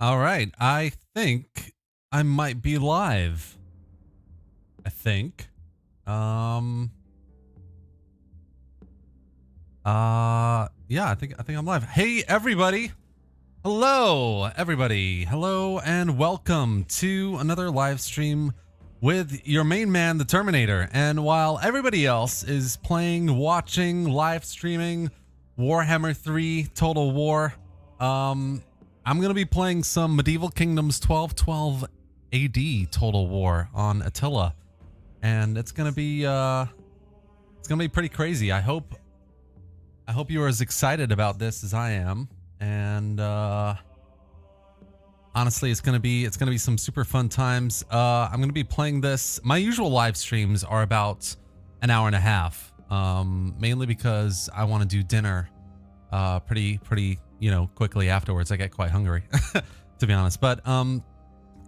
All right, I think I might be live. I think. Um. Yeah, I think I'm live. Hey, everybody. Hello, everybody. Hello, and welcome to another live stream with your main man, the Terminator. And while everybody else is playing, watching, live streaming Warhammer 3 Total War, I'm going to be playing some Medieval Kingdoms 1212 AD Total War on Attila. And it's going to be pretty crazy. I hope you are as excited about this as I am. And honestly, it's gonna be some super fun times. I'm gonna be playing this. My usual live streams are about an hour and a half, mainly because I want to do dinner pretty quickly afterwards. I get quite hungry, to be honest. But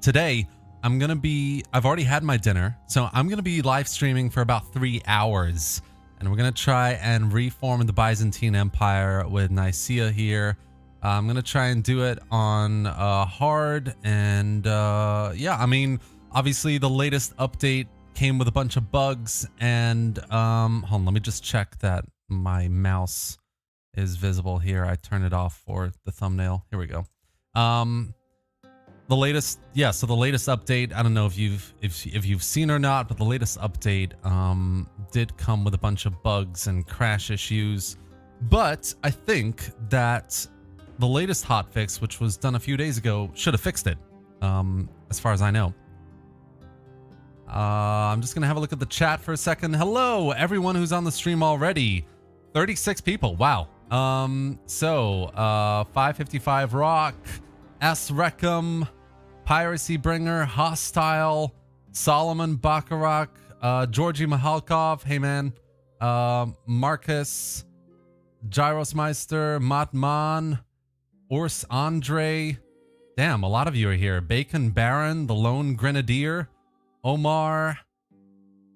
today I've already had my dinner, so I'm gonna be live streaming for about 3 hours, and we're gonna try and reform the Byzantine Empire with Nicaea here. I'm gonna try and do it on hard, and yeah, I mean, obviously the latest update came with a bunch of bugs, and hold on, let me just check that my mouse is visible here. I turned it off for the thumbnail. Here we go. The latest update, I don't know if you've seen or not, but the latest update did come with a bunch of bugs and crash issues. But I think that the latest hotfix, which was done a few days ago, should have fixed it, as far as I know. I'm just gonna have a look at the chat for a second. Hello, everyone who's on the stream already. 36 people. Wow. 555 Rock, S Reckham, Piracy Bringer, Hostile, Solomon Baccarat, Georgi Mahalkov, hey man, Marcus, Gyrosmeister, Matman, Urs Andre, damn, a lot of you are here. Bacon Baron, the Lone Grenadier, Omar,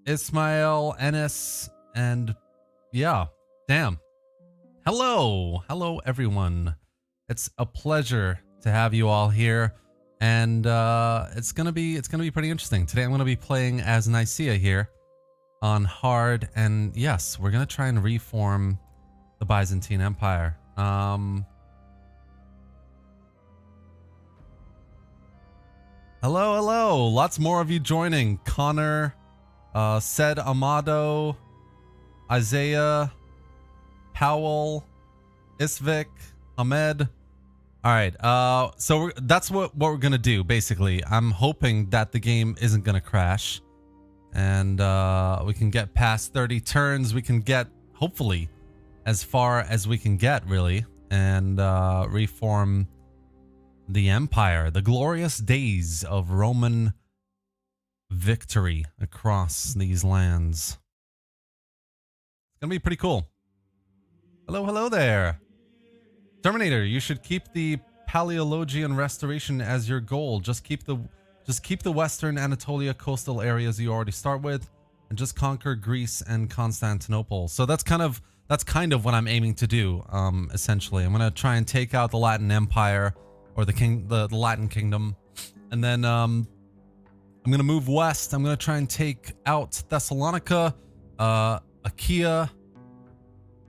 Ismail, Ennis, and yeah, damn. Hello everyone. It's a pleasure to have you all here, and it's gonna be pretty interesting. Today I'm gonna be playing as Nicaea here on hard, and yes, we're gonna try and reform the Byzantine Empire. Hello. Lots more of you joining. Connor, Said Amado, Isaiah, Powell, Isvik, Ahmed. All right. So that's what we're gonna do. Basically, I'm hoping that the game isn't gonna crash, and we can get past 30 turns. We can get, hopefully, as far as we can get, really, and reform the empire, the glorious days of Roman victory across these lands. It's gonna be pretty cool. Hello there. Terminator, you should keep the Paleologian restoration as your goal. Just keep the Western Anatolia coastal areas you already start with, and just conquer Greece and Constantinople. So that's kind of what I'm aiming to do. Essentially, I'm gonna try and take out the Latin Empire, or the Latin Kingdom, and then I'm gonna move west. I'm gonna try and take out Thessalonica, Achaia,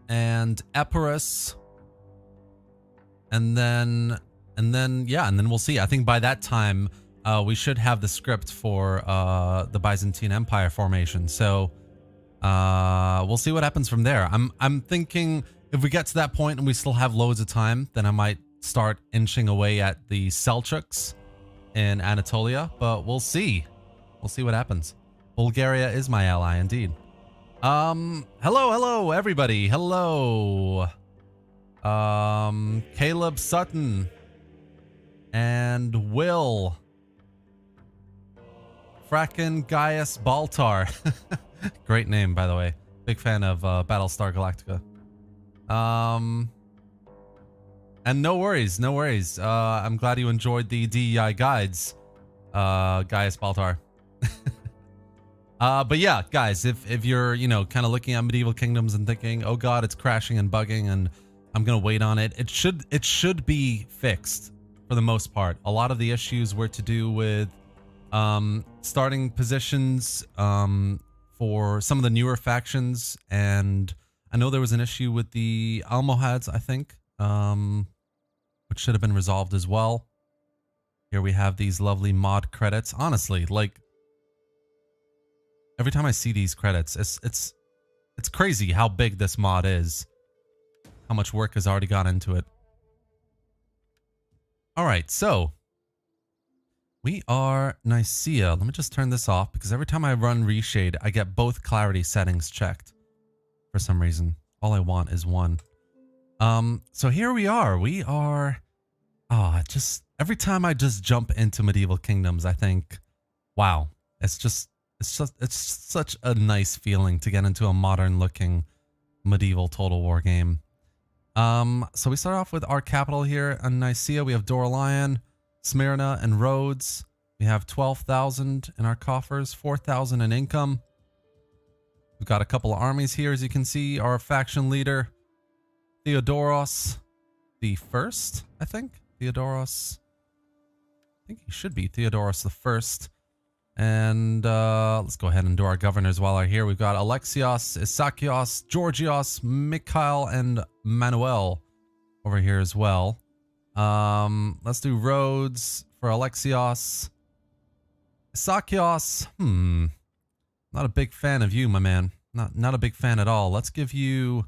and Epirus, and then we'll see. I think by that time we should have the script for the Byzantine Empire formation. So we'll see what happens from there. I'm thinking if we get to that point and we still have loads of time, then I might start inching away at the Selchuks in Anatolia, but we'll see. We'll see what happens. Bulgaria is my ally, indeed. Hello, everybody. Hello. Caleb Sutton and Will. Fracken Gaius Baltar. Great name, by the way. Big fan of Battlestar Galactica. And no worries. I'm glad you enjoyed the DEI guides, Gaius Baltar. But yeah, guys, if you're, kind of looking at Medieval Kingdoms and thinking, oh god, it's crashing and bugging and I'm gonna wait on it, it should be fixed for the most part. A lot of the issues were to do with starting positions for some of the newer factions, and I know there was an issue with the Almohads, I think, which should have been resolved as well. Here we have these lovely mod credits. Honestly, like, every time I see these credits, it's crazy how big this mod is. How much work has already gone into it. All right, so we are Nicaea. Let me just turn this off because every time I run Reshade, I get both clarity settings checked for some reason. All I want is one. So here we are. We are, just every time I just jump into medieval kingdoms, I think, wow, it's such a nice feeling to get into a modern looking medieval Total War game. So we start off with our capital here in Nicaea. We have Dor Lion, Smyrna, and Rhodes. We have 12,000 in our coffers, 4,000 in income. We've got a couple of armies here, as you can see. Our faction leader, Theodoros the First, I think. Theodoros. I think he should be Theodoros the First. And let's go ahead and do our governors while I'm here. We've got Alexios, Isakios, Georgios, Mikhail, and Manuel over here as well. Let's do Rhodes for Alexios. Isakios, not a big fan of you, my man. Not a big fan at all. Let's give you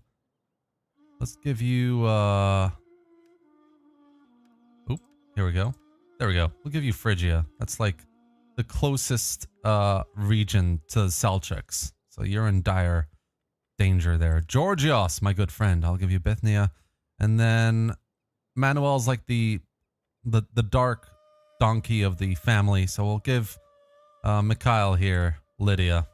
oop, here we go. There we go. We'll give you Phrygia. That's like the closest region to the Selchuks. So you're in dire danger there. Georgios, my good friend. I'll give you Bithynia. And then Manuel's like the dark donkey of the family. So we'll give Mikhail here Lydia.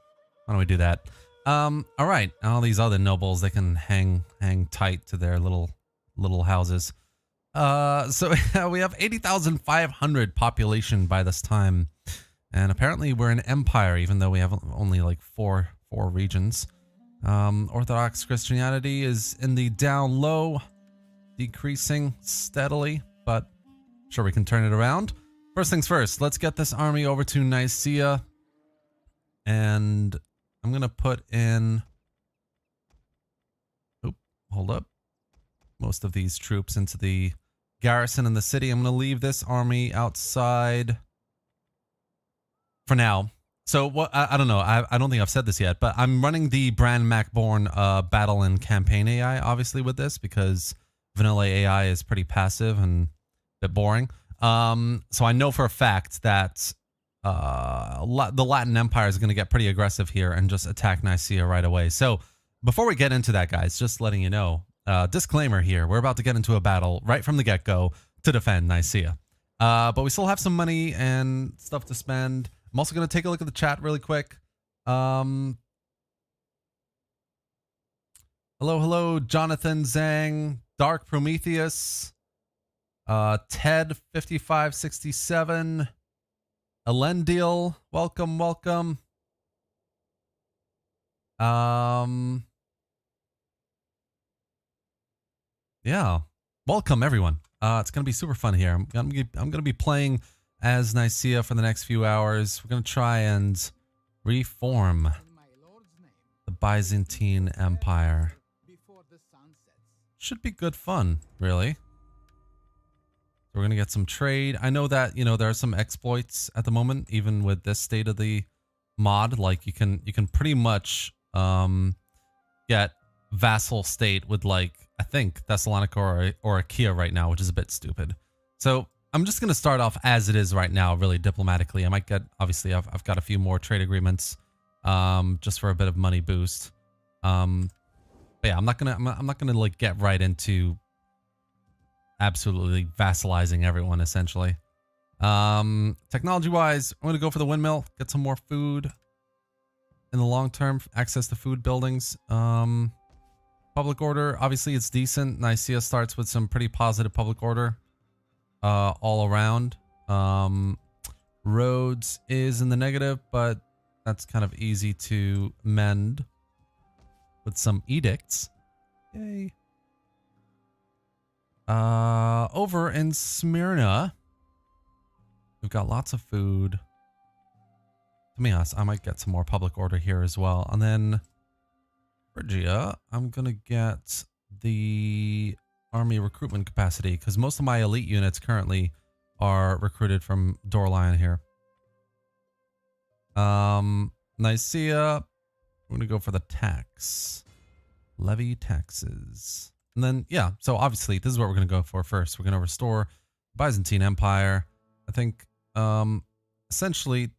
Why don't we do that? All right. All these other nobles, they can hang tight to their little houses. So we have 80,500 population by this time. And apparently we're an empire, even though we have only like four regions. Orthodox Christianity is in the down low, decreasing steadily, but sure we can turn it around. First things first, let's get this army over to Nicaea. And I'm going to put in... Oop, hold up. Most of these troops into the garrison in the city. I'm going to leave this army outside for now. So what I don't know. I don't think I've said this yet, but I'm running the Bran Macborn battle and campaign AI obviously with this because vanilla AI is pretty passive and a bit boring. So I know for a fact that the Latin Empire is going to get pretty aggressive here and just attack Nicaea right away. So before we get into that, guys, just letting you know, disclaimer here, we're about to get into a battle right from the get-go to defend Nicaea. But we still have some money and stuff to spend. I'm also going to take a look at the chat really quick. Hello, Jonathan Zhang, Dark Prometheus, Ted 5567, Elendil, welcome. Yeah, welcome everyone. It's gonna be super fun here. I'm gonna be playing as Nicaea for the next few hours. We're gonna try and reform the Byzantine Empire. Should be good fun, really. So we're gonna get some trade. I know that, you know, there are some exploits at the moment, even with this state of the mod. Like you can pretty much get vassal state with, like, I think Thessalonica or Achaia right now, which is a bit stupid. So I'm just gonna start off as it is right now, really diplomatically. I might get, obviously I've got a few more trade agreements just for a bit of money boost. But yeah, I'm not gonna like get right into absolutely vassalizing everyone essentially. Technology wise, I'm gonna go for the windmill, get some more food in the long term, access to food buildings. Public order, obviously it's decent. Nicaea starts with some pretty positive public order all around. Rhodes is in the negative, but that's kind of easy to mend with some edicts. Yay. Over in Smyrna, We've got lots of food. To be honest, I might get some more public order here as well. And then Phrygia, I'm going to get the army recruitment capacity because most of my elite units currently are recruited from Dorlion here. Nicaea, we're going to go for the tax. Levy taxes. And then, yeah, so obviously this is what we're going to go for first. We're going to restore Byzantine Empire. I think, essentially,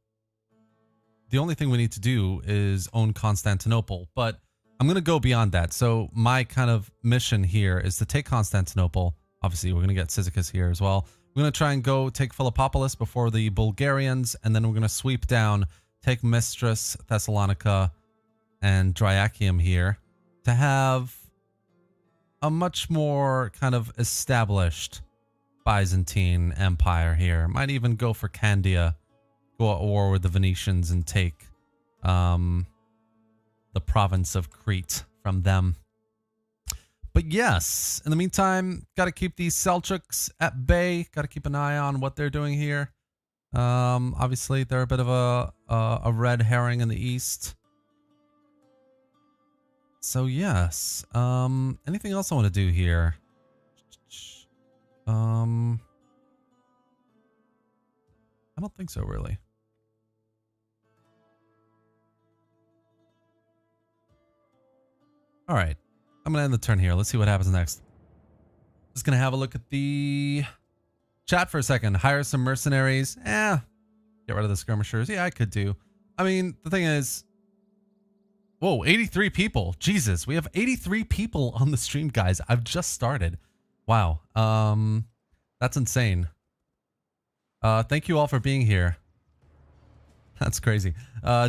the only thing we need to do is own Constantinople, but I'm going to go beyond that. So my kind of mission here is to take Constantinople. Obviously, we're going to get Cyzicus here as well. We're going to try and go take Philippopolis before the Bulgarians, and then we're going to sweep down, take Mistress, Thessalonica, and Dyrrhachium here to have a much more kind of established Byzantine Empire here. Might even go for Candia, go at war with the Venetians and take the province of Crete from them. But yes, in the meantime, got to keep these Seljuks at bay. Got to keep an eye on what they're doing here. Obviously, they're a bit of a red herring in the east. So yes, anything else I want to do here? I don't think so, really. All right, I'm gonna end the turn here. Let's see what happens next. Just gonna have a look at the chat for a second. Hire some mercenaries. Get rid of the skirmishers. Yeah, I could do. I mean, the thing is, whoa, 83 people. Jesus, we have 83 people on the stream, guys. I've just started. Wow. That's insane. Thank you all for being here. That's crazy.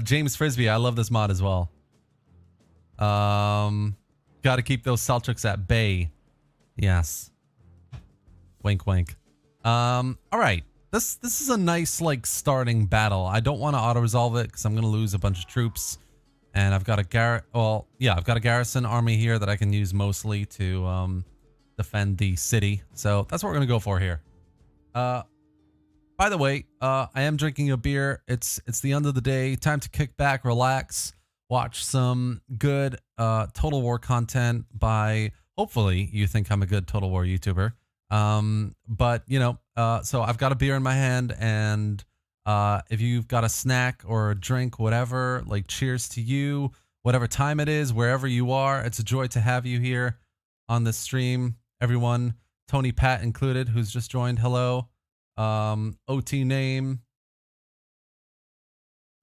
James Frisbee, I love this mod as well. Got to keep those Seljuks at bay. Yes. Wink, wink. All right. This is a nice, like, starting battle. I don't want to auto-resolve it because I'm going to lose a bunch of troops. And I've got a I've got a garrison army here that I can use mostly to defend the city. So that's what we're going to go for here. By the way, I am drinking a beer. It's the end of the day. Time to kick back, relax, watch some good Total War content by, hopefully, you think I'm a good Total War YouTuber. But, you know, so I've got a beer in my hand, and if you've got a snack or a drink, whatever, like, cheers to you, whatever time it is, wherever you are. It's a joy to have you here on this stream. Everyone, Tony Pat included, who's just joined. Hello. OT name.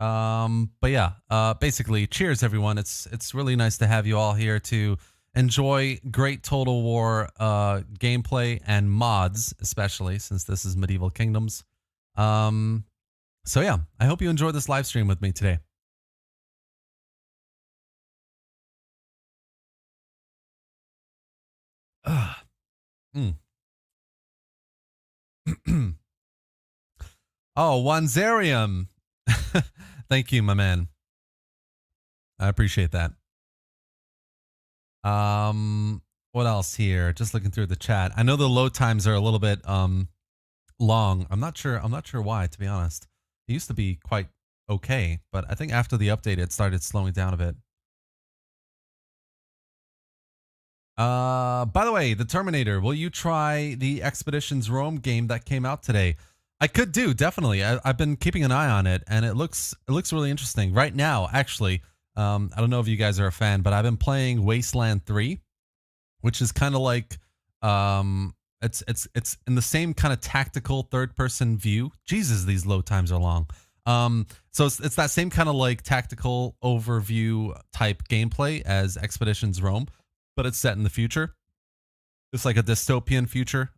But yeah, basically, cheers, everyone. It's really nice to have you all here to enjoy great Total War gameplay and mods, especially since this is Medieval Kingdoms. So yeah, I hope you enjoyed this live stream with me today. Oh, Wanzarium. Thank you, my man. I appreciate that. What else here? Just looking through the chat. I know the load times are a little bit long. I'm not sure why, to be honest. It used to be quite okay, but I think after the update it started slowing down a bit. By the way, the Terminator, will you try the Expeditions Rome game that came out today? I could do, definitely. I've been keeping an eye on it, and it looks really interesting. Right now, actually, I don't know if you guys are a fan, but I've been playing Wasteland 3, which is kind of like, it's in the same kind of tactical third-person view. Jesus, these load times are long. So it's that same kind of like tactical overview type gameplay as Expeditions Rome, but it's set in the future. It's like a dystopian future.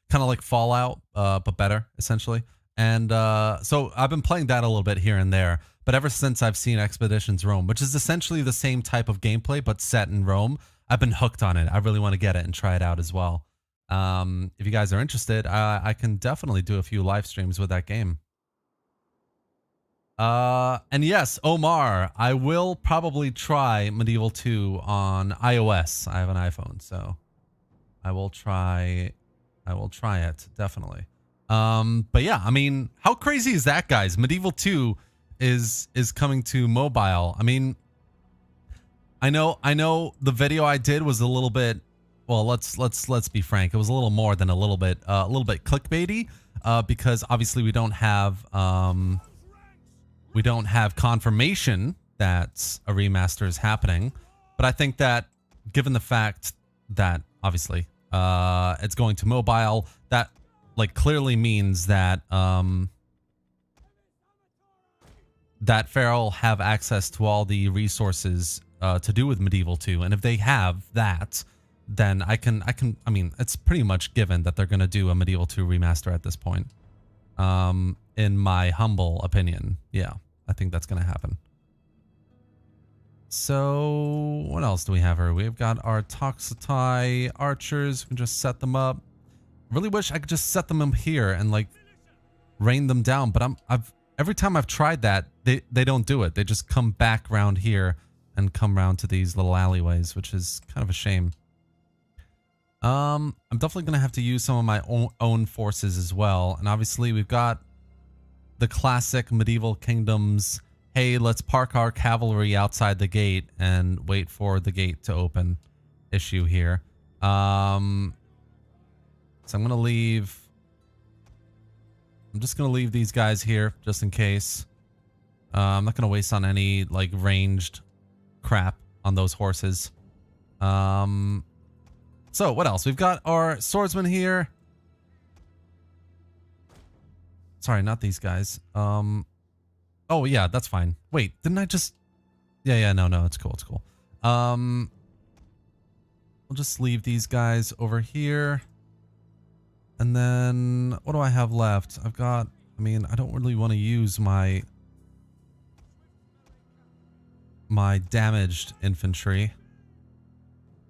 Kind of like Fallout, but better, essentially. And so I've been playing that a little bit here and there. But ever since I've seen Expeditions Rome, which is essentially the same type of gameplay, but set in Rome, I've been hooked on it. I really want to get it and try it out as well. If you guys are interested, I can definitely do a few live streams with that game. And yes, Omar, I will probably try Medieval 2 on iOS. I have an iPhone, so I will try it, definitely. But yeah, I mean, how crazy is that, guys? Medieval 2 is coming to mobile. I mean, I know the video I did was a little bit, well, let's be frank. It was a little more than a little bit clickbaity, because obviously we don't have confirmation that a remaster is happening. But I think that given the fact that obviously it's going to mobile, that like clearly means that that Feral have access to all the resources to do with Medieval 2, and if they have that, then I mean, it's pretty much given that they're going to do a Medieval 2 remaster at this point. In my humble opinion. Yeah, I think that's going to happen. So what else do we have here? We've got our Toxotai archers. We can just set them up. Really wish I could just set them up here and like rain them down, but every time I've tried that, they don't do it. They just come back around here and come around to these little alleyways, which is kind of a shame. I'm definitely going to have to use some of my own forces as well. And obviously we've got the classic medieval kingdoms. Hey, let's park our cavalry outside the gate and wait for the gate to open issue here. So I'm going to leave. I'm just going to leave these guys here just in case. I'm not going to waste on any like ranged crap on those horses. So what else? We've got our swordsman here. Sorry, not these guys. Oh yeah, that's fine. Wait, didn't I just... Yeah, no, it's cool, it's cool. We'll just leave these guys over here. And then, what do I have left? I've got... I mean, I don't really want to use my damaged infantry.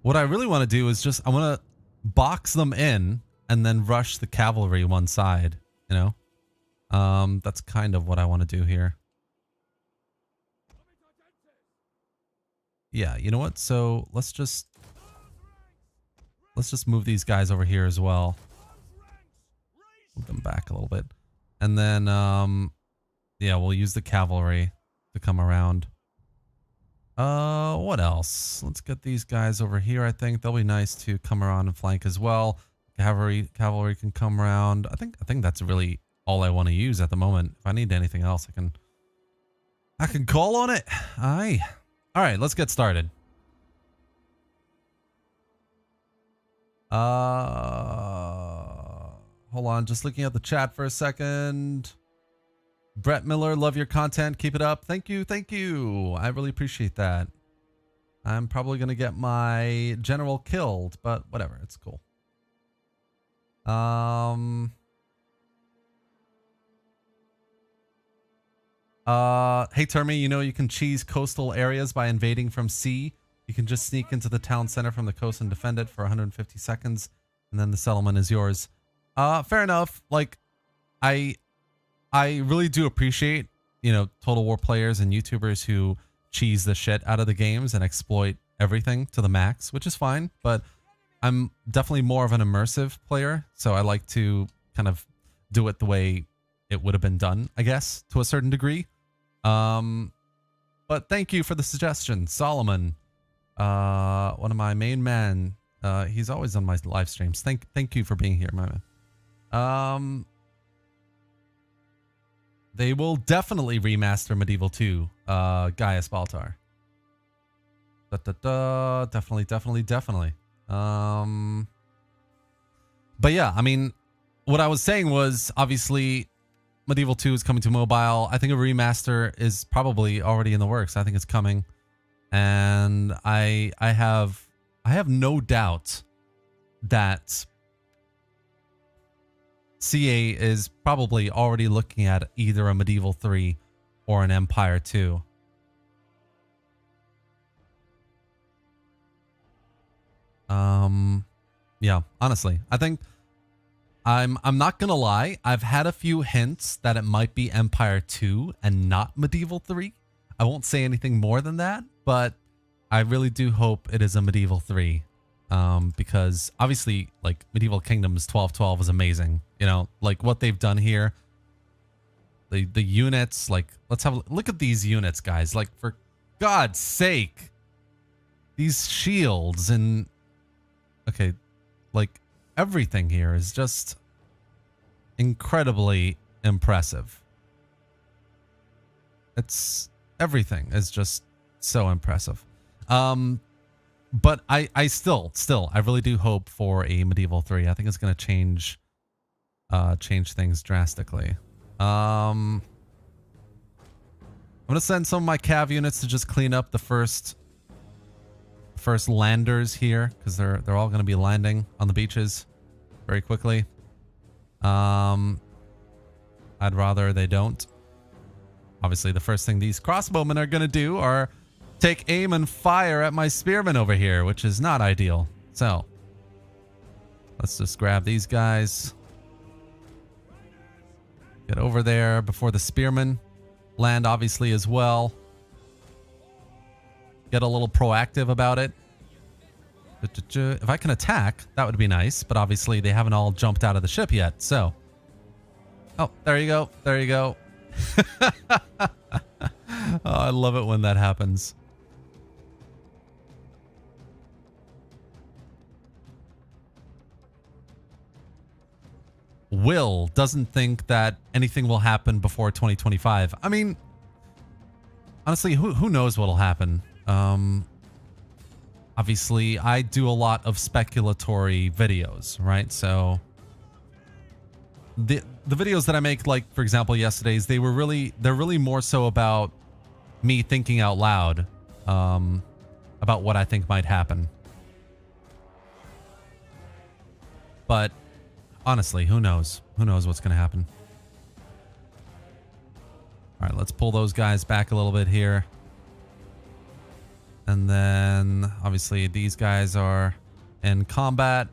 What I really want to do is just... I want to box them in and then rush the cavalry one side, you know? That's kind of what I want to do here. Yeah, you know what? So let's just move these guys over here as well. Move them back a little bit. And then yeah, we'll use the cavalry to come around. What else? Let's get these guys over here. I think they'll be nice to come around and flank as well. Cavalry can come around. I think that's really all I want to use at the moment. If I need anything else, I can call on it. Aye. All right, let's get started. Hold on, just looking at the chat for a second. Brett Miller, love your content. Keep it up. Thank you. I really appreciate that. I'm probably going to get my general killed, but whatever, it's cool. Hey Termy, you know you can cheese coastal areas by invading from sea. You can just sneak into the town center from the coast and defend it for 150 seconds, and then the settlement is yours. Fair enough. Like, I really do appreciate, you know, Total War players and YouTubers who cheese the shit out of the games and exploit everything to the max, which is fine, but I'm definitely more of an immersive player, so I like to kind of do it the way it would have been done, I guess, to a certain degree. But thank you for the suggestion, Solomon. One of my main men. He's always on my live streams. Thank you for being here, my man. They will definitely remaster Medieval 2, Gaius Baltar. Definitely. But yeah, I mean, what I was saying was obviously Medieval 2 is coming to mobile. I think a remaster is probably already in the works. I think it's coming. And I have no doubt that CA is probably already looking at either a Medieval 3 or an Empire 2. Yeah, honestly, I think I'm not gonna lie, I've had a few hints that it might be Empire 2 and not Medieval 3. I won't say anything more than that, but I really do hope it is a Medieval 3. because obviously, like, Medieval Kingdoms 1212 is amazing. You know, like what they've done here. The units, like, let's have a look at these units, guys. Like, for God's sake, these shields and okay, like everything here is just incredibly impressive. Everything is just so impressive. But I still, I really do hope for a Medieval 3. I think it's going to change things drastically. I'm going to send some of my cav units to just clean up the first landers here, because they're all going to be landing on the beaches very quickly. I'd rather they don't. Obviously, the first thing these crossbowmen are going to do are take aim and fire at my spearmen over here, which is not ideal. So, let's just grab these guys. Get over there before the spearmen land, obviously, as well. Get a little proactive about it. If I can attack, that would be nice, but obviously they haven't all jumped out of the ship yet, so. Oh, there you go. There you go. Oh, I love it when that happens. Will doesn't think that anything will happen before 2025. I mean, honestly, who knows what'll happen? Obviously, I do a lot of speculatory videos, right? So the videos that I make, like for example yesterday's, they're really more so about me thinking out loud about what I think might happen. But honestly, who knows? Who knows what's going to happen? All right, let's pull those guys back a little bit here. And then, obviously, these guys are in combat.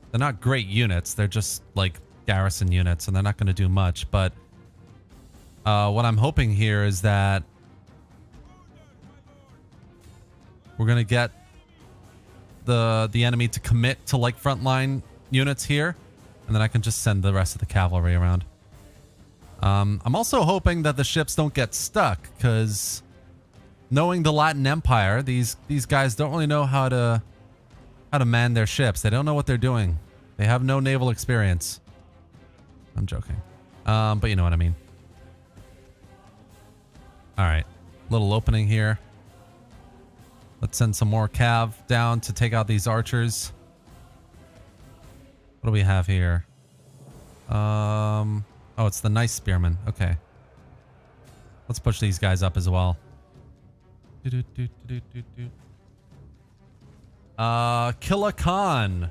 They're not great units. They're just, like, garrison units, and they're not going to do much. But what I'm hoping here is that we're going to get the enemy to commit to, like, frontline units here. And then I can just send the rest of the cavalry around. I'm also hoping that the ships don't get stuck, because knowing the Latin Empire, these guys don't really know how to man their ships. They don't know what they're doing. They have no naval experience. I'm joking. But you know what I mean. All right. Little opening here. Let's send some more cav down to take out these archers. What do we have here? Oh, it's the nice spearmen. Okay. Let's push these guys up as well. Killa Khan.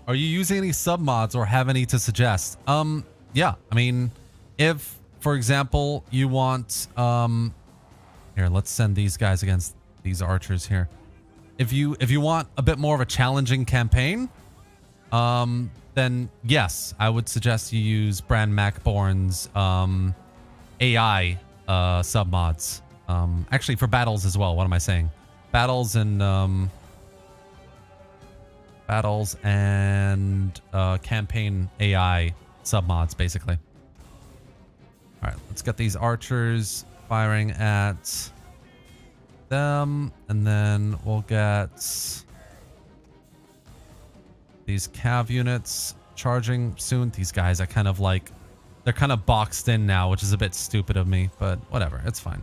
Are you using any submods or have any to suggest? Yeah. I mean, if, for example, you want... here, let's send these guys against these archers here. If you want a bit more of a challenging campaign, then yes, I would suggest you use Bran Macborn's AI submods. Actually, for battles as well. What am I saying? Battles and campaign AI submods, basically. All right, let's get these archers firing at them, and then we'll get these cav units charging soon. These guys are kind of like, they're kind of boxed in now, which is a bit stupid of me, but whatever, it's fine.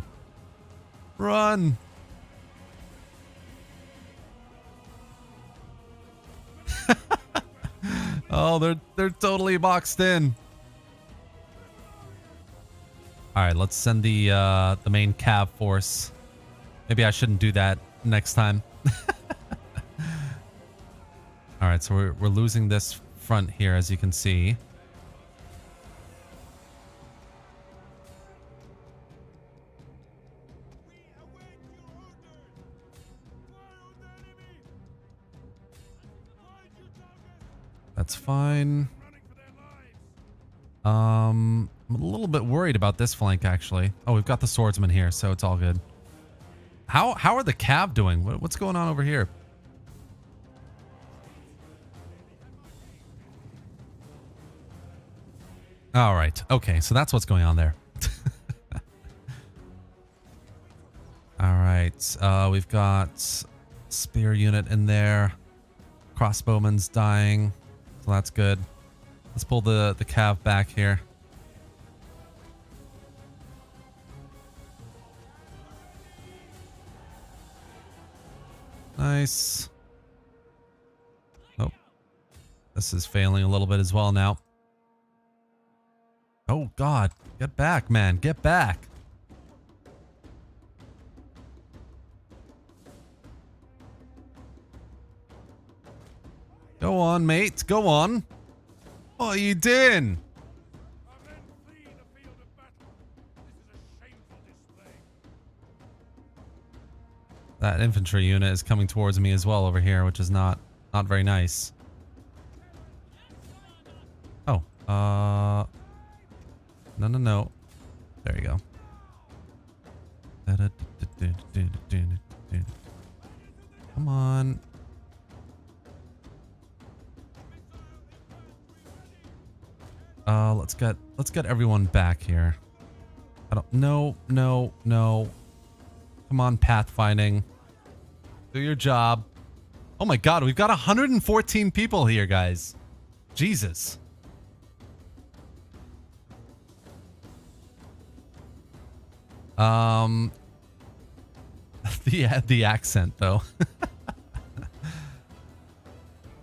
Run! Oh, they're totally boxed in. All right, let's send the main cav force. Maybe I shouldn't do that next time. All right, so we're losing this front here, as you can see. That's fine. I'm a little bit worried about this flank, actually. Oh, we've got the swordsman here, so it's all good. How are the cav doing? What's going on over here? All right. Okay, so that's what's going on there. All right. We've got spear unit in there. Crossbowman's dying, so that's good. Let's pull the cav back here. Nice. Oh, this is failing a little bit as well now. Oh God, get back, man, get back. Go on, mate, go on. What are you doing? That infantry unit is coming towards me as well over here, which is not very nice. Oh, no. There you go. Come on. Let's get everyone back here. No. Come on, pathfinding. Do your job. Oh my God, we've got 114 people here, guys. Jesus. The accent though.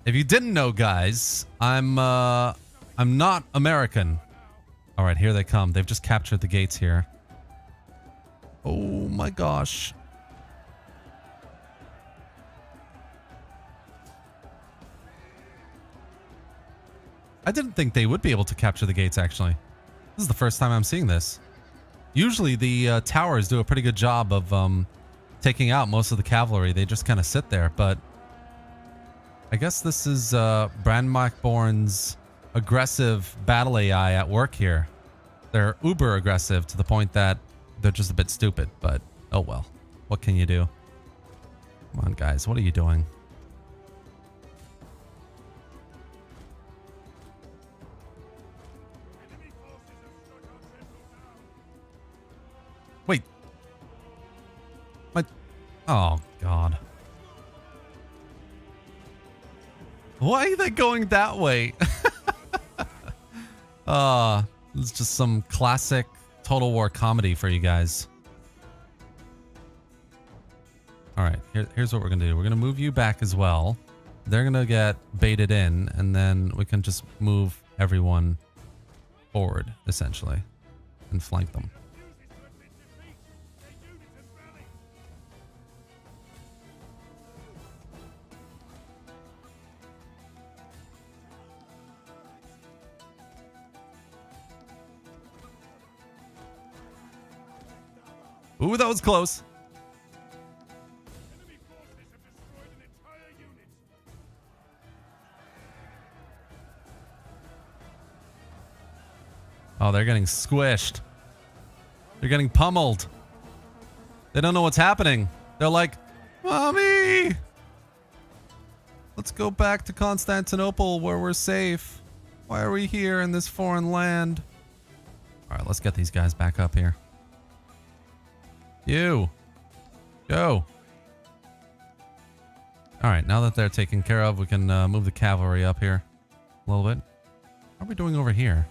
If you didn't know, guys, I'm not American. All right, here they come. They've just captured the gates here. Oh my gosh. I didn't think they would be able to capture the gates, actually. This is the first time I'm seeing this. Usually the towers do a pretty good job of taking out most of the cavalry. They just kind of sit there, but I guess this is Brandmarkborn's aggressive battle AI at work here. They're uber aggressive to the point that they're just a bit stupid, but oh well. What can you do? Come on, guys. What are you doing? Wait. What? Oh, God. Why are they going that way? It's just some classic Total War comedy for you guys. All right, here's what we're going to do. We're going to move you back as well. They're going to get baited in, and then we can just move everyone forward, essentially, and flank them. Ooh, that was close. Oh, they're getting squished. They're getting pummeled. They don't know what's happening. They're like, Mommy! Let's go back to Constantinople where we're safe. Why are we here in this foreign land? All right, let's get these guys back up here. You. Go. All right, now that they're taken care of, we can move the cavalry up here a little bit. How are we doing over here?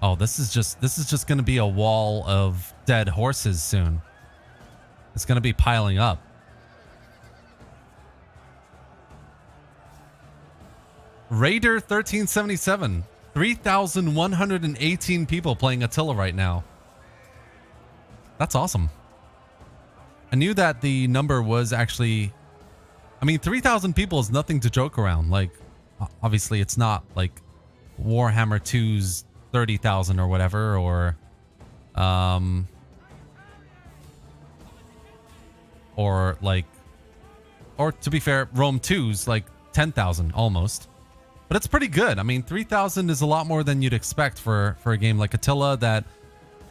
Oh, this is just going to be a wall of dead horses soon. It's going to be piling up. Raider 1377. 3,118 people playing Attila right now. That's awesome. I knew that the number was actually... I mean, 3,000 people is nothing to joke around. Like, obviously, it's not like Warhammer 2's 30,000 or whatever, or to be fair, Rome 2's like 10,000 almost. But it's pretty good. I mean, 3,000 is a lot more than you'd expect for a game like Attila that,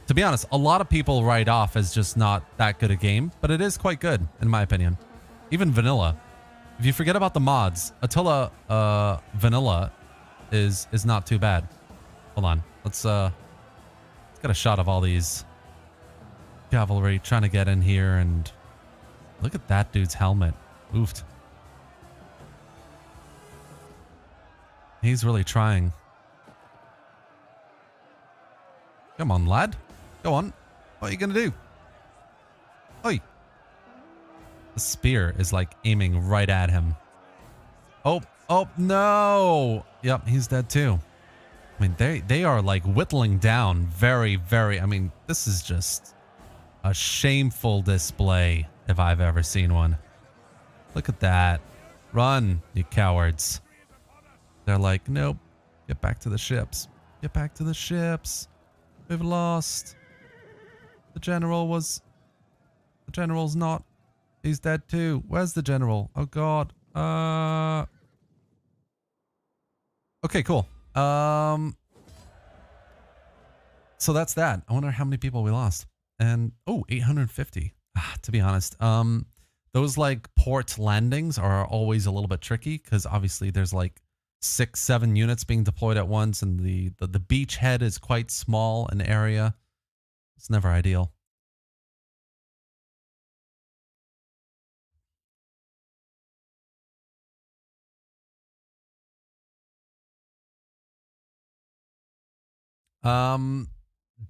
to be honest, a lot of people write off as just not that good a game, but it is quite good, in my opinion. Even vanilla. If you forget about the mods, Attila vanilla is not too bad. Hold on. Let's get a shot of all these cavalry trying to get in here, and look at that dude's helmet. Oofed. He's really trying. Come on, lad. Go on. What are you gonna do? Oi. The spear is like aiming right at him. Oh, no. Yep, he's dead too. I mean, they are like whittling down very, very, I mean, this is just a shameful display if I've ever seen one. Look at that. Run, you cowards. They're like, nope, get back to the ships. Get back to the ships. We've lost. The general's not. He's dead too. Where's the general? Oh God. Okay, cool. So that's that. I wonder how many people we lost. And 850. To be honest, those like port landings are always a little bit tricky because obviously there's like 6-7 units being deployed at once, and the beachhead is quite small an area. It's never ideal.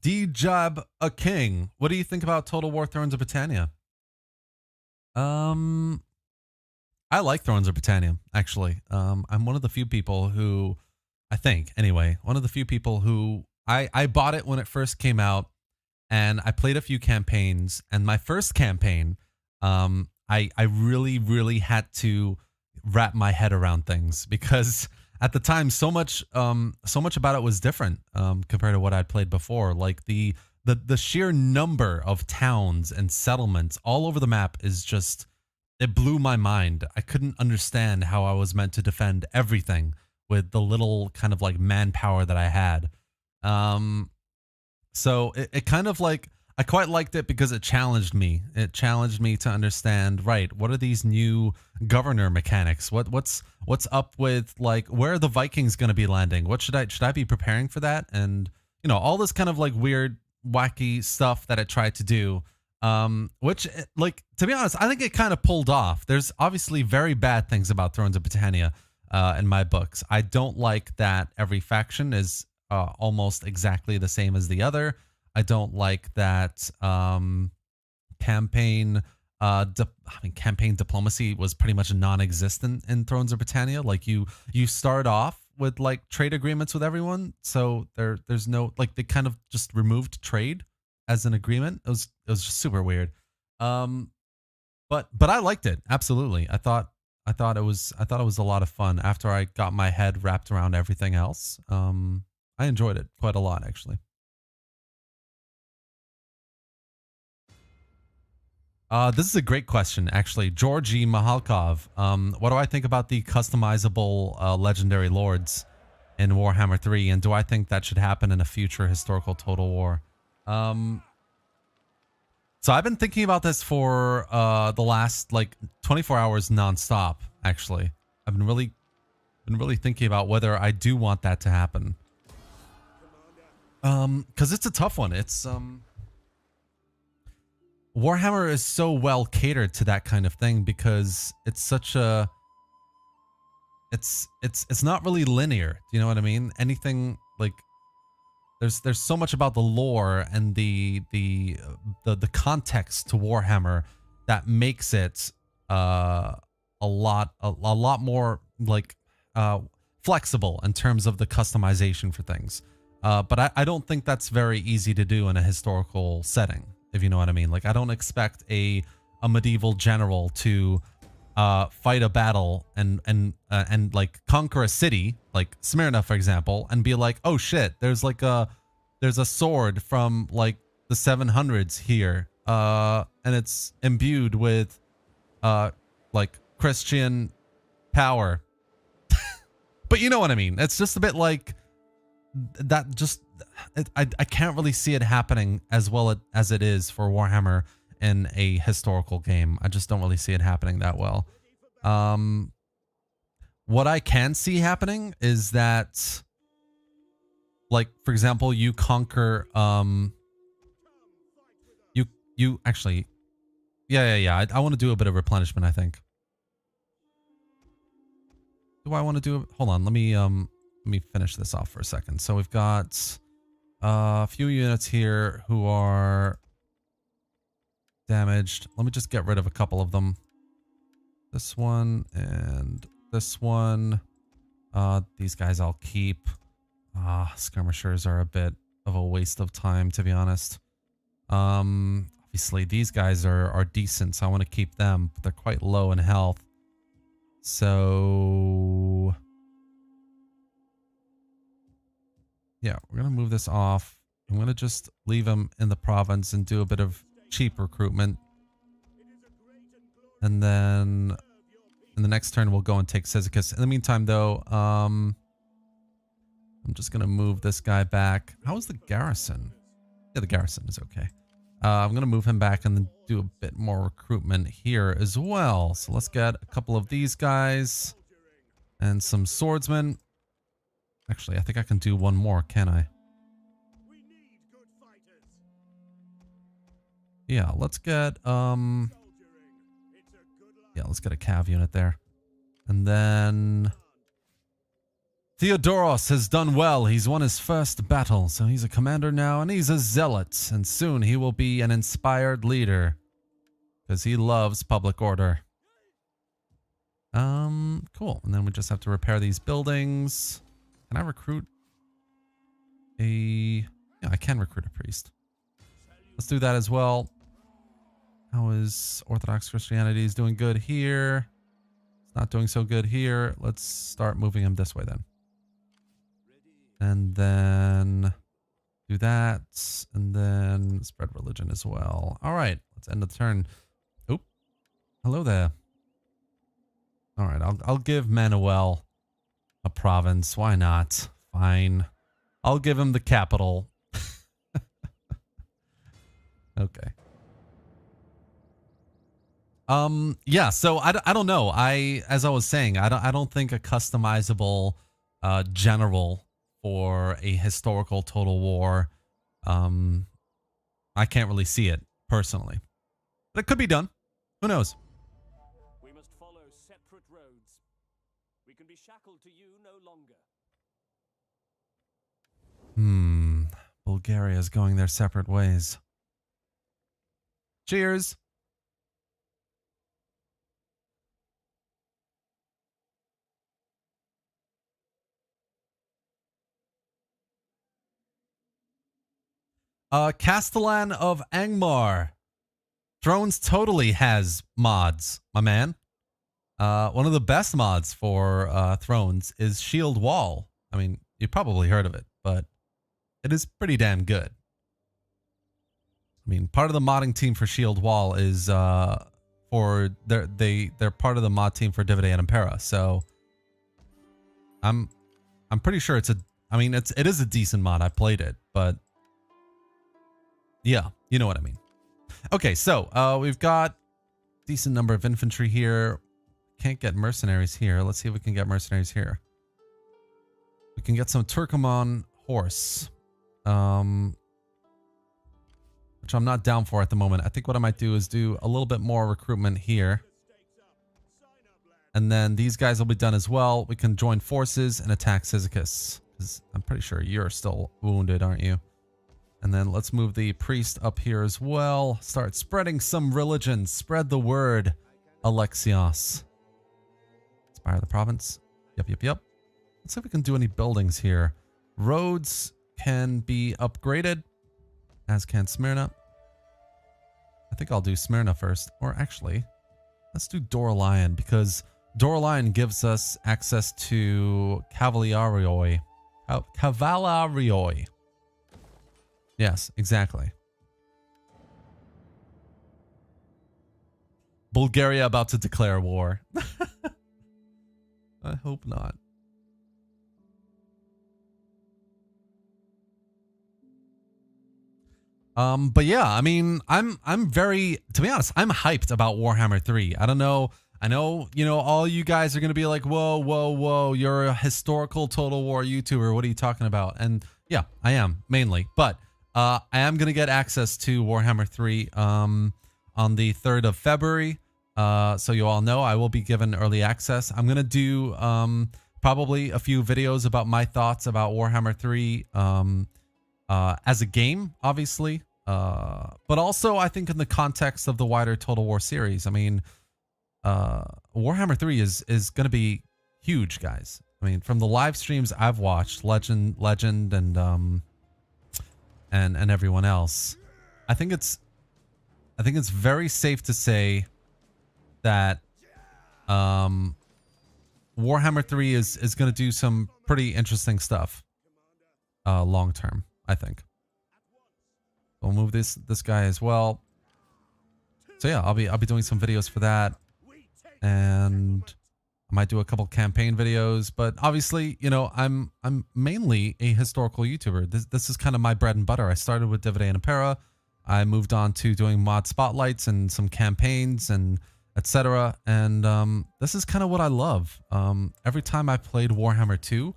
D-Jab a King. What do you think about Total War Thrones of Britannia? I like Thrones of Britannia, actually. I'm one of the few people who, I think, anyway, one of the few people who, I bought it when it first came out, and I played a few campaigns, and my first campaign, I really, really had to wrap my head around things, because at the time, so much about it was different compared to what I'd played before. Like the sheer number of towns and settlements all over the map is just, it blew my mind. I couldn't understand how I was meant to defend everything with the little kind of like manpower that I had. So it kind of like, I quite liked it because it challenged me. It challenged me to understand, right, what are these new governor mechanics? What's up with, like, where are the Vikings going to be landing? What should I be preparing for that? And, you know, all this kind of like weird, wacky stuff that it tried to do. Which, like, to be honest, I think it kind of pulled off. There's obviously very bad things about Thrones of Britannia in my books. I don't like that every faction is almost exactly the same as the other. I don't like that campaign diplomacy was pretty much non-existent in Thrones of Britannia. Like you start off with like trade agreements with everyone, so there's no, like, they kind of just removed trade as an agreement. It was just super weird. But I liked it, absolutely. I thought it was a lot of fun after I got my head wrapped around everything else. I enjoyed it quite a lot, actually. This is a great question, actually. Georgi Mahalkov. What do I think about the customizable legendary lords in Warhammer 3, and do I think that should happen in a future historical Total War? So I've been thinking about this for the last like 24 hours nonstop. Actually, I've been really thinking about whether I do want that to happen. Because it's a tough one. It's Warhammer is so well catered to that kind of thing because it's such a, it's not really linear. Do you know what I mean? Anything like, there's so much about the lore and the context to Warhammer that makes it a lot more like flexible in terms of the customization for things. But I don't think that's very easy to do in a historical setting, if you know what I mean. Like, I don't expect a medieval general to fight a battle and like conquer a city like Smyrna, for example, and be like, oh shit, there's a sword from like the 700s here, and it's imbued with like Christian power. But you know what I mean. It's just a bit like that. Just I can't really see it happening as well as it is for Warhammer in a historical game. I just don't really see it happening that well. What I can see happening is that like, for example, you conquer, you actually, yeah. I want to do a bit of replenishment, I think. Do I want to do it? Hold on, let me finish this off for a second. So we've got a few units here who are damaged. Let me just get rid of a couple of them. This one and this one. These guys I'll keep. Skirmishers are a bit of a waste of time, to be honest. Obviously these guys are decent, so I want to keep them, but they're quite low in health. So yeah, we're gonna move this off. I'm gonna just leave them in the province and do a bit of cheap recruitment. And then in the next turn, we'll go and take Selcuk. In the meantime, though, I'm just going to move this guy back. How is the garrison? Yeah, the garrison is okay. I'm going to move him back and then do a bit more recruitment here as well. So let's get a couple of these guys and some swordsmen. Actually, I think I can do one more, can I? Yeah, let's get let's get a cav unit there. And then Theodoros has done well. He's won his first battle, so he's a commander now, and he's a zealot, and soon he will be an inspired leader because he loves public order. Cool. And then we just have to repair these buildings. Can I recruit yeah, I can recruit a priest. Let's do that as well. How is Orthodox Christianity is doing good here? It's not doing so good here. Let's start moving him this way then. And then do that. And then spread religion as well. All right, let's end the turn. Oop. Hello there. All right, I'll give Manuel a province. Why not? Fine. I'll give him the capital. Okay. Yeah, so I don't know. As I was saying, I don't think a customizable general for a historical Total War, I can't really see it personally. But it could be done. Who knows? We must follow separate roads. We can be shackled to you no longer. Bulgaria's going their separate ways. Cheers. Castellan of Angmar. Thrones totally has mods, my man. One of the best mods for Thrones is Shield Wall. I mean, you probably heard of it, but it is pretty damn good. I mean, part of the modding team for Shield Wall is they're part of the mod team for Divide and Impera. So I'm pretty sure it is a decent mod. I played it, but yeah, you know what I mean. Okay, so we've got decent number of infantry here. Can't get mercenaries here. Let's see if we can get mercenaries here. We can get some Turkoman horse, which I'm not down for at the moment. I think what I might do is do a little bit more recruitment here. And then these guys will be done as well. We can join forces and attack Selcuk, because I'm pretty sure you're still wounded, aren't you? And then let's move the priest up here as well. Start spreading some religion. Spread the word, Alexios. Inspire the province. Yep. Let's see if we can do any buildings here. Roads can be upgraded, as can Smyrna. I think I'll do Smyrna first. Or actually, let's do Doralion, because Doralion gives us access to Cavallarioi. Cavallarioi. Yes, exactly. Bulgaria about to declare war. I hope not. But yeah, I mean, I'm very, to be honest, I'm hyped about Warhammer 3. I don't know. I know, all you guys are going to be like, whoa, you're a historical Total War YouTuber. What are you talking about? And Yeah, I am mainly, but I am gonna get access to Warhammer 3 on the 3rd of February. So you all know I will be given early access. I'm gonna do probably a few videos about my thoughts about Warhammer 3 as a game, obviously, but also I think in the context of the wider Total War series. I mean, Warhammer 3 is gonna be huge, guys. I mean, from the live streams I've watched, Legend, and everyone else, I think it's very safe to say that Warhammer 3 is going to do some pretty interesting stuff long term, I think. We'll move this guy as well. So yeah, I'll be doing some videos for that, and I might do a couple campaign videos, but obviously, you know, I'm mainly a historical YouTuber. This is kind of my bread and butter. I started with Divide and Impera. I moved on to doing mod spotlights and some campaigns and etc. And this is kind of what I love. Every time I played Warhammer 2,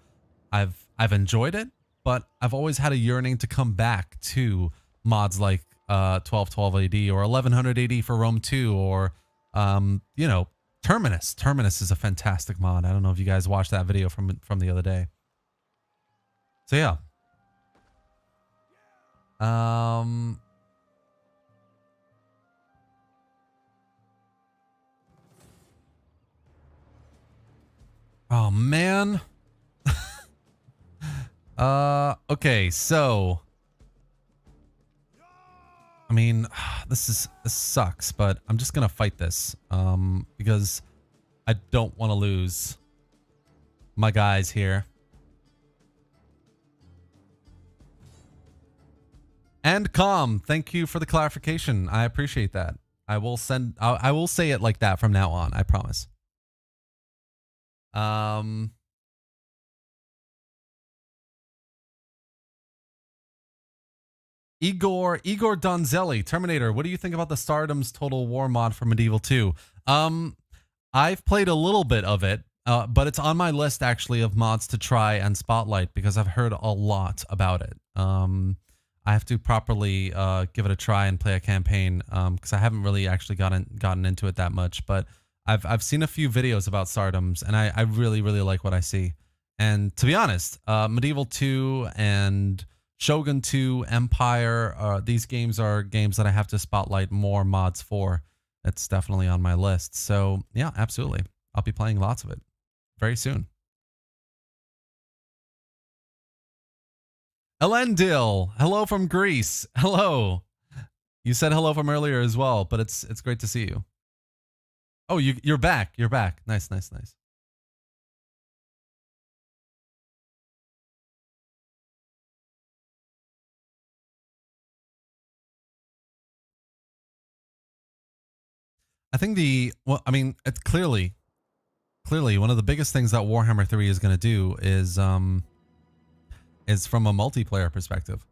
I've enjoyed it, but I've always had a yearning to come back to mods like 1212 AD or 1100 AD for Rome 2, or you know, Terminus. Terminus is a fantastic mod. I don't know if you guys watched that video from the other day. So yeah. Oh man. Okay, so I mean, this sucks, but I'm just gonna fight this because I don't want to lose my guys here. And calm, thank you for the clarification. I appreciate that. I will say it like that from now on, I promise. Igor Donzelli, Terminator, what do you think about the Stardom's Total War mod for Medieval 2? I've played a little bit of it, but it's on my list actually of mods to try and spotlight because I've heard a lot about it. I have to properly give it a try and play a campaign because I haven't really actually gotten into it that much, but I've seen a few videos about Stardom's and I really like what I see. And to be honest, Medieval 2 and Shogun 2, Empire, these games are games that I have to spotlight more mods for. It's definitely on my list. So yeah, absolutely. I'll be playing lots of it very soon. Elendil, hello from Greece. Hello. You said hello from earlier as well, but it's great to see you. Oh, you're back. You're back. Nice. I think I mean, it's clearly one of the biggest things that Warhammer 3 is going to do is from a multiplayer perspective.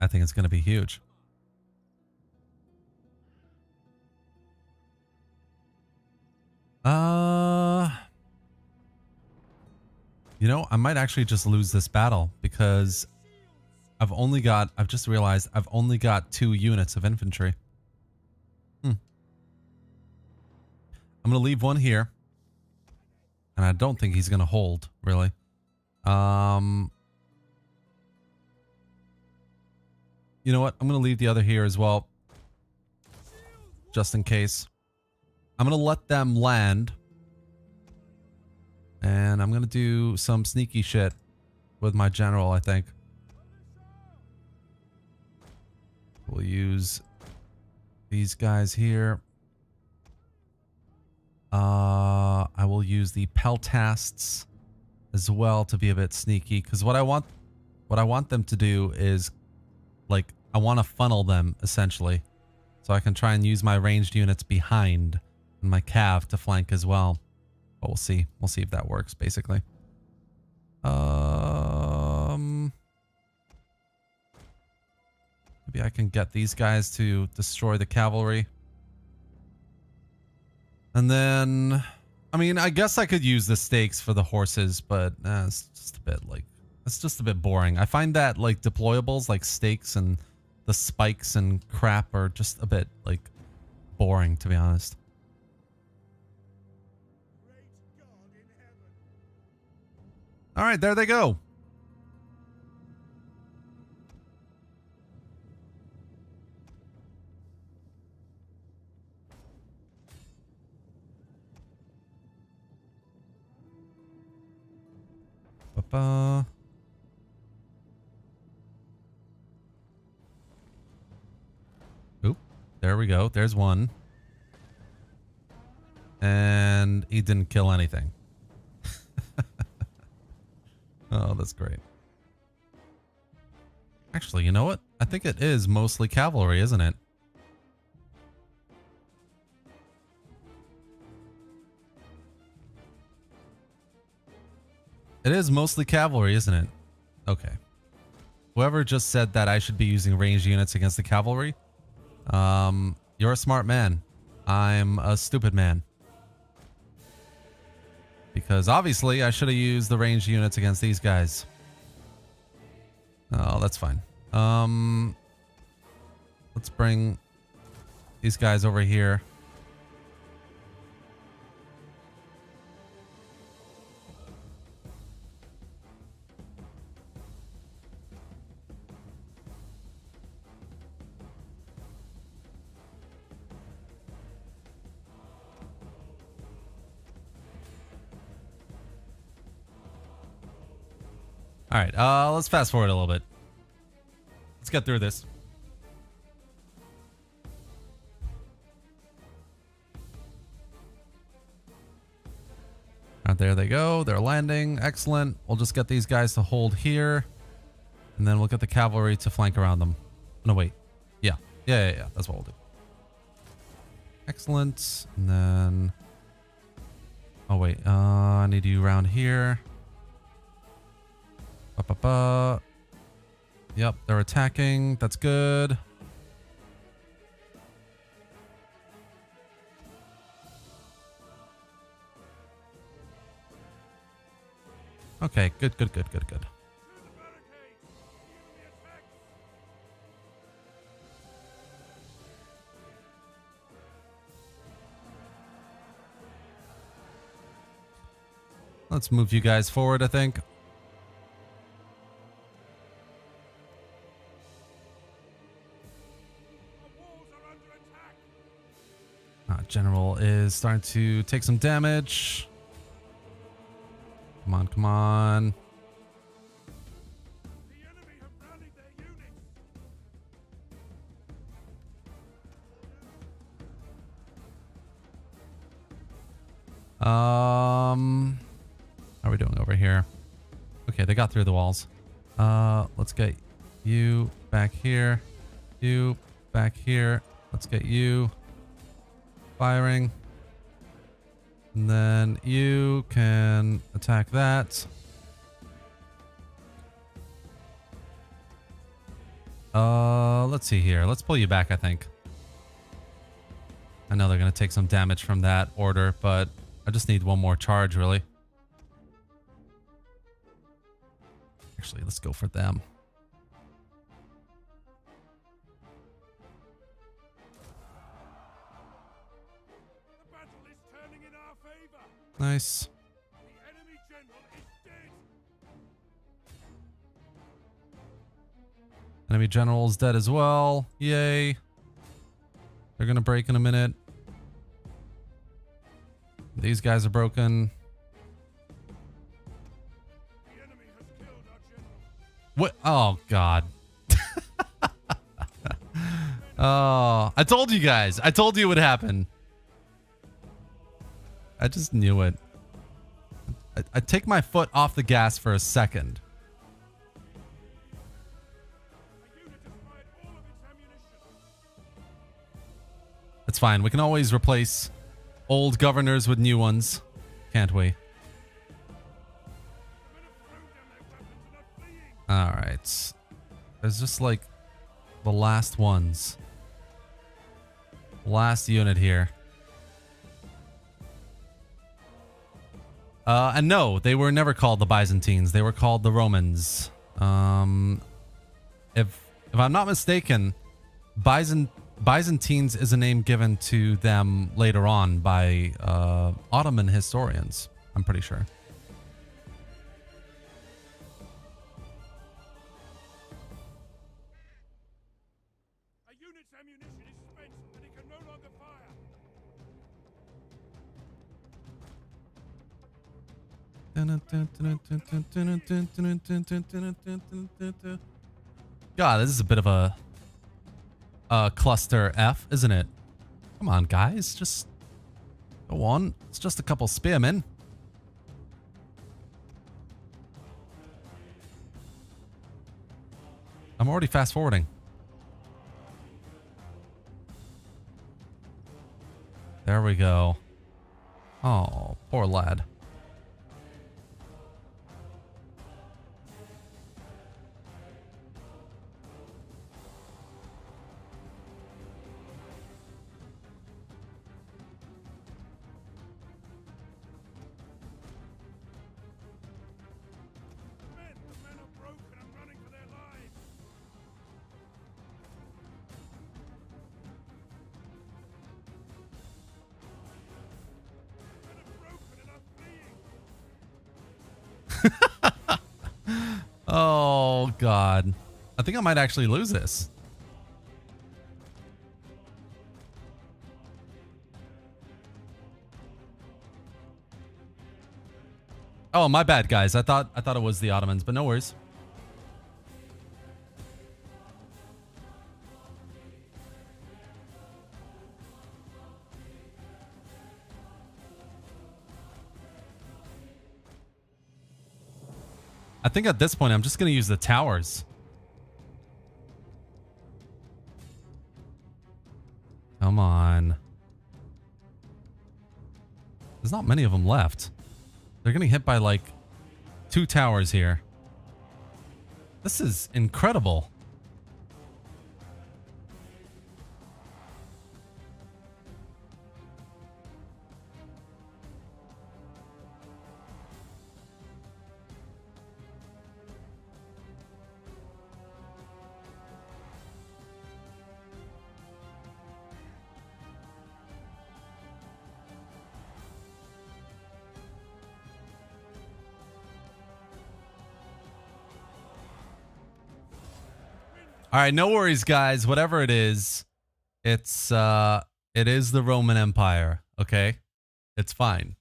I think it's going to be huge. You know, I might actually just lose this battle because I've just realized I've only got 2 units of infantry. I'm going to leave one here. And I don't think he's going to hold, really. You know what? I'm going to leave the other here as well. Just in case. I'm going to let them land. And I'm going to do some sneaky shit with my general, I think. We'll use these guys here. I will use the peltasts as well to be a bit sneaky, because what I want them to do is, like, I want to funnel them essentially, so I can try and use my ranged units behind and my cav to flank as well. But we'll see if that works, basically. Maybe I can get these guys to destroy the cavalry. And then I mean, I guess I could use the stakes for the horses, but it's just a bit like, it's just a bit boring. I find that like deployables like stakes and the spikes and crap are just a bit like boring, to be honest. All right, there they go. Ba-ba. Oop, there we go. There's one. And he didn't kill anything. Oh, that's great. Actually, you know what? I think it is mostly cavalry, isn't it? It is mostly cavalry, isn't it? Okay. Whoever just said that I should be using ranged units against the cavalry, you're a smart man. I'm a stupid man. Because obviously I should have used the ranged units against these guys. Oh, that's fine. Let's bring these guys over here. All right, let's fast forward a little bit. Let's get through this. All right, there they go. They're landing. Excellent. We'll just get these guys to hold here. And then we'll get the cavalry to flank around them. No, wait. Yeah. Yeah. That's what we'll do. Excellent. And then... oh, wait. I need you around here. Ba-ba-ba. Yep, they're attacking. That's good. Okay, good. Let's move you guys forward, I think. General is starting to take some damage. Come on. How are we doing over here? Okay, they got through the walls. Let's get you back here. You back here. Let's get you firing. And then you can attack that. Let's see here. Let's pull you back, I think. I know they're going to take some damage from that order, but I just need one more charge, really. Actually, let's go for them. The battle is turning in our favor. Nice. The enemy general is dead. Enemy general is dead as well. Yay. They're going to break in a minute. These guys are broken. The enemy has killed our general. What? Oh, God. Oh, I told you guys. I told you it would happen. I just knew it. I take my foot off the gas for a second. A unit has fired all of its ammunition. It's fine. We can always replace old governors with new ones. Can't we? The men have thrown down their weapons and are fleeing. All right. There's just like the last ones. Last unit here. And no, they were never called the Byzantines. They were called the Romans. If I'm not mistaken, Byzantines is a name given to them later on by Ottoman historians, I'm pretty sure. A unit's ammunition is spent and it can no longer fire. God, this is a bit of a cluster F, isn't it? Come on, guys, just go on. It's just a couple spearmen. I'm already fast forwarding. There we go. Oh, poor lad. Oh, God. I think I might actually lose this. Oh, my bad, guys. I thought it was the Ottomans, but no worries. I think at this point, I'm just going to use the towers. Come on. There's not many of them left. They're getting hit by like 2 towers here. This is incredible. All right, no worries, guys. Whatever it is it is the Roman Empire, okay? It's fine.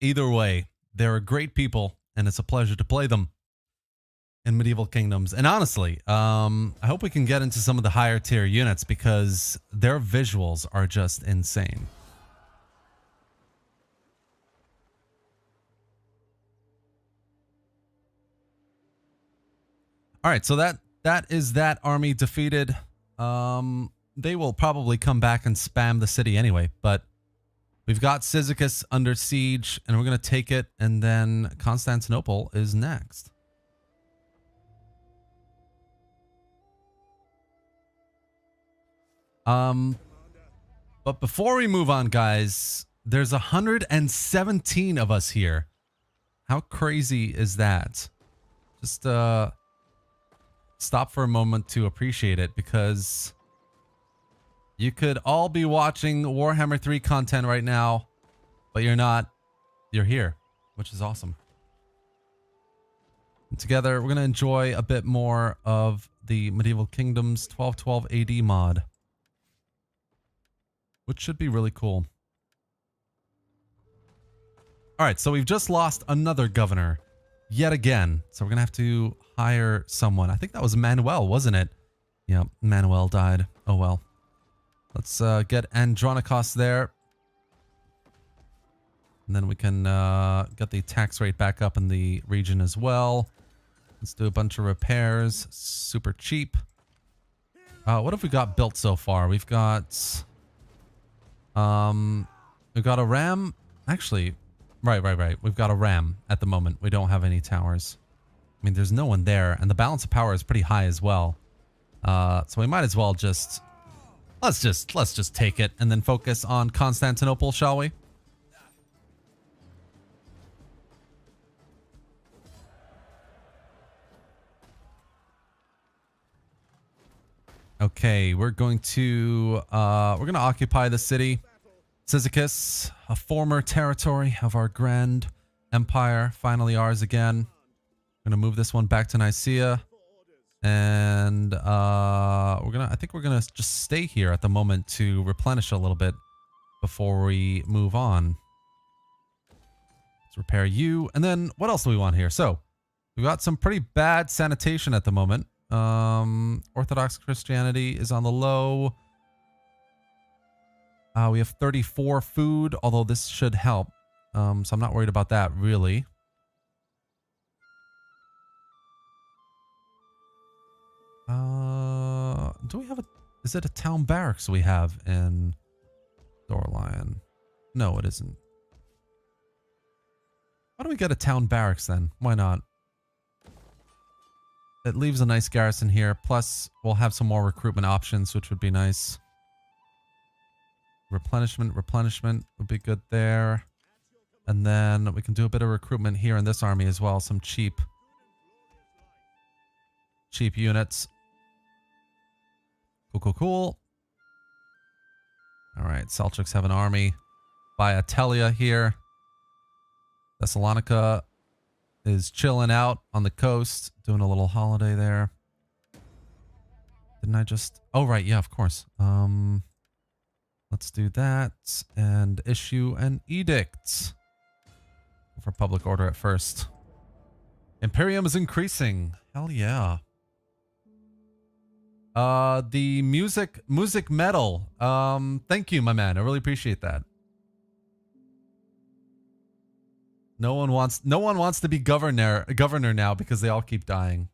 Either way, they're great people, and it's a pleasure to play them in Medieval Kingdoms. And honestly, I hope we can get into some of the higher tier units because their visuals are just insane. All right, so that is that army defeated. They will probably come back and spam the city anyway, but we've got Cyzicus under siege, and we're going to take it, and then Constantinople is next. But before we move on, guys, there's 117 of us here. How crazy is that? Just stop for a moment to appreciate it, because you could all be watching Warhammer 3 content right now, but you're not. You're here, which is awesome. And together, we're going to enjoy a bit more of the Medieval Kingdoms 1212 AD mod, which should be really cool. All right, so we've just lost another governor yet again. So we're going to have to hire someone. I think that was Manuel, wasn't it? Yeah, Manuel died. Oh, well. Let's get Andronikos there. And then we can get the tax rate back up in the region as well. Let's do a bunch of repairs. Super cheap. What have we got built so far? We've got a ram. Actually, right. We've got a ram at the moment. We don't have any towers. I mean, there's no one there, and the balance of power is pretty high as well. So we might as well just let's just take it and then focus on Constantinople, shall we? Okay, we're going to occupy the city. Cyzicus, a former territory of our grand empire, finally ours again. We're gonna move this one back to Nicaea, and I think we're gonna just stay here at the moment to replenish a little bit before we move on. Let's repair you, and then what else do we want here? So we've got some pretty bad sanitation at the moment. Orthodox Christianity is on the low. We have 34 food, although this should help. So I'm not worried about that, really. Do we have is it a town barracks we have in Dorlion? No, it isn't. Why don't we get a town barracks then? Why not? It leaves a nice garrison here. Plus, we'll have some more recruitment options, which would be nice. Replenishment would be good there. And then we can do a bit of recruitment here in this army as well. Some cheap units. Cool. All right, Selchuks have an army by Attila here. Thessalonica is chilling out on the coast, doing a little holiday there. Didn't I just... Oh, right, yeah, of course. Let's do that and issue an edict for public order at first. Imperium is increasing. Hell yeah. The music medal. Thank you, my man. I really appreciate that. No one wants to be governor now because they all keep dying.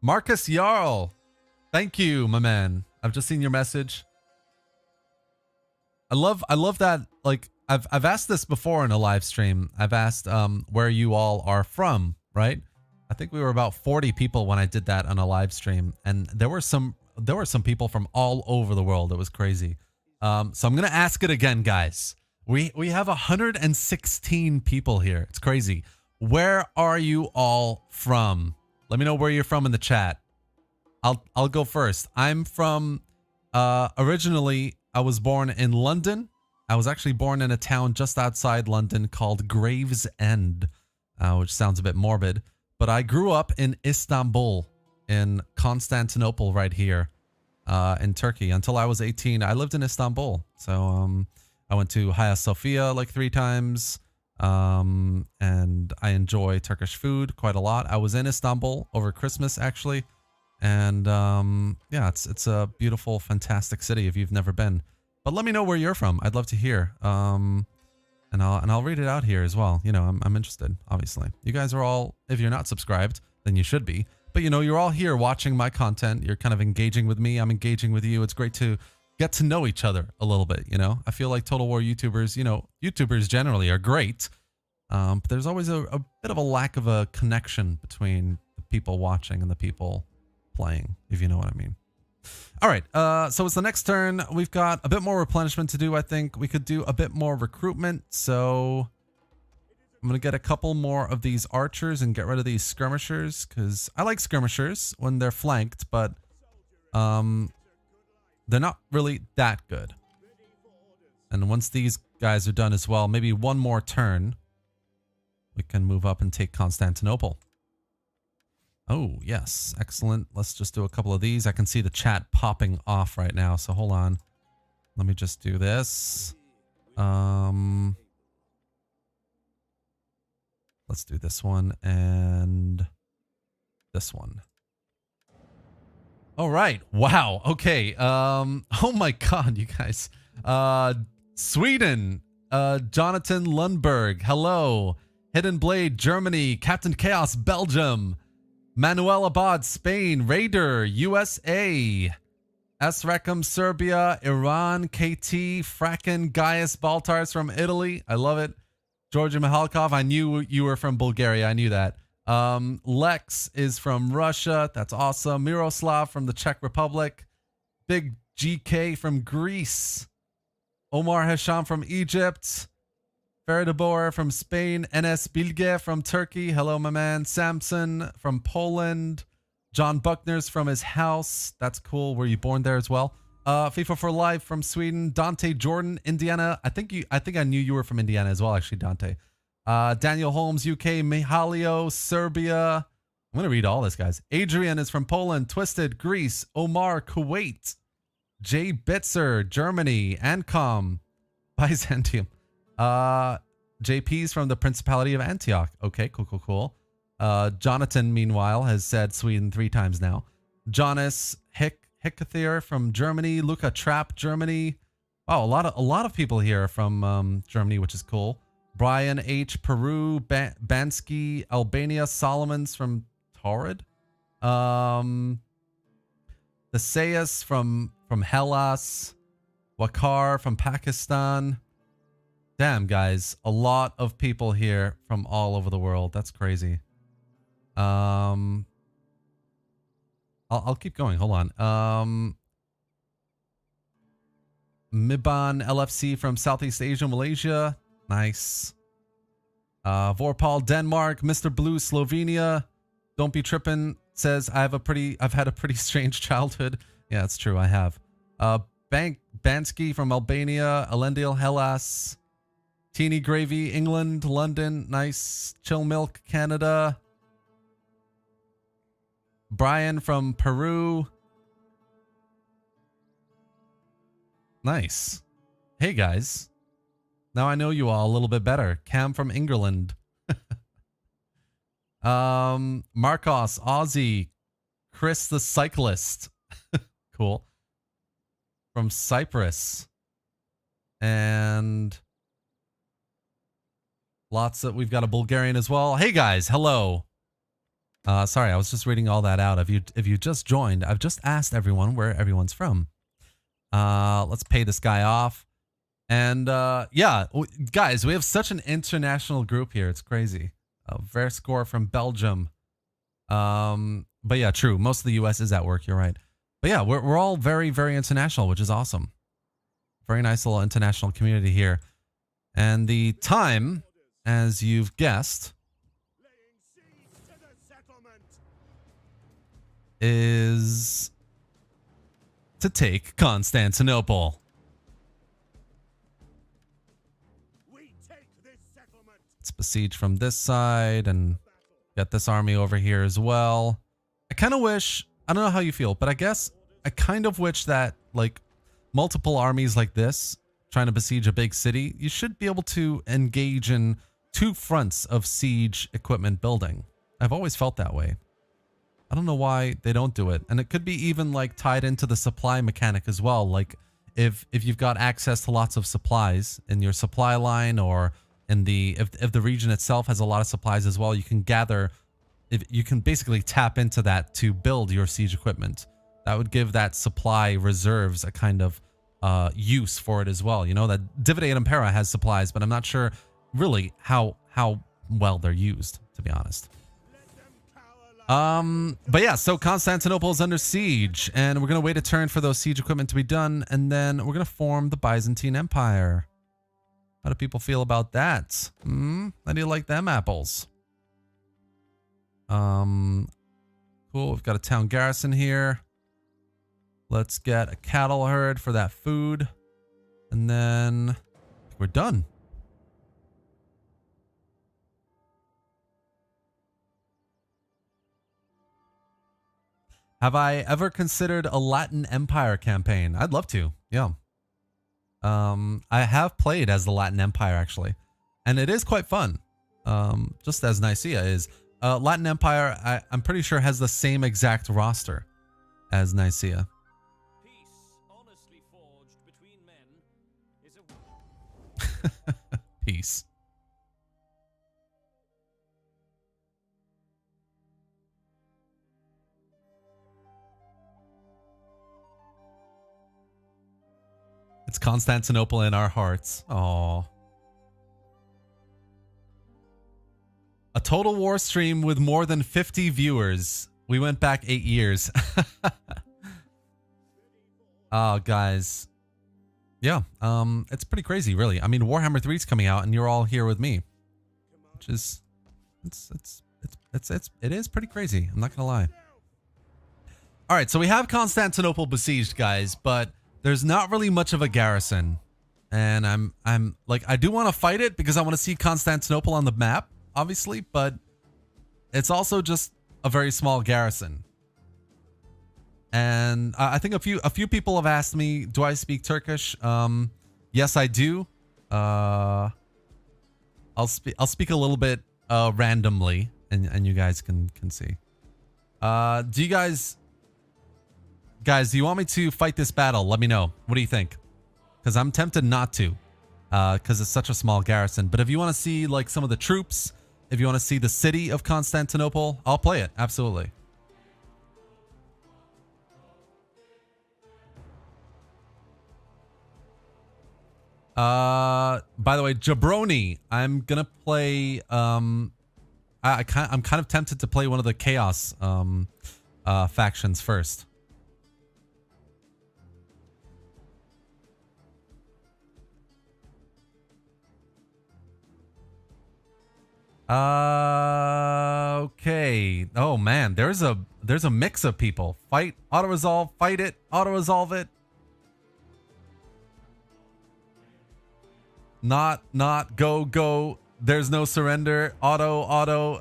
Marcus Jarl. Thank you, my man. I've just seen your message. I love that. Like, I've asked this before in a live stream. I've asked where you all are from, right? I think we were about 40 people when I did that on a live stream, and there were some people from all over the world. It was crazy. So I'm gonna ask it again, guys. We have 116 people here. It's crazy. Where are you all from? Let me know where you're from in the chat. I'll go first. I'm from originally I was born in London. I was actually born in a town just outside London called Gravesend, which sounds a bit morbid. But I grew up in Istanbul, in Constantinople, right here in Turkey. Until I was 18, I lived in Istanbul. So I went to Hagia Sophia like 3 times, and I enjoy Turkish food quite a lot. I was in Istanbul over Christmas, actually. And yeah, it's a beautiful, fantastic city if you've never been. But let me know where you're from. I'd love to hear. And I'll read it out here as well. You know, I'm interested, obviously. You guys are all, if you're not subscribed, then you should be. But you know, you're all here watching my content. You're kind of engaging with me. I'm engaging with you. It's great to get to know each other a little bit, you know. I feel like Total War YouTubers, you know, YouTubers generally are great. But there's always a bit of a lack of a connection between the people watching and the people playing, if you know what I mean. All right, so it's the next turn. We've got a bit more replenishment to do. I think we could do a bit more recruitment. So I'm going to get a couple more of these archers and get rid of these skirmishers, because I like skirmishers when they're flanked, but they're not really that good. And once these guys are done as well, maybe one more turn, we can move up and take Constantinople. Oh, yes. Excellent. Let's just do a couple of these. I can see the chat popping off right now, so hold on. Let me just do this. Let's do this one and this one. All right. Wow. Okay. Oh my God, you guys. Sweden. Jonathan Lundberg. Hello. Hidden Blade, Germany. Captain Chaos, Belgium. Manuel Abad, Spain. Raider, USA. S. Reckham, Serbia. Iran, KT. Fraken, Gaius Baltars from Italy. I love it. Georgia Mihalkov, I knew you were from Bulgaria. I knew that. Lex is from Russia. That's awesome. Miroslav from the Czech Republic. Big GK from Greece. Omar Hesham from Egypt. Feridabor from Spain. NS Bilge from Turkey. Hello, my man. Samson from Poland. John Buckner's from his house. That's cool. Were you born there as well? FIFA for Life from Sweden. Dante Jordan, Indiana. I think I knew you were from Indiana as well, actually, Dante. Daniel Holmes, UK. Mihalio, Serbia. I'm going to read all this, guys. Adrian is from Poland. Twisted, Greece. Omar, Kuwait. Jay Bitzer, Germany. Ancom, Byzantium. JP's from the Principality of Antioch. Okay, cool. Jonathan, meanwhile, has said Sweden 3 times now. Jonas Hickathir from Germany. Luca Trapp, Germany. Oh, a lot of people here from Germany, which is cool. Brian H, Peru. Bansky, Albania. Solomon's from Torrid. The Sayas from Hellas. Wakar from Pakistan. Damn, guys, a lot of people here from all over the world. That's crazy. I'll keep going. Hold on. Miban LFC from Southeast Asia, Malaysia. Nice. Vorpal, Denmark. Mr. Blue, Slovenia. Don't be tripping. Says I've had a pretty strange childhood. Yeah, that's true. I have. Bansky from Albania. Elendil, Hellas. Teeny Gravy, England. London. Nice. Chill Milk, Canada. Brian from Peru. Nice. Hey, guys. Now I know you all a little bit better. Cam from England. Marcos, Aussie. Chris the Cyclist. Cool. From Cyprus. And we've got a Bulgarian as well. Hey, guys. Hello. Sorry, I was just reading all that out. If you just joined, I've just asked everyone where everyone's from. Let's pay this guy off. And yeah, guys, we have such an international group here. It's crazy. Verscore from Belgium. But yeah, true. Most of the US is at work. You're right. But yeah, we're all very, very international, which is awesome. Very nice little international community here. And the time, as you've guessed, is to take Constantinople. Let's besiege from this side and get this army over here as well. I kind of wish, I don't know how you feel, but I guess I kind of wish that like multiple armies like this trying to besiege a big city, you should be able to engage in 2 fronts of siege equipment building. I've always felt that way. I don't know why they don't do it. And it could be even like tied into the supply mechanic as well. Like if you've got access to lots of supplies in your supply line, or in the if the region itself has a lot of supplies as well, you can gather, if you can basically tap into that to build your siege equipment. That would give that supply reserves a kind of use for it as well. You know, that Divide et Impera has supplies, but I'm not sure really how well they're used, to be honest. But yeah, so Constantinople is under siege, and we're going to wait a turn for those siege equipment to be done, and then we're going to form the Byzantine Empire. How do people feel about that? How do you like them apples? Cool, we've got a town garrison here. Let's get a cattle herd for that food, and then we're done. Have I ever considered a Latin Empire campaign? I'd love to. Yeah. I have played as the Latin Empire, actually, and it is quite fun. Just as Nicaea is. Latin Empire, I'm pretty sure, has the same exact roster as Nicaea. Peace honestly forged between men is a Peace. It's Constantinople in our hearts. Aww. A Total War stream with more than 50 viewers. We went back 8 years. Oh, guys. Yeah, it's pretty crazy, really. I mean, Warhammer 3 is coming out, and you're all here with me, which is, it is pretty crazy. I'm not gonna lie. All right, so we have Constantinople besieged, guys, but there's not really much of a garrison, and I'm like, I do want to fight it because I want to see Constantinople on the map, obviously, but it's also just a very small garrison. And I think a few people have asked me, do I speak Turkish? Yes, I do. I'll speak a little bit randomly, and you guys can see. Do you guys, do you want me to fight this battle? Let me know. What do you think? Because I'm tempted not to, because it's such a small garrison. But if you want to see like some of the troops, if you want to see the city of Constantinople, I'll play it. Absolutely. By the way, Jabroni, I'm gonna play, I'm kind of tempted to play one of the Chaos, factions first. Okay. Oh man, there's a mix of people. Fight, auto-resolve, fight it, auto-resolve it. Not, go, there's no surrender, auto.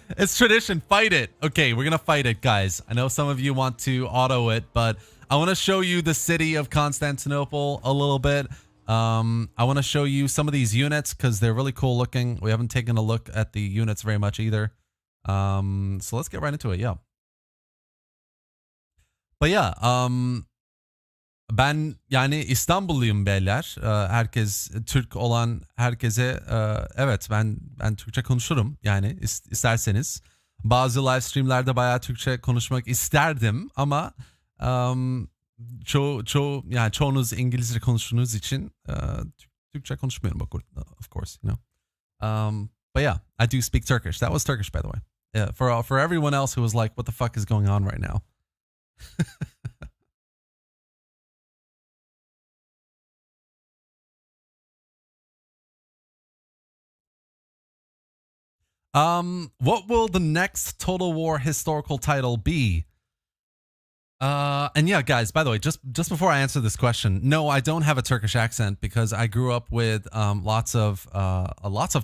It's tradition, fight it. Okay, we're gonna fight it, guys. I know some of you want to auto it, but I want to show you the city of Constantinople a little bit. I want to show you some of these units because they're really cool looking. We haven't taken a look at the units very much either. So let's get right into it, yeah. But yeah, ben yani İstanbulluyum beyler. Herkes Türk olan herkese evet ben Türkçe konuşurum yani isterseniz. Bazı live streamlerde bayağı Türkçe konuşmak isterdim ama yani çoğunuz İngilizce konuştuğunuz için Türkçe konuşmuyorum of course, you know. But yeah, I do speak Turkish. That was Turkish, by the way. Yeah, for everyone else who was like, what the fuck is going on right now? What will the next Total War historical title be? And yeah, guys, by the way, just before I answer this question, no, I don't have a Turkish accent because I grew up with lots of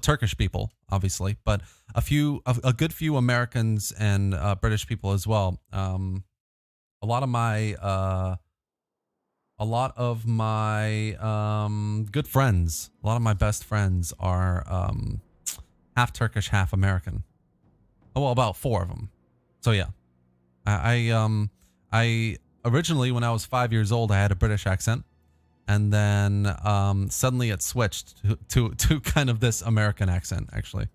Turkish people, obviously, but a good few Americans and British people as well. A lot of my good friends, a lot of my best friends are half Turkish, half American. Oh, well, about 4 of them. So yeah, I originally, when I was 5 years old, I had a British accent, and then suddenly it switched to kind of this American accent, actually.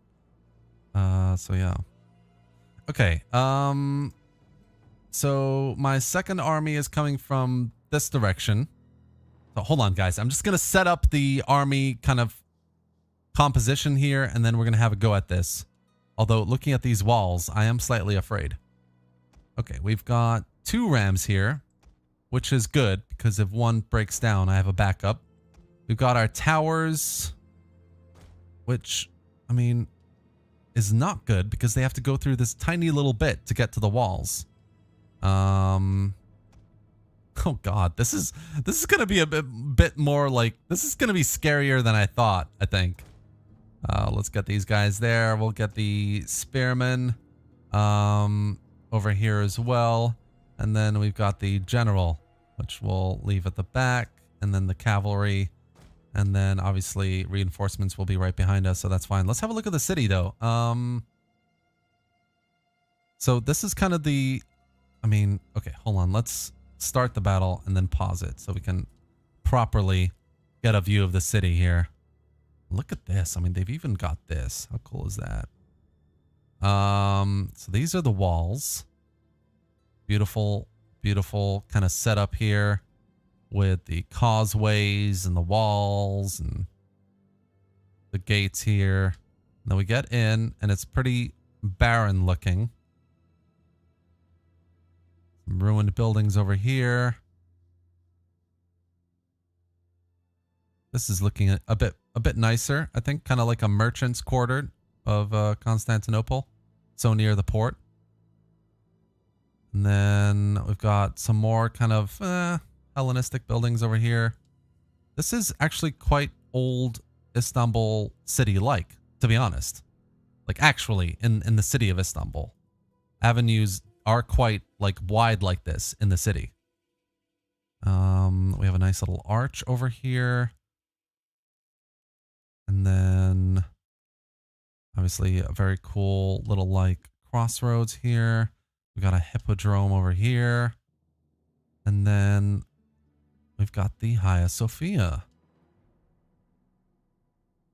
So yeah. Okay. So my second army is coming from this direction. So hold on, guys. I'm just gonna set up the army kind of composition here, and then we're gonna have a go at this. Although looking at these walls, I am slightly afraid. Okay, we've got 2 rams here, which is good because if one breaks down, I have a backup. We've got our towers, which, I mean, is not good because they have to go through this tiny little bit to get to the walls. Oh god, this is gonna be a bit more like, this is gonna be scarier than I thought, I think. Let's get these guys there. We'll get the spearmen over here as well. And then we've got the general, which we'll leave at the back. And then the cavalry. And then obviously reinforcements will be right behind us. So that's fine. Let's have a look at the city though. So this is kind of the, I mean, okay, hold on. Let's start the battle and then pause it so we can properly get a view of the city here. Look at this. I mean, they've even got this. How cool is that? So these are the walls. Beautiful, beautiful kind of setup here. with the causeways and the walls and the gates here. And then we get in and it's pretty barren looking. Some ruined buildings over here. This is looking a bit nicer. I think kind of like a merchant's quarter of Constantinople. So near the port. And then we've got some more kind of Hellenistic buildings over here. This is actually quite old Istanbul city-like, to be honest. Like actually in the city of Istanbul. Avenues are quite like wide like this in the city. We have a nice little arch over here. And then obviously a very cool little like crossroads here. We got a hippodrome over here. And then we've got the Hagia Sophia,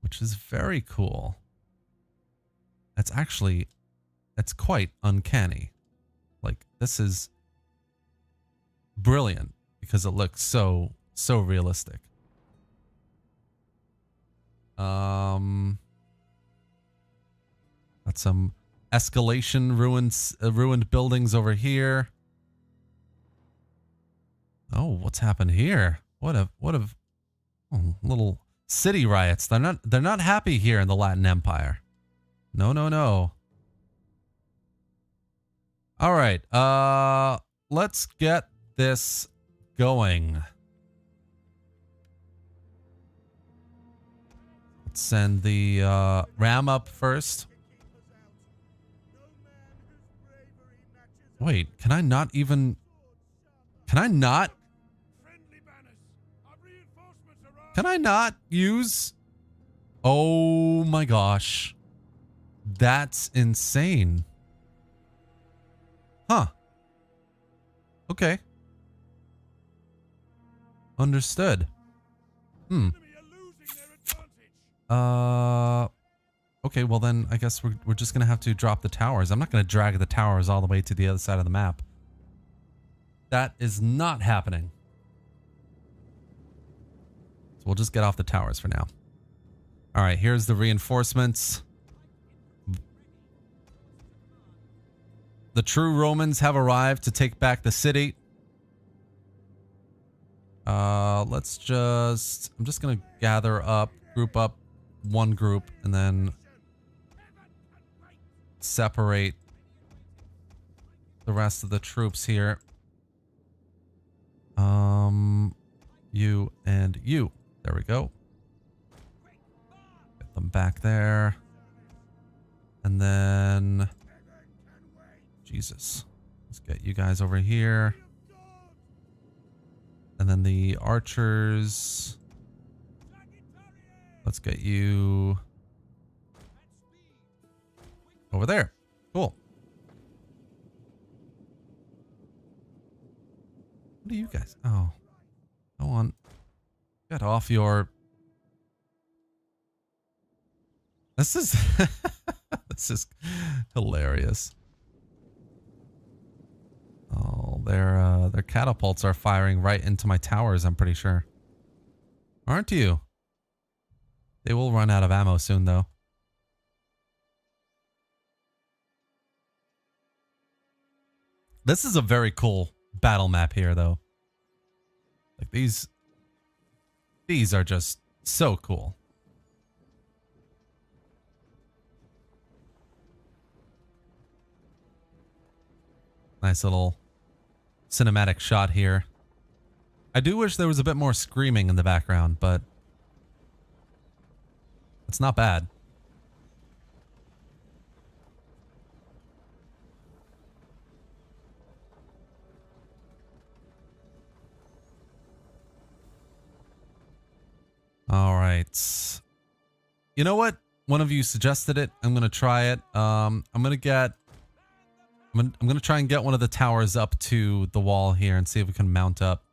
which is very cool. It's quite uncanny. Like this is brilliant because it looks so realistic. Got some escalation ruined buildings over here. Oh, what's happened here? What a little city riots. They're not happy here in the Latin Empire. No. All right. Let's get this going. Let's send the ram up first. Wait, can I not even... Can I not use... Oh my gosh. That's insane. Huh. Okay. Understood. Okay, well then I guess we're just gonna have to drop the towers. I'm not gonna drag the towers all the way to the other side of the map. That is not happening. So we'll just get off the towers for now. All right, here's the reinforcements. The true Romans have arrived to take back the city. Let's just... I'm just gonna gather up, group up one group, and then separate the rest of the troops here. You and you. There we go. Get them back there. And then... Jesus. Let's get you guys over here. And then the archers... Let's get you over there. Cool. What are you guys? Oh, go on. Get off your... This is... This is hilarious. Oh, their catapults are firing right into my towers, I'm pretty sure. Aren't you? They will run out of ammo soon, though. This is a very cool battle map here, though. Like these are just so cool. Nice little cinematic shot here. I do wish there was a bit more screaming in the background, but it's not bad. All right. You know what? One of you suggested it. I'm going to try it. I'm going to try and get one of the towers up to the wall here and see if we can mount up.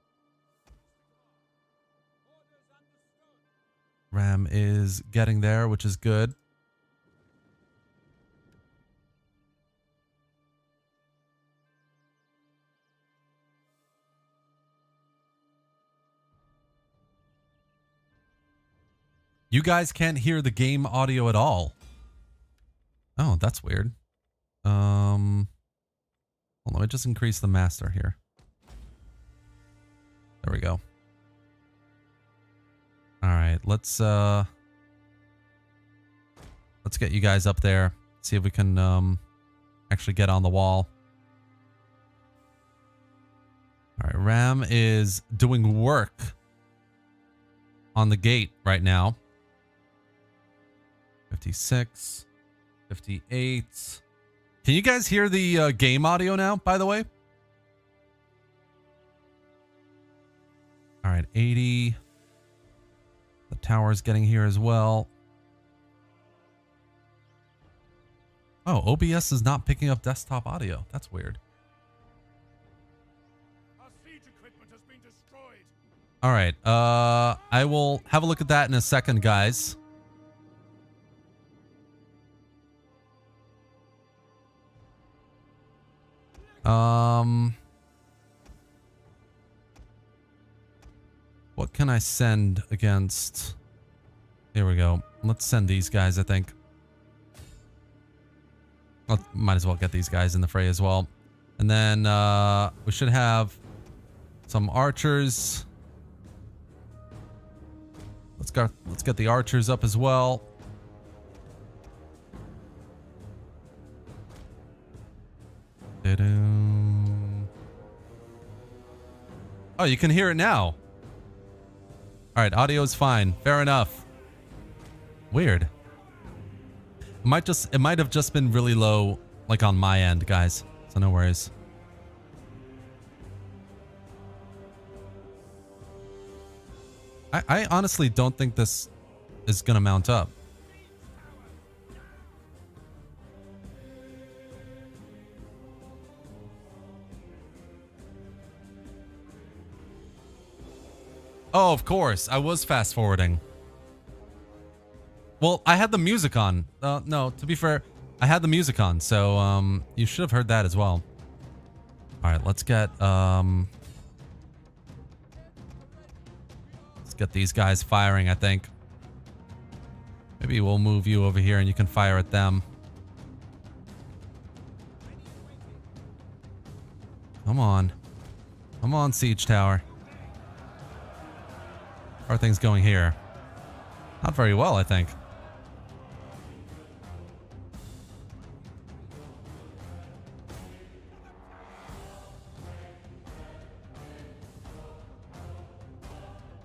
Ram is getting there, which is good. You guys can't hear the game audio at all. Oh, that's weird. Hold on, let me just increase the master here. There we go. All right, let's get you guys up there. See if we can actually get on the wall. All right, Ram is doing work on the gate right now. 56, 58. Can you guys hear the game audio now, by the way? All right, 80. The tower's getting here as well. Oh, OBS is not picking up desktop audio. That's weird. Our siege equipment has been destroyed. All right, I will have a look at that in a second, guys. What can I send against? Here we go. Let's send these guys, I think. Might as well get these guys in the fray as well. And then we should have some archers. Let's get the archers up as well. Oh, you can hear it now. All right, audio is fine. Fair enough. Weird. It might have just been really low, like on my end, guys. So no worries. I honestly don't think this is gonna mount up. Oh, of course. I was fast forwarding. Well, I had the music on. No, to be fair, I had the music on, so you should have heard that as well. All right, let's get these guys firing, I think. Maybe we'll move you over here and you can fire at them. Come on. Come on, Siege Tower. How are things going here? Not very well, I think.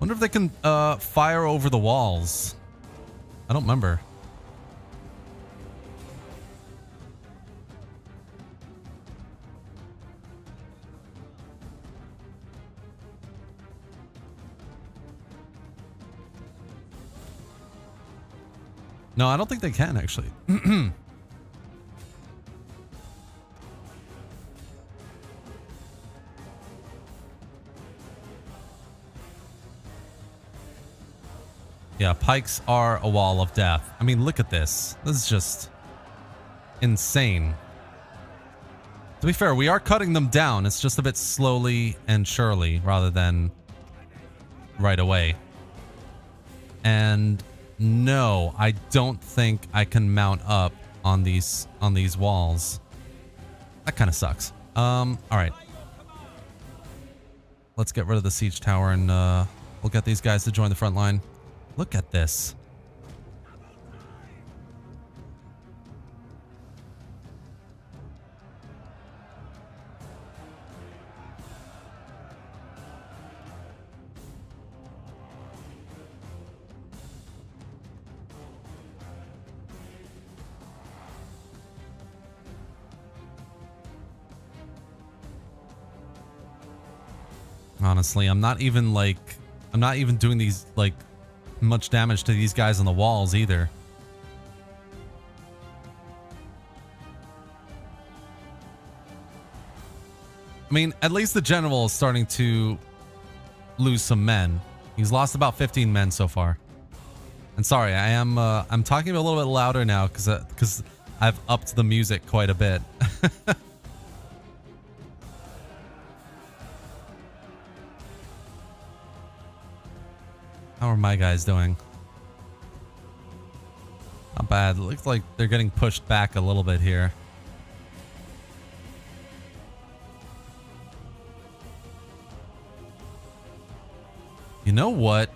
Wonder if they can fire over the walls. I don't remember. No, I don't think they can, actually. Yeah, pikes are a wall of death. I mean, look at this. This is just insane. To be fair, we are cutting them down. It's just a bit slowly and surely rather than right away. And no, I don't think I can mount up on these walls. That kind of sucks. All right. Let's get rid of the siege tower and we'll get these guys to join the front line. Look at this. Honestly, I'm not even doing these like much damage to these guys on the walls either. I mean, at least the general is starting to lose some men. He's lost about 15 men so far. And sorry, I'm talking a little bit louder now because I've upped the music quite a bit. How are my guys doing? bad. It looks like they're getting pushed back a little bit here. You know what?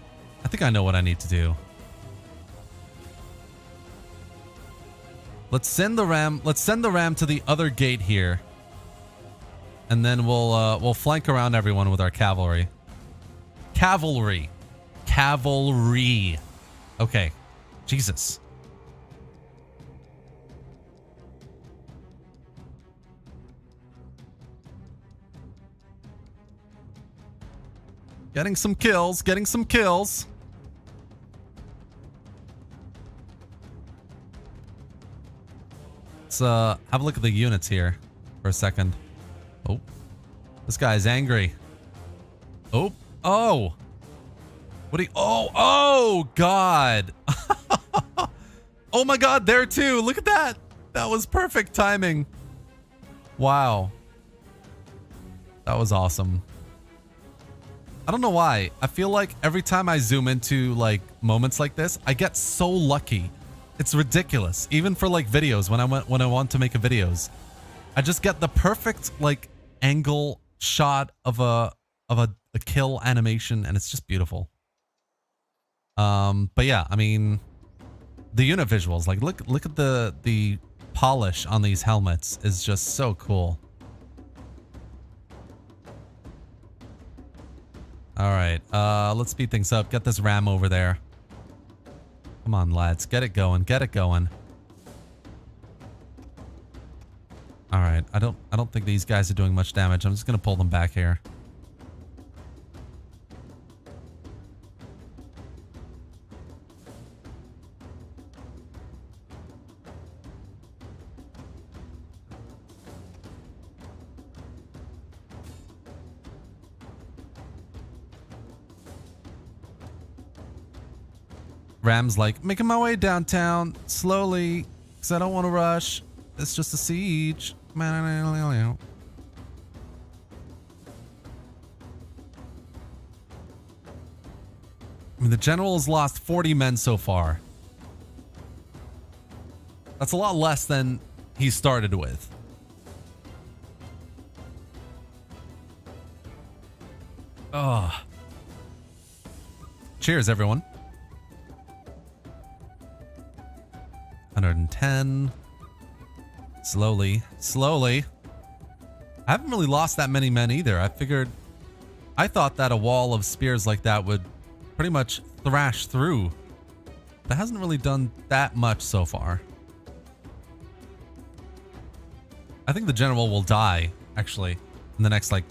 I think I know what I need to do. Let's send the ram. Let's send the ram to the other gate here, and then we'll flank around everyone with our cavalry. Cavalry. Okay. Jesus. Getting some kills. Let's have a look at the units here for a second. Oh, this guy's angry. Oh. What do you... Oh, God. Oh, my God, there too. Look at that. That was perfect timing. Wow. That was awesome. I don't know why. I feel like every time I zoom into like moments like this, I get so lucky. It's ridiculous. Even for like videos, when I want to make a videos, I just get the perfect like angle shot of a kill animation, and it's just beautiful. But yeah, I mean, the unit visuals, like look at the polish on these helmets is just so cool. All right, let's speed things up. Get this ram over there. Come on, lads, get it going. All right, I don't think these guys are doing much damage. I'm just gonna pull them back here. Ram's like, making my way downtown slowly because I don't want to rush. It's just a siege. I mean, the general has lost 40 men so far. That's a lot less than he started with. Oh. Cheers, everyone. 110. Slowly. I haven't really lost that many men either. I thought that a wall of spears like that would pretty much thrash through. That hasn't really done that much so far. I think the general will die, actually, in the next like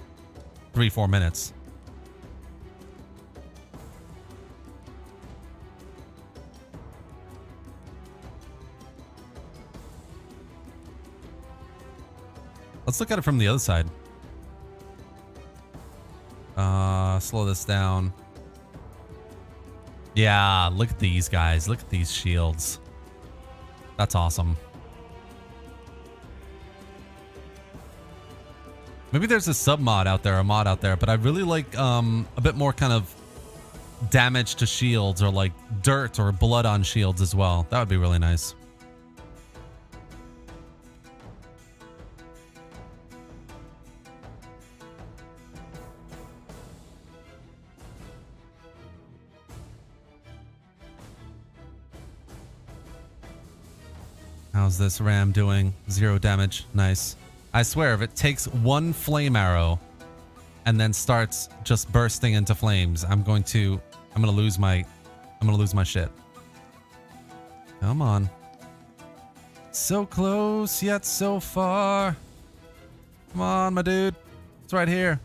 3-4 minutes. Let's look at it from the other side. Slow this down. Yeah, look at these guys. Look at these shields. That's awesome. Maybe there's a sub mod out there, but I really like a bit more kind of damage to shields, or like dirt or blood on shields as well. That would be really nice. How's this ram doing? 0 damage. Nice. I swear, if it takes one flame arrow and then starts just bursting into flames, I'm gonna lose my shit. Come on. So close, yet so far. Come on, my dude. It's right here.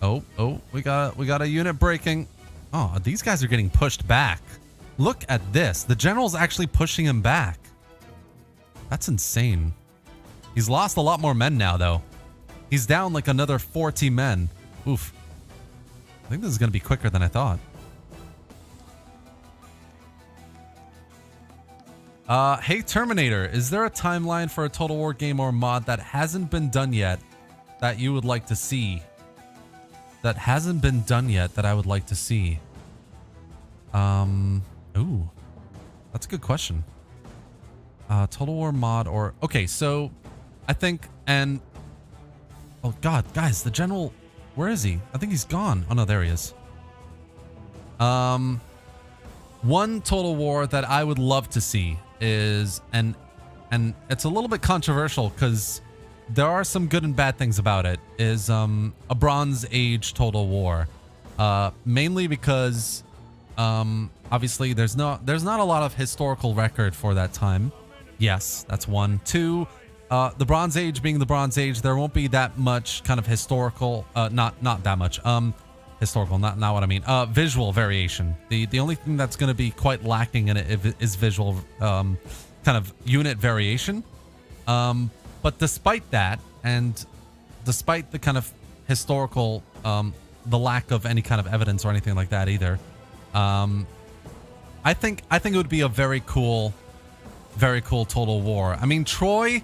Oh, we got a unit breaking. Oh, these guys are getting pushed back. Look at this. The general's actually pushing him back. That's insane. He's lost a lot more men now, though. He's down like another 40 men. Oof. I think this is going to be quicker than I thought. Hey, Terminator, is there a timeline for a Total War game or mod that hasn't been done yet that you would like to see? That hasn't been done yet that I would like to see. Ooh, that's a good question. Total War mod or okay, so I think and oh god, guys, the general, where is he? I think he's gone. Oh no, there he is. One Total War that I would love to see is and it's a little bit controversial because there are some good and bad things about it, is a Bronze Age Total War. Mainly because obviously there's not a lot of historical record for that time. Yes, that's one. Two, the Bronze Age being the Bronze Age, there won't be that much kind of historical, not that much, historical, not what I mean, visual variation. The only thing that's going to be quite lacking in it is visual, kind of unit variation. But despite that, and despite the kind of historical, the lack of any kind of evidence or anything like that either, I think it would be a very cool Total War. I mean, Troy,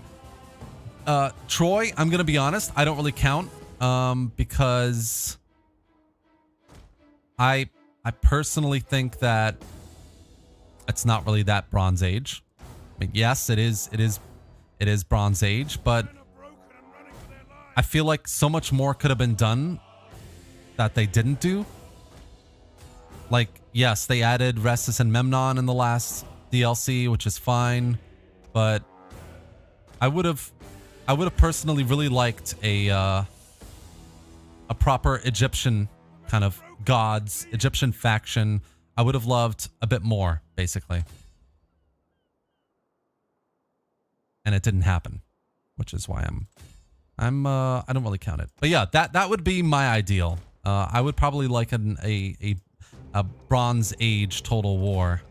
I'm going to be honest, I don't really count, because I personally think that it's not really that Bronze Age. I mean, yes, it is Bronze Age, but I feel like so much more could have been done that they didn't do. Like, yes, they added Ressus and Memnon in the last DLC, which is fine, but I would have personally really liked a proper Egyptian kind of gods, Egyptian faction. I would have loved a bit more, basically. And it didn't happen, which is why I don't really count it. But yeah, that would be my ideal. I would probably like a Bronze Age Total War.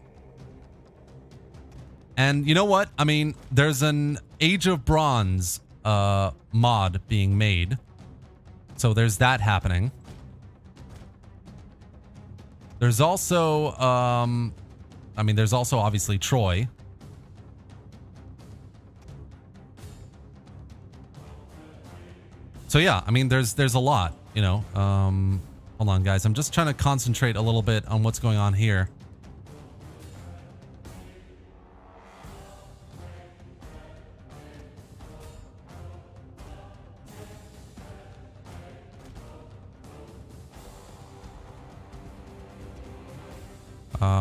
And you know what? I mean, there's an Age of Bronze mod being made. So there's that happening. There's also I mean, there's also obviously Troy. So yeah, I mean, there's a lot, you know. Hold on, guys. I'm just trying to concentrate a little bit on what's going on here.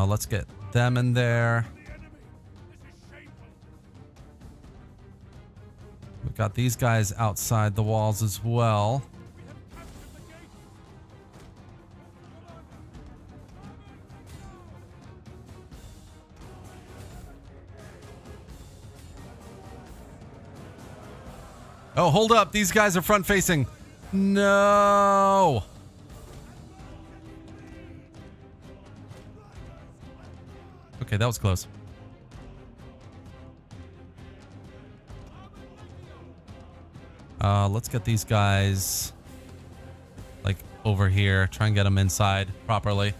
Let's get them in there. We've got these guys outside the walls as well. Oh, hold up. These guys are front facing. No. Okay, that was close. Let's get these guys like over here. Try and get them inside properly.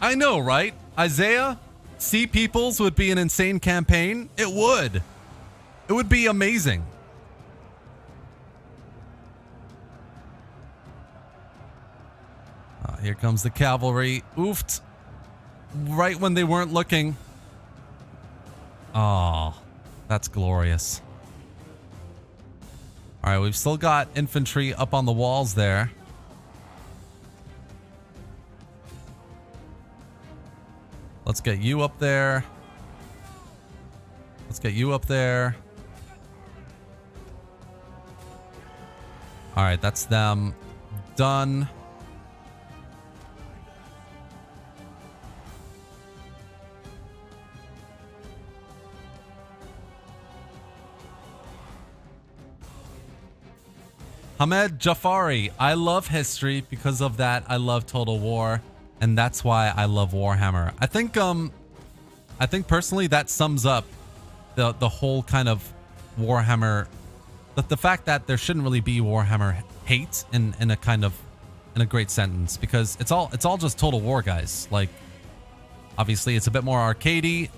I know, right? Isaiah, Sea Peoples would be an insane campaign. It would. It would be amazing. Here comes the cavalry. Oofed. Right when they weren't looking. Oh, that's glorious. All right, we've still got infantry up on the walls there. Let's get you up there. Let's get you up there. All right, that's them done. Hamed Jafari, I love history. Because of that, I love Total War, and that's why I love Warhammer. I think personally that sums up the whole kind of Warhammer, the fact that there shouldn't really be Warhammer hate in a great sentence, because it's all just Total War, guys. Like, obviously it's a bit more arcadey.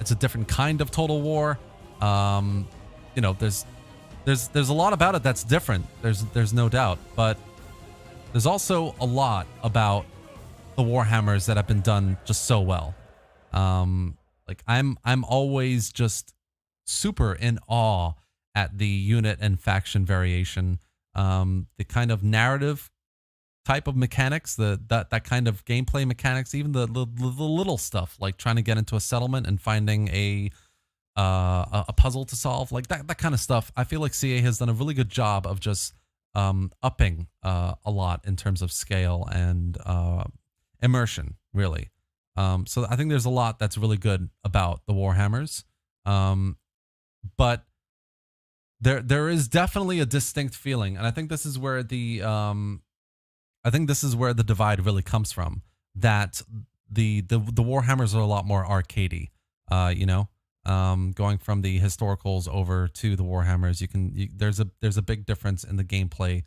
It's a different kind of Total War. You know, there's a lot about it that's different. There's no doubt, but there's also a lot about the Warhammers that have been done just so well. Like I'm always just super in awe at the unit and faction variation. The kind of narrative type of mechanics, that kind of gameplay mechanics, even the little stuff like trying to get into a settlement and finding a puzzle to solve, like that kind of stuff. I feel like CA has done a really good job of just upping a lot in terms of scale and immersion, really. So I think there's a lot that's really good about the Warhammers, but there is definitely a distinct feeling, and I think this is where the divide really comes from. That the Warhammers are a lot more arcadey, you know. Going from the historicals over to the Warhammers, there's a big difference in the gameplay,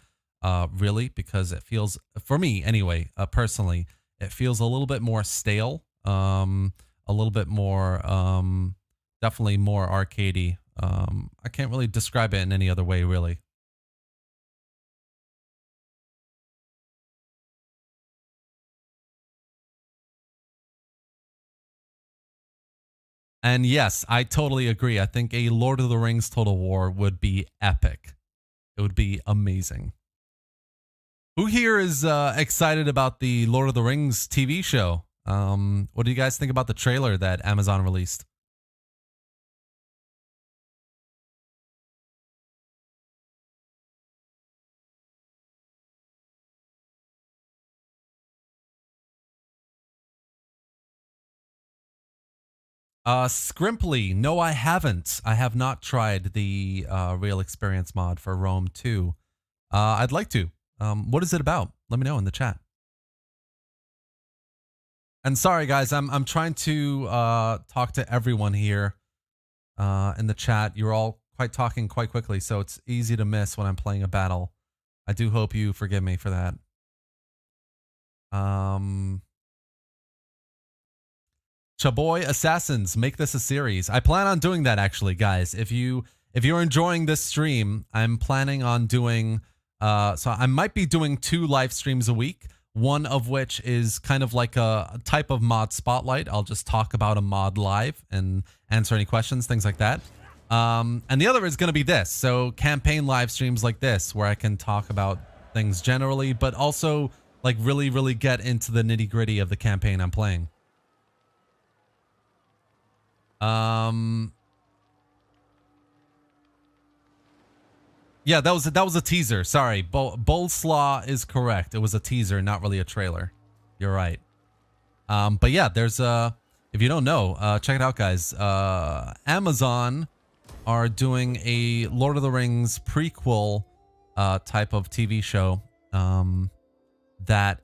really, because it feels, for me anyway, personally, it feels a little bit more stale, a little bit more, definitely more arcadey. I can't really describe it in any other way, really. And yes, I totally agree. I think a Lord of the Rings Total War would be epic. It would be amazing. Who here is excited about the Lord of the Rings TV show? What do you guys think about the trailer that Amazon released? Scrimply, no, I haven't. I have not tried the real experience mod for Rome 2. I'd like to. What is it about? Let me know in the chat. And sorry guys, I'm trying to talk to everyone here in the chat. You're all talking quite quickly, so it's easy to miss when I'm playing a battle. I do hope you forgive me for that. Chaboy Assassins, make this a series. I plan on doing that, actually, guys. If you're enjoying this stream, I'm planning on doing so I might be doing 2 live streams a week, one of which is kind of like a type of mod spotlight. I'll just talk about a mod live and answer any questions, things like that. And the other is going to be this, so campaign live streams like this, where I can talk about things generally, but also like really get into the nitty-gritty of the campaign I'm playing. Yeah, that was a teaser. Sorry, Bolslaw is correct. It was a teaser, not really a trailer. You're right. But yeah, there's if you don't know, check it out, guys. Amazon are doing a Lord of the Rings prequel type of TV show that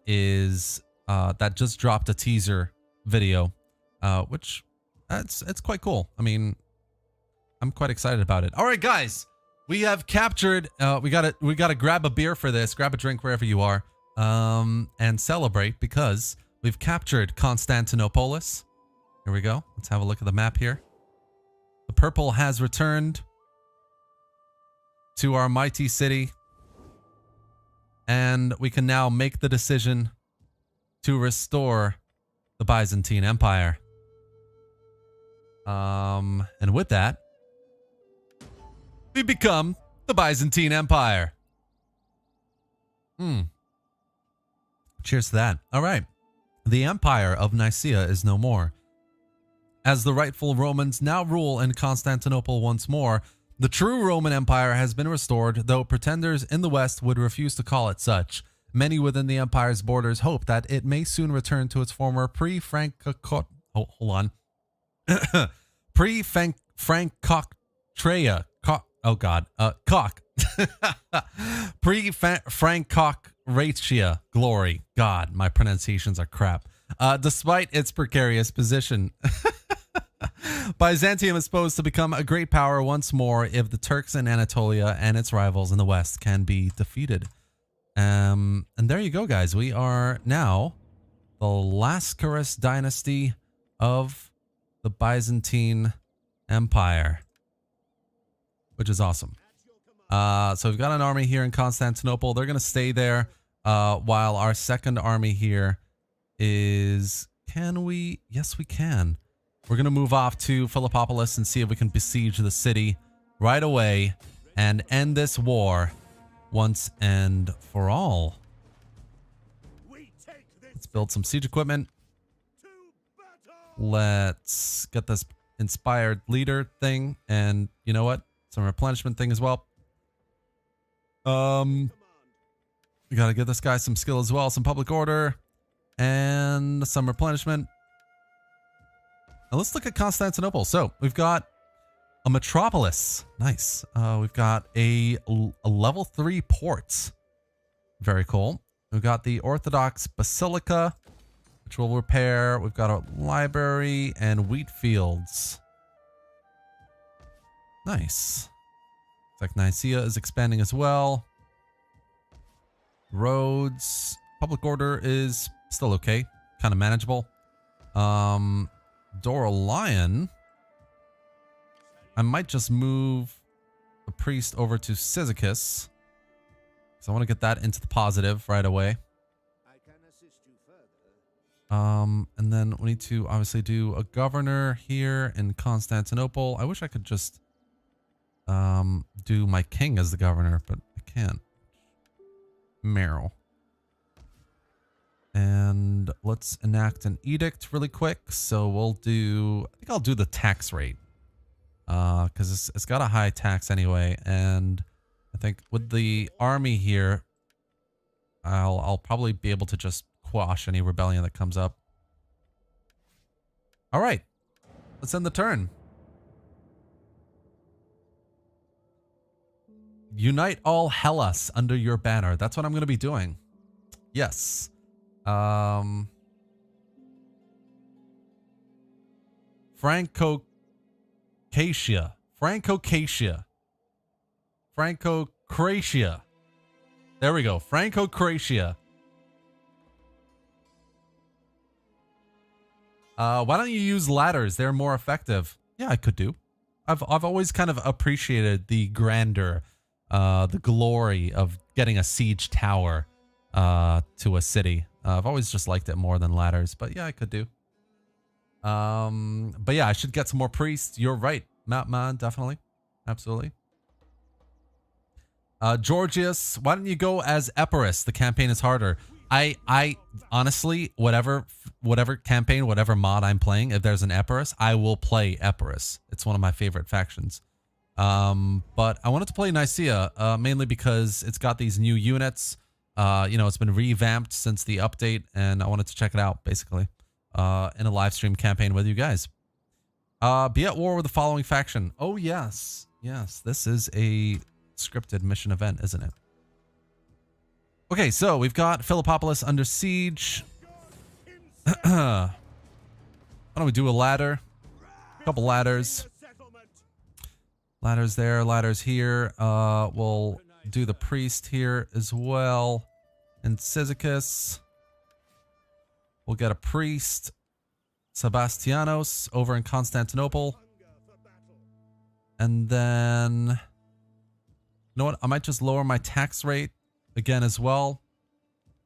just dropped a teaser video, which it's quite cool. I mean, I'm quite excited about it. All right, guys, we have captured. We gotta grab a beer for this. Grab a drink wherever you are, and celebrate because we've captured Constantinopolis. Here we go. Let's have a look at the map here. The purple has returned to our mighty city, and we can now make the decision to restore the Byzantine Empire. And with that, we become the Byzantine Empire. Cheers to that. All right. The Empire of Nicaea is no more. As the rightful Romans now rule in Constantinople once more, the true Roman Empire has been restored, though pretenders in the West would refuse to call it such. Many within the empire's borders hope that it may soon return to its former pre-Francoctrea, pre-Francocratia glory. God, my pronunciations are crap. Despite its precarious position. Byzantium is supposed to become a great power once more if the Turks in Anatolia and its rivals in the West can be defeated. And there you go, guys. We are now the Lascaris dynasty of the Byzantine Empire, which is awesome. So we've got an army here in Constantinople. They're going to stay there. while our second army here is... Can we? Yes, we can. We're going to move off to Philippopolis and see if we can besiege the city right away and end this war once and for all. Let's build some siege equipment. Let's get this inspired leader thing, and you know what? Some replenishment thing as well. We gotta give this guy some skill as well, some public order, and some replenishment. Now let's look at Constantinople. So we've got a metropolis. Nice. We've got a level 3 port. Very cool. We've got the Orthodox Basilica, which we'll repair. We've got a library and wheat fields. Nice. Looks like Nicaea is expanding as well. Roads. Public order is still okay. Kind of manageable. Dora Lion. I might just move the priest over to Cyzicus. So I want to get that into the positive right away. And then we need to obviously do a governor here in Constantinople. I wish I could just do my king as the governor, but I can't. Meryl. And let's enact an edict really quick. So we'll do, I think I'll do the tax rate. Because it's got a high tax anyway, and I think with the army here, I'll probably be able to just quash any rebellion that comes up. All right, let's end the turn. Unite all Hellas under your banner. That's what I'm going to be doing. Yes. Franco-Croatia. There we go. Franco-Croatia. Why don't you use ladders? They're more effective. Yeah, I could do. I've always kind of appreciated the grandeur, the glory of getting a siege tower to a city. I've always just liked it more than ladders, but yeah, I could do. But yeah, I should get some more priests. You're right, Mapman, definitely. Absolutely. Georgius, why don't you go as Epirus? The campaign is harder. I honestly, whatever campaign, whatever mod I'm playing, if there's an Epirus, I will play Epirus. It's one of my favorite factions. But I wanted to play Nicaea, mainly because it's got these new units. You know, it's been revamped since the update, and I wanted to check it out, basically, in a live stream campaign with you guys. Be at war with the following faction. Oh, yes. Yes, this is a scripted mission event, isn't it? Okay, so we've got Philippopolis under siege. Why don't we do a ladder? A couple ladders. Ladders there, ladders here. We'll do the priest here as well. And Cyzicus. We'll get a priest. Sebastianos over in Constantinople. And then... You know what? I might just lower my tax rate again as well.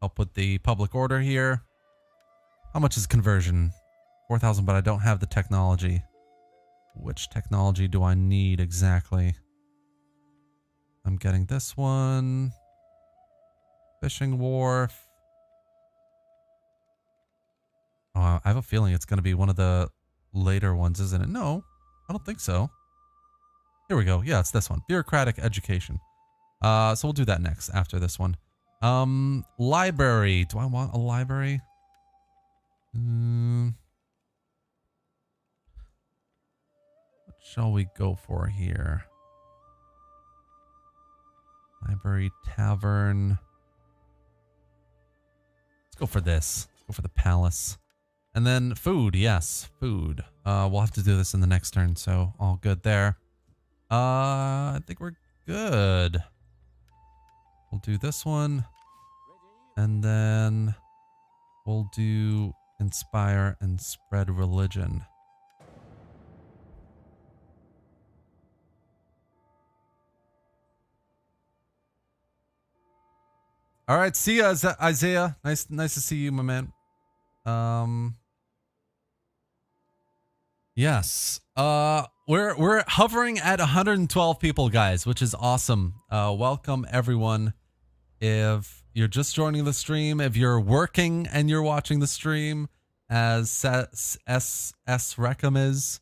I'll put the public order here. How much is conversion? 4,000, but I don't have the technology. Which technology do I need exactly? I'm getting this one. Fishing wharf. Oh, I have a feeling it's going to be one of the later ones, isn't it? No, I don't think so. Here we go. Yeah, it's this one. Bureaucratic education. So we'll do that next after this one. Library. Do I want a library? What shall we go for here? Library, tavern. Let's go for this. Let's go for the palace. And then food. Yes, food. We'll have to do this in the next turn, so all good there. I think we're good. We'll do this one. And then we'll do inspire and spread religion. All right, see ya, Isaiah. Nice to see you, my man. Yes. We're hovering at 112 people, guys, which is awesome. Welcome everyone. If you're just joining the stream, if you're working and you're watching the stream, as S Reckham is,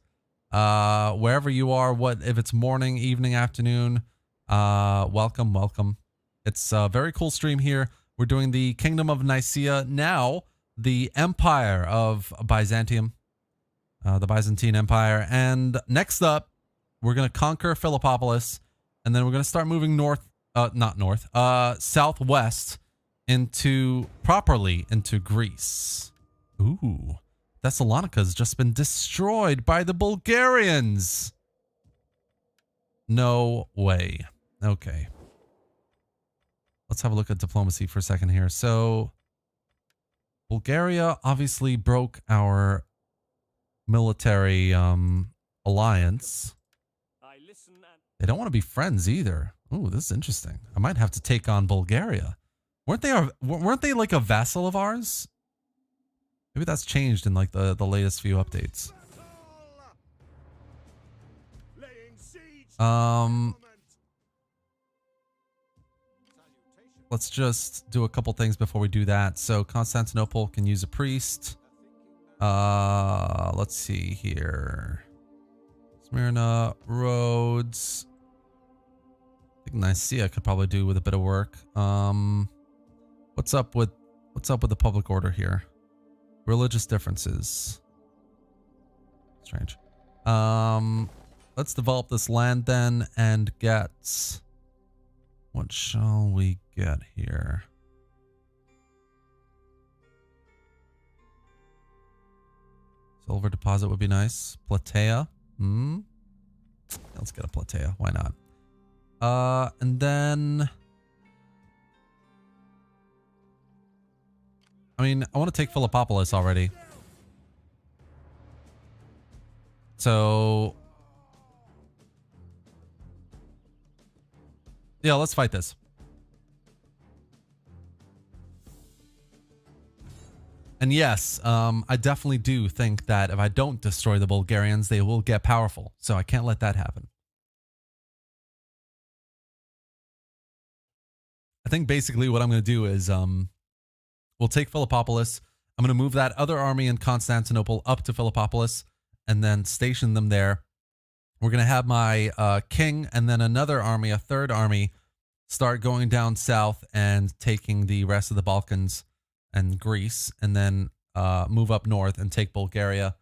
wherever you are, if it's morning, evening, afternoon, welcome. It's a very cool stream here. We're doing the Kingdom of Nicaea now, the Empire of Byzantium, the Byzantine Empire. And next up, we're going to conquer Philippopolis, and then we're going to start moving southwest properly into Greece. Ooh, Thessalonica's just been destroyed by the Bulgarians. No way. Okay. Let's have a look at diplomacy for a second here. So, Bulgaria obviously broke our military alliance. They don't want to be friends either. Ooh, this is interesting. I might have to take on Bulgaria. Weren't they like a vassal of ours? Maybe that's changed in like the latest few updates. Let's just do a couple things before we do that. So Constantinople can use a priest. Let's see here. Smyrna, Rhodes. I think Nicaea could probably do with a bit of work. What's up with the public order here? Religious differences. Strange. Let's develop this land then and get. What shall we get here? Silver deposit would be nice. Platea. Let's get a Platea. Why not? And then I mean, I want to take Philippopolis already. So yeah, let's fight this. And yes, I definitely do think that if I don't destroy the Bulgarians, they will get powerful. So I can't let that happen. I think basically what I'm going to do is we'll take Philippopolis. I'm going to move that other army in Constantinople up to Philippopolis and then station them there. We're going to have my king and then another army, a third army, start going down south and taking the rest of the Balkans and Greece, and then move up north and take Bulgaria.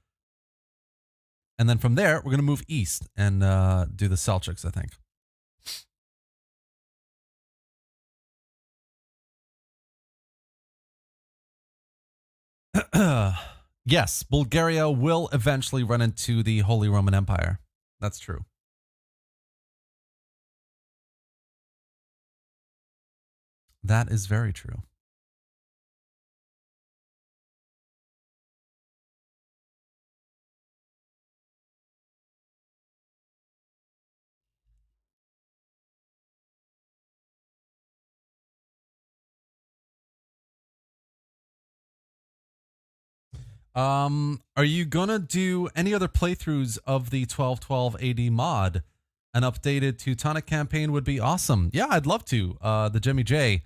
And then from there, we're going to move east and do the Selchuks, I think. Yes, Bulgaria will eventually run into the Holy Roman Empire. That's true. That is very true. Are you gonna do any other playthroughs of the 1212 AD mod? An updated Teutonic campaign would be awesome. Yeah, I'd love to. The Jimmy J.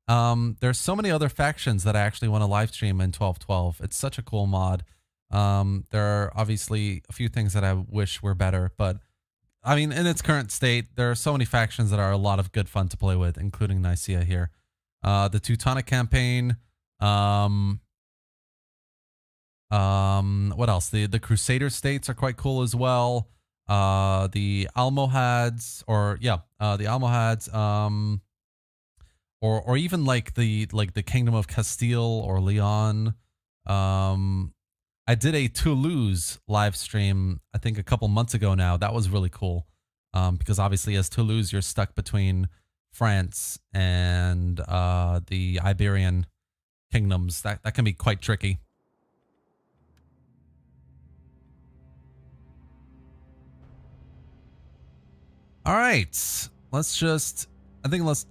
There's so many other factions that I actually want to live stream in 1212. It's such a cool mod. There are obviously a few things that I wish were better, but I mean, in its current state, there are so many factions that are a lot of good fun to play with, including Nicaea here. The Teutonic campaign. What else? The Crusader states are quite cool as well. The Almohads, the Almohads, or even like the Kingdom of Castile or Leon. I did a Toulouse live stream, I think a couple months ago now. That was really cool. Because obviously as Toulouse, you're stuck between France and the Iberian kingdoms. That can be quite tricky. All right, let's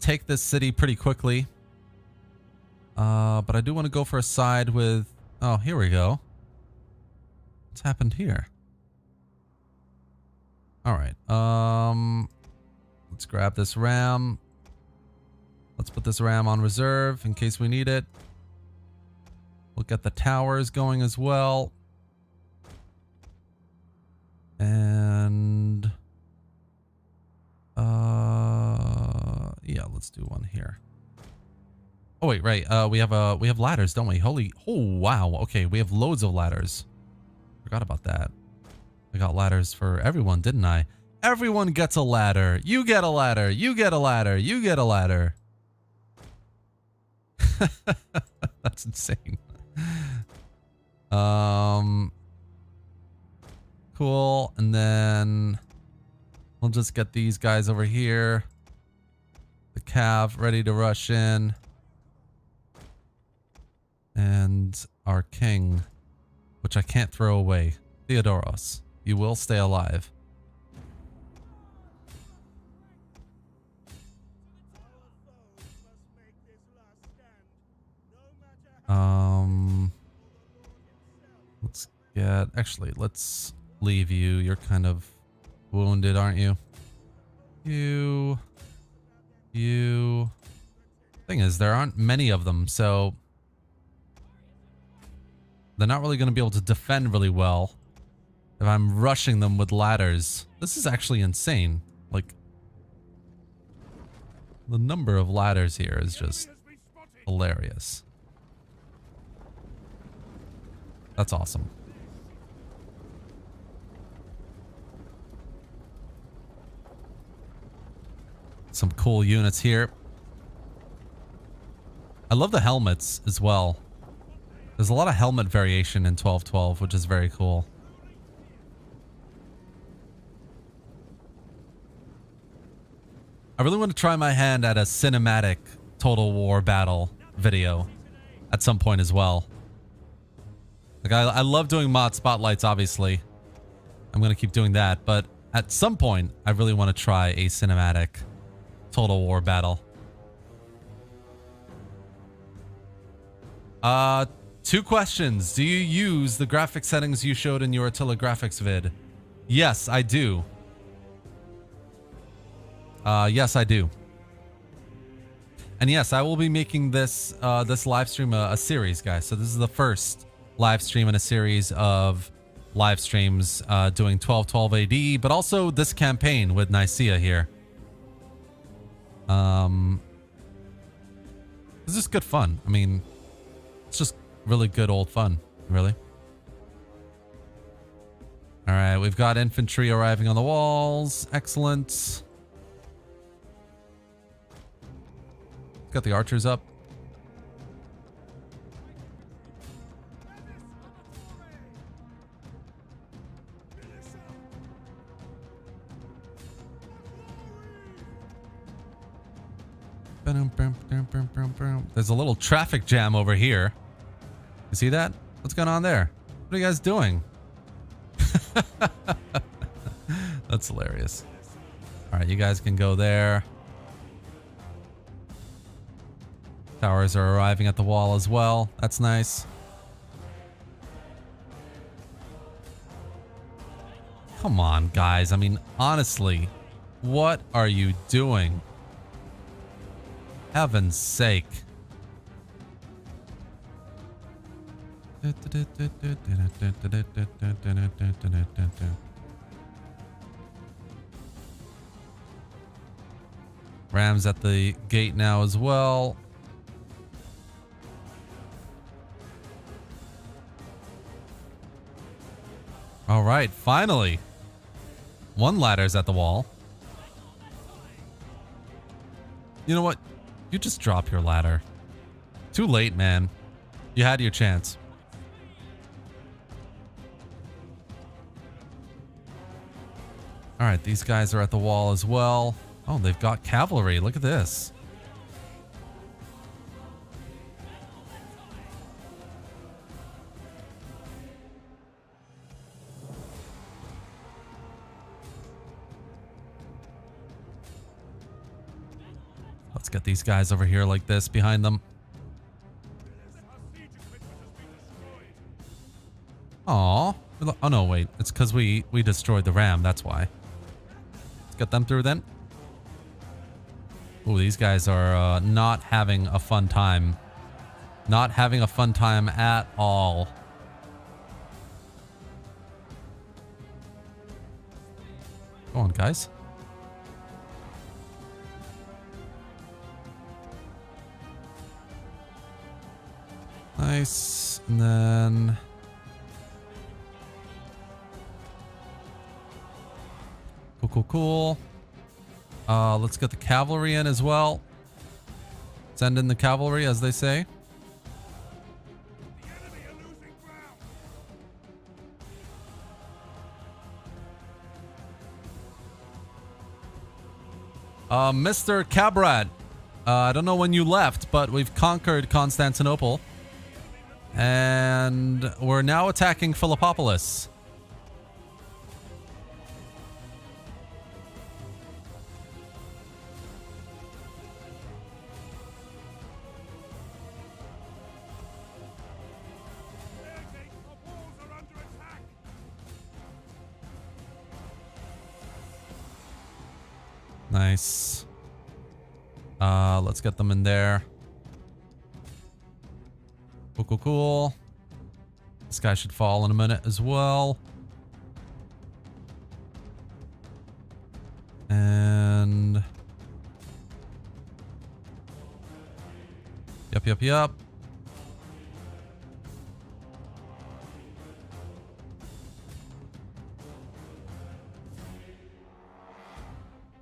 take this city pretty quickly. But I do want to go for a side with... Oh, here we go. What's happened here? Alright. Let's grab this ram. Let's put this ram on reserve in case we need it. We'll get the towers going as well. And... yeah, let's do one here. Oh wait, right. We have ladders, don't we? Holy, oh wow. Okay, we have loads of ladders. Forgot about that. I got ladders for everyone, didn't I? Everyone gets a ladder. You get a ladder. You get a ladder. You get a ladder. That's insane. Cool. And then we'll just get these guys over here. The cav ready to rush in. And our king, which I can't throw away. Theodoros, you will stay alive. Let's get... Actually, let's leave you. You're kind of wounded, aren't you? You... Thing is, there aren't many of them, so... They're not really going to be able to defend really well if I'm rushing them with ladders. This is actually insane. Like, the number of ladders here is just hilarious. That's awesome. Some cool units here. I love the helmets as well. There's a lot of helmet variation in 1212, which is very cool. I really want to try my hand at a cinematic Total War battle video at some point as well. Like, I love doing mod spotlights, obviously. I'm going to keep doing that, but at some point, I really want to try a cinematic Total War battle. 2 questions. Do you use the graphic settings you showed in your Attila graphics vid? Yes, I do. Yes, I do. And yes, I will be making this this live stream a series, guys. So this is the first live stream in a series of live streams doing 1212 AD, but also this campaign with Nicaea here. It's just good fun. I mean, it's just really good old fun, really. All right, we've got infantry arriving on the walls. Excellent. Got the archers up. There's a little traffic jam over here. You see that? What's going on there? What are you guys doing? That's hilarious. All right, you guys can go there. Towers are arriving at the wall as well. That's nice. Come on, guys. I mean, honestly, what are you doing? Heaven's sake. Rams at the gate now as well. All right, finally. One ladder's at the wall. You know what? You just drop your ladder. Too late, man. You had your chance. All right, these guys are at the wall as well. Oh, they've got cavalry. Look at this. Let's get these guys over here like this behind them. Aw. Oh no, wait. It's because we destroyed the ram. That's why. Let's get them through then. Oh, these guys are not having a fun time. Not having a fun time at all. Go on, guys. Nice. And then... Cool. Let's get the cavalry in as well. Send in the cavalry, as they say. Mr. Cabrat, I don't know when you left, but we've conquered Constantinople. And we're now attacking Philippopolis. Nice. Let's get them in there. Cool. This guy should fall in a minute as well. And... Yep.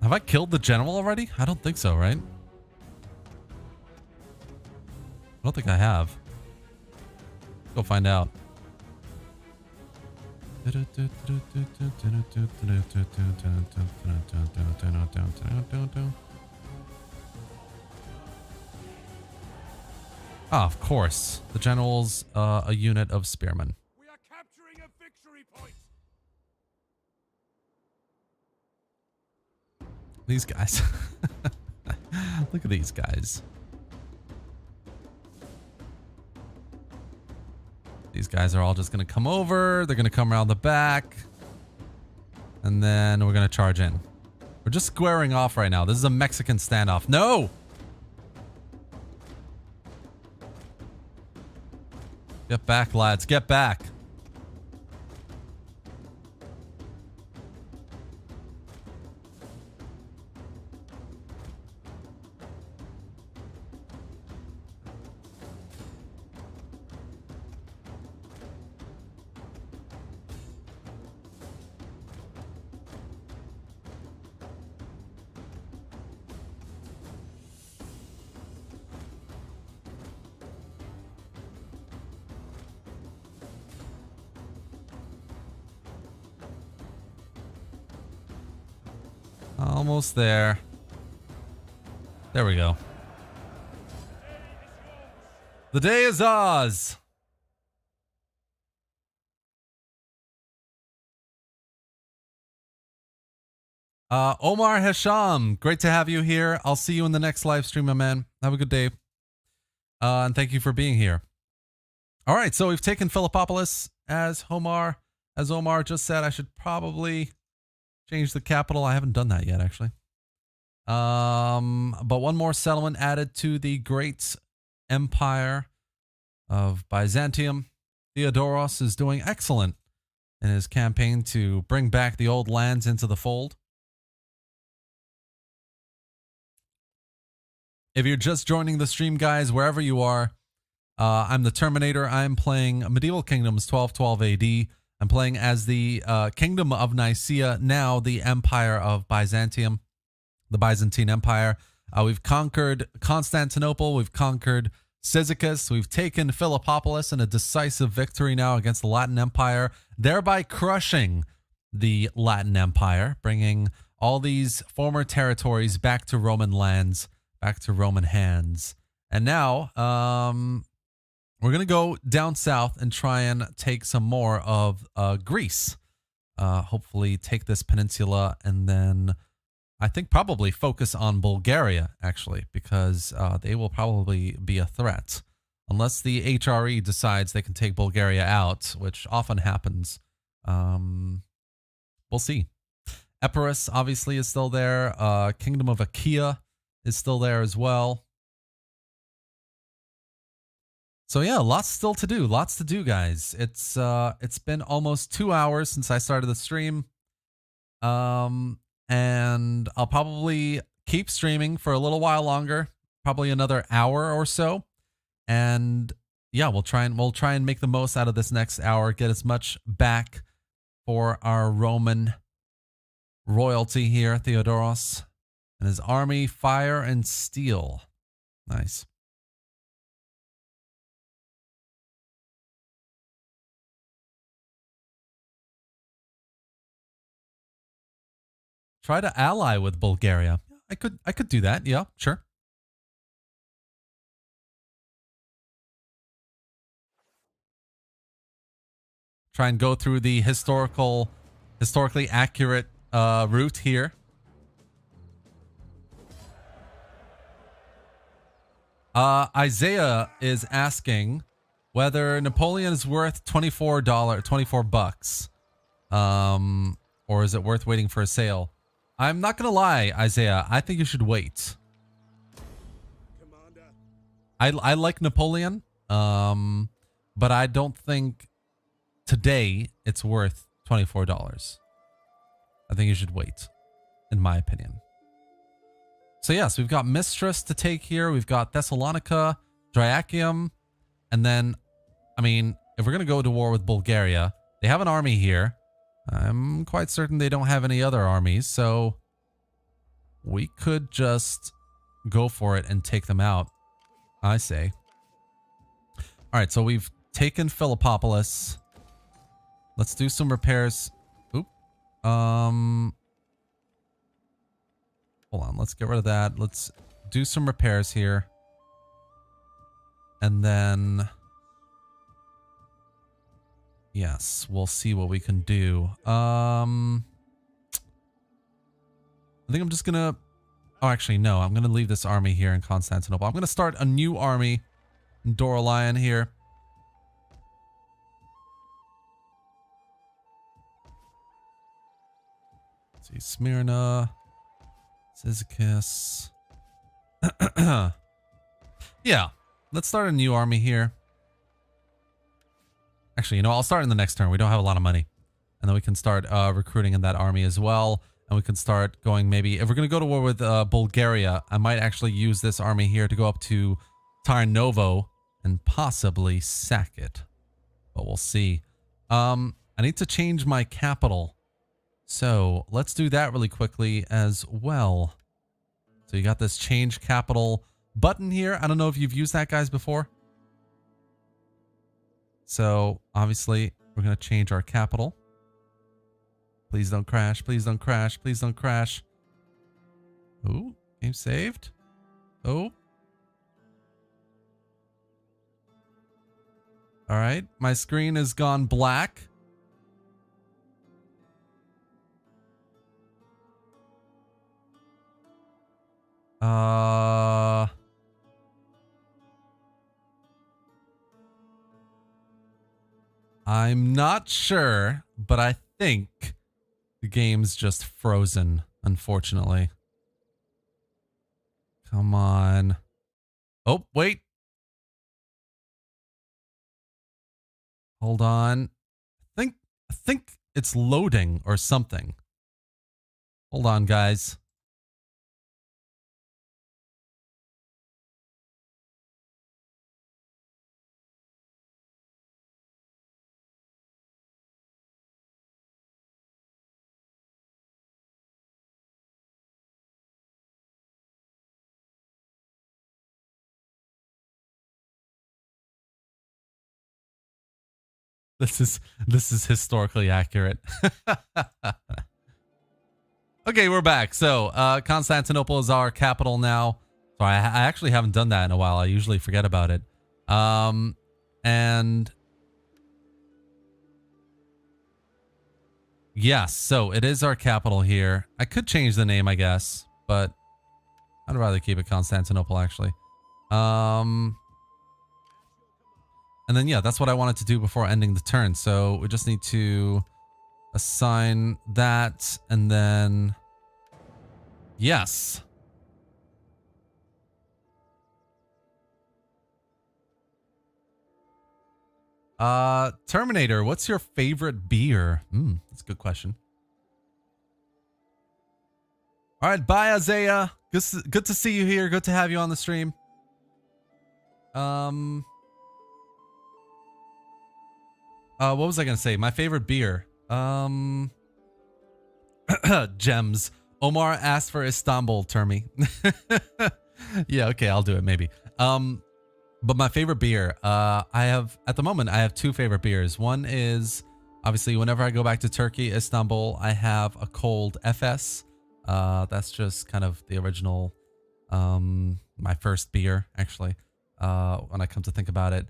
Have I killed the general already? I don't think so, right? I don't think I have. Go find out. Ah, of course. The general's a unit of spearmen. We are capturing a victory point. These guys. Look at these guys. These guys are all just going to come over. They're going to come around the back. And then we're going to charge in. We're just squaring off right now. This is a Mexican standoff. No! Get back, lads. Get back. Almost there. There we go. The day is ours. Omar Hesham, great to have you here. I'll see you in the next live stream, my man. Have a good day. And thank you for being here. All right, so we've taken Philippopolis as Omar just said. I should probably change the capital. I haven't done that yet, actually. But one more settlement added to the great empire of Byzantium. Theodoros is doing excellent in his campaign to bring back the old lands into the fold. If you're just joining the stream, guys, wherever you are, I'm the Terminator. I'm playing Medieval Kingdoms 1212 AD. I'm playing as the Kingdom of Nicaea, now the Empire of Byzantium, the Byzantine Empire. We've conquered Constantinople. We've conquered Cyzicus. We've taken Philippopolis in a decisive victory now against the Latin Empire, thereby crushing the Latin Empire, bringing all these former territories back to Roman lands, back to Roman hands. And now, we're going to go down south and try and take some more of Greece. Hopefully take this peninsula and then I think probably focus on Bulgaria, actually, because they will probably be a threat. Unless the HRE decides they can take Bulgaria out, which often happens. We'll see. Epirus obviously is still there. Kingdom of Nicaea is still there as well. So yeah, lots still to do. Lots to do, guys. It's been almost 2 hours since I started the stream. And I'll probably keep streaming for a little while longer, probably another hour or so. And yeah, we'll try and make the most out of this next hour, get as much back for our Roman royalty here, Theodoros and his army, fire and steel. Nice. Try to ally with Bulgaria. I could do that. Yeah, sure. Try and go through the historically accurate route here. Isaiah is asking whether Napoleon is worth $24, $24, or is it worth waiting for a sale? I'm not gonna lie, Isaiah. I think you should wait. I like Napoleon, but I don't think today it's worth $24. I think you should wait, in my opinion. So yes, we've got Mistress to take here. We've got Thessalonica, Dyrrhachium, and then, I mean, if we're gonna go to war with Bulgaria, they have an army here. I'm quite certain they don't have any other armies, so we could just go for it and take them out, I say. All right, so we've taken Philippopolis. Let's do some repairs. Oop. Hold on, let's get rid of that. Let's do some repairs here. And then yes, we'll see what we can do. I think I'm just gonna... Oh, actually, no. I'm gonna leave this army here in Constantinople. I'm gonna start a new army in Doralion here. Let's see, Smyrna, Cyzicus. Yeah, let's start a new army here. Actually, you know, I'll start in the next turn. We don't have a lot of money. And then we can start recruiting in that army as well. And we can start going maybe... If we're going to go to war with Bulgaria, I might actually use this army here to go up to Tarnovo and possibly sack it. But we'll see. I need to change my capital. So let's do that really quickly as well. So you got this change capital button here. I don't know if you've used that, guys, before. So obviously we're going to change our capital. Please don't crash. Please don't crash. Please don't crash. Oh, game saved. Oh. All right. My screen has gone black. I'm not sure, but I think the game's just frozen, unfortunately. Come on. Oh, wait. Hold on. I think it's loading or something. Hold on, guys. This is historically accurate. Okay, we're back. So, Constantinople is our capital now. So I actually haven't done that in a while. I usually forget about it. And yes, so it is our capital here. I could change the name, I guess, but I'd rather keep it Constantinople, actually. And then, yeah, that's what I wanted to do before ending the turn. So we just need to assign that, and then yes. Terminator, what's your favorite beer? That's a good question. All right, bye, Isaiah. Good to see you here. Good to have you on the stream. What was I gonna say? My favorite beer. Gems. Omar asked for Istanbul, Termi. Yeah, okay, I'll do it maybe. But my favorite beer, at the moment, I have two favorite beers. One is, obviously, whenever I go back to Turkey, Istanbul, I have a cold FS. That's just kind of the original, my first beer, actually, when I come to think about it.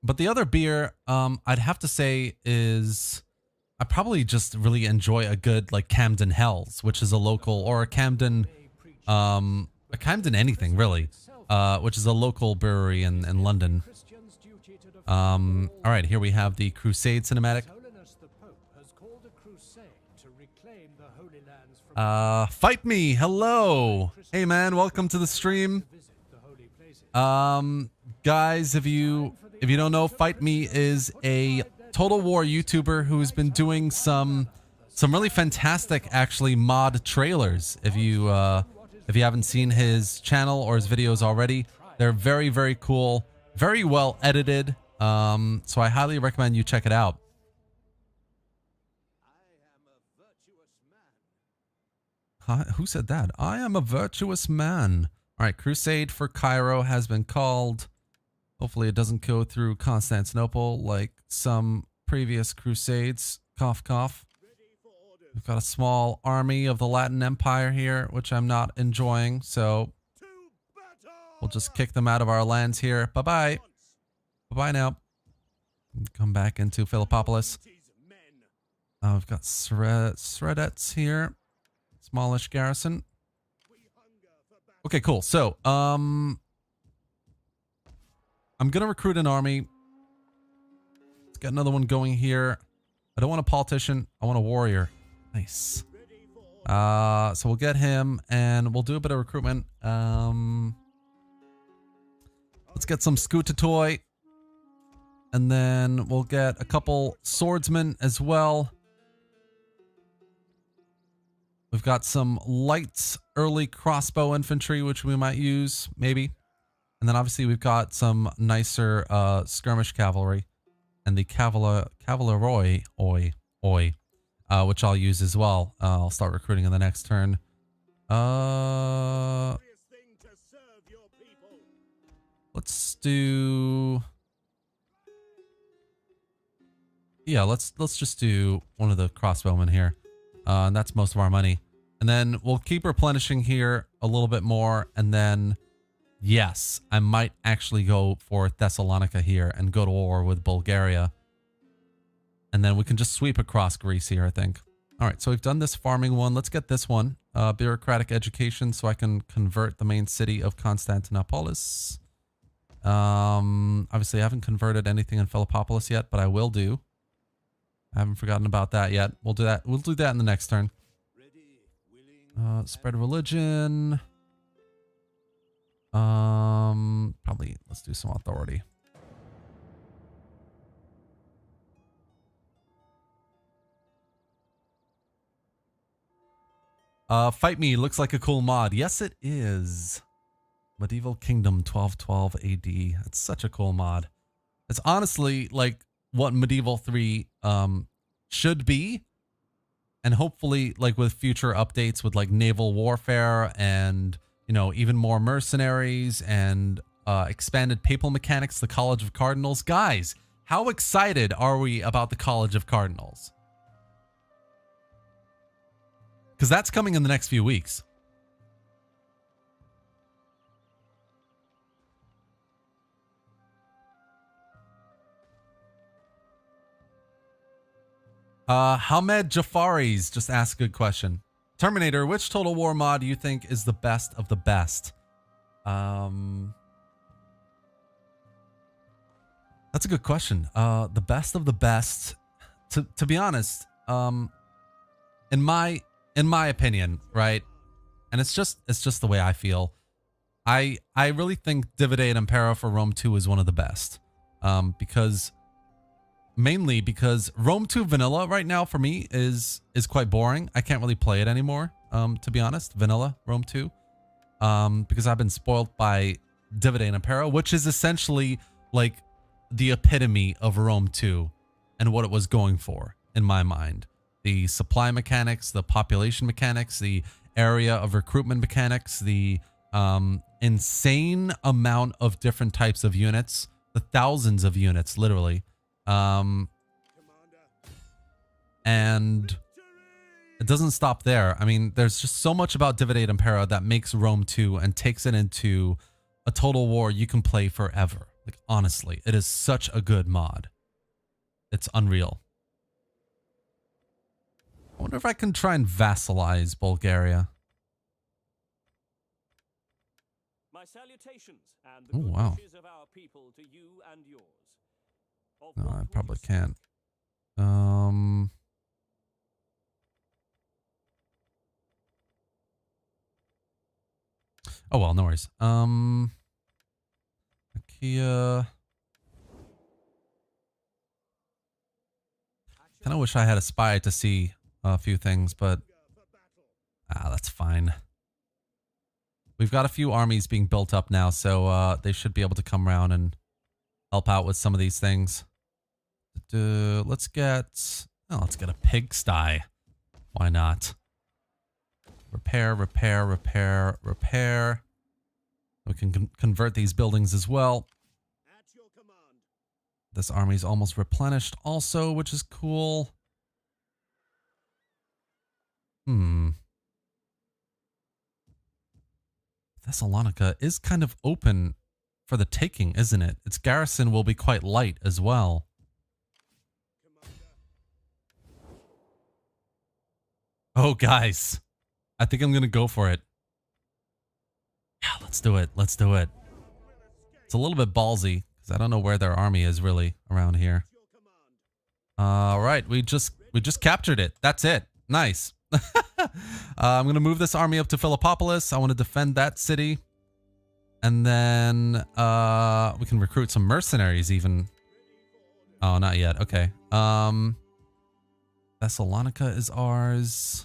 But the other beer, I'd have to say is, I probably just really enjoy a good, like, Camden Hells, which is a local, or a Camden anything, really. Which is a local brewery in London. All right, here we have the Crusade cinematic. Fight Me, hello. Hey man, welcome to the stream. Guys, if you don't know, Fight Me is a Total War YouTuber who's been doing some really fantastic, actually, mod trailers. If you haven't seen his channel or his videos already, they're very, very cool, very well edited. So I highly recommend you check it out. Who said that? I am a virtuous man. All right, Crusade for Cairo has been called. Hopefully it doesn't go through Constantinople like some previous crusades. Cough, cough. We've got a small army of the Latin Empire here, which I'm not enjoying, so we'll just kick them out of our lands here. Bye-bye. Bye-bye now. Come back into Philippopolis. We've got Sredets here. Smallish garrison. Okay, cool. So, I'm gonna recruit an army. Let's get another one going here. I don't want a politician. I want a warrior. Nice. So we'll get him, and we'll do a bit of recruitment. Let's get some Scutatoy, and then we'll get a couple swordsmen as well. We've got some light early crossbow infantry, which we might use, maybe. And then obviously we've got some nicer skirmish cavalry, and the cavalry, which I'll use as well. I'll start recruiting in the next turn. Let's do. Yeah, let's just do one of the crossbowmen here. And that's most of our money. And then we'll keep replenishing here a little bit more, and then yes, I might actually go for Thessalonica here and go to war with Bulgaria. And then we can just sweep across Greece here, I think. All right, so we've done this farming one. Let's get this one. Bureaucratic education, so I can convert the main city of Constantinopolis. Obviously, I haven't converted anything in Philippopolis yet, but I will do. I haven't forgotten about that yet. We'll do that. We'll do that in the next turn. Spread religion. Probably let's do some authority. Fight Me looks like a cool mod. Yes, it is. Medieval Kingdom 1212 AD. It's such a cool mod. It's honestly like what Medieval 3 should be, and hopefully like with future updates with like naval warfare and, you know, even more mercenaries and expanded papal mechanics, the College of Cardinals. Guys, how excited are we about the College of Cardinals? Because that's coming in the next few weeks. Hamed Jafaris just asked a good question. Terminator, which Total War mod do you think is the best of the best? That's a good question. The best of the best. To be honest, in my opinion, right? And it's just the way I feel. I really think Divide and Impera for Rome 2 is one of the best. Mainly because Rome 2 vanilla right now for me is quite boring. I can't really play it anymore. To be honest, vanilla Rome 2. Because I've been spoiled by Divide and Impera, which is essentially like the epitome of Rome 2 and what it was going for in my mind. The supply mechanics, the population mechanics, the area of recruitment mechanics, the insane amount of different types of units, the thousands of units, literally. And it doesn't stop there. I mean, there's just so much about Divide and Impera that makes Rome 2 and takes it into a total war you can play forever. Like, honestly, it is such a good mod. It's unreal. I wonder if I can try and vassalize Bulgaria. My salutations and the Oh, good wow. wishes of our people to you and yours. Of No, what I would probably you say? can't. Oh, well, no worries. Nicaea. Kind of wish I had a spy to see a few things, but that's fine. We've got a few armies being built up now, so they should be able to come around and help out with some of these things. Let's get a pigsty. Why not? Repair, repair, repair, repair. We can convert these buildings as well. At your command. This army's almost replenished also, which is cool. Thessalonica is kind of open for the taking, isn't it? Its garrison will be quite light as well. Oh, guys. I think I'm going to go for it. Yeah, let's do it. Let's do it. It's a little bit ballsy because I don't know where their army is really around here. All right, we just captured it. That's it. Nice. I'm going to move this army up to Philippopolis. I want to defend that city. And then we can recruit some mercenaries even. Oh, not yet. Okay. Thessalonica is ours.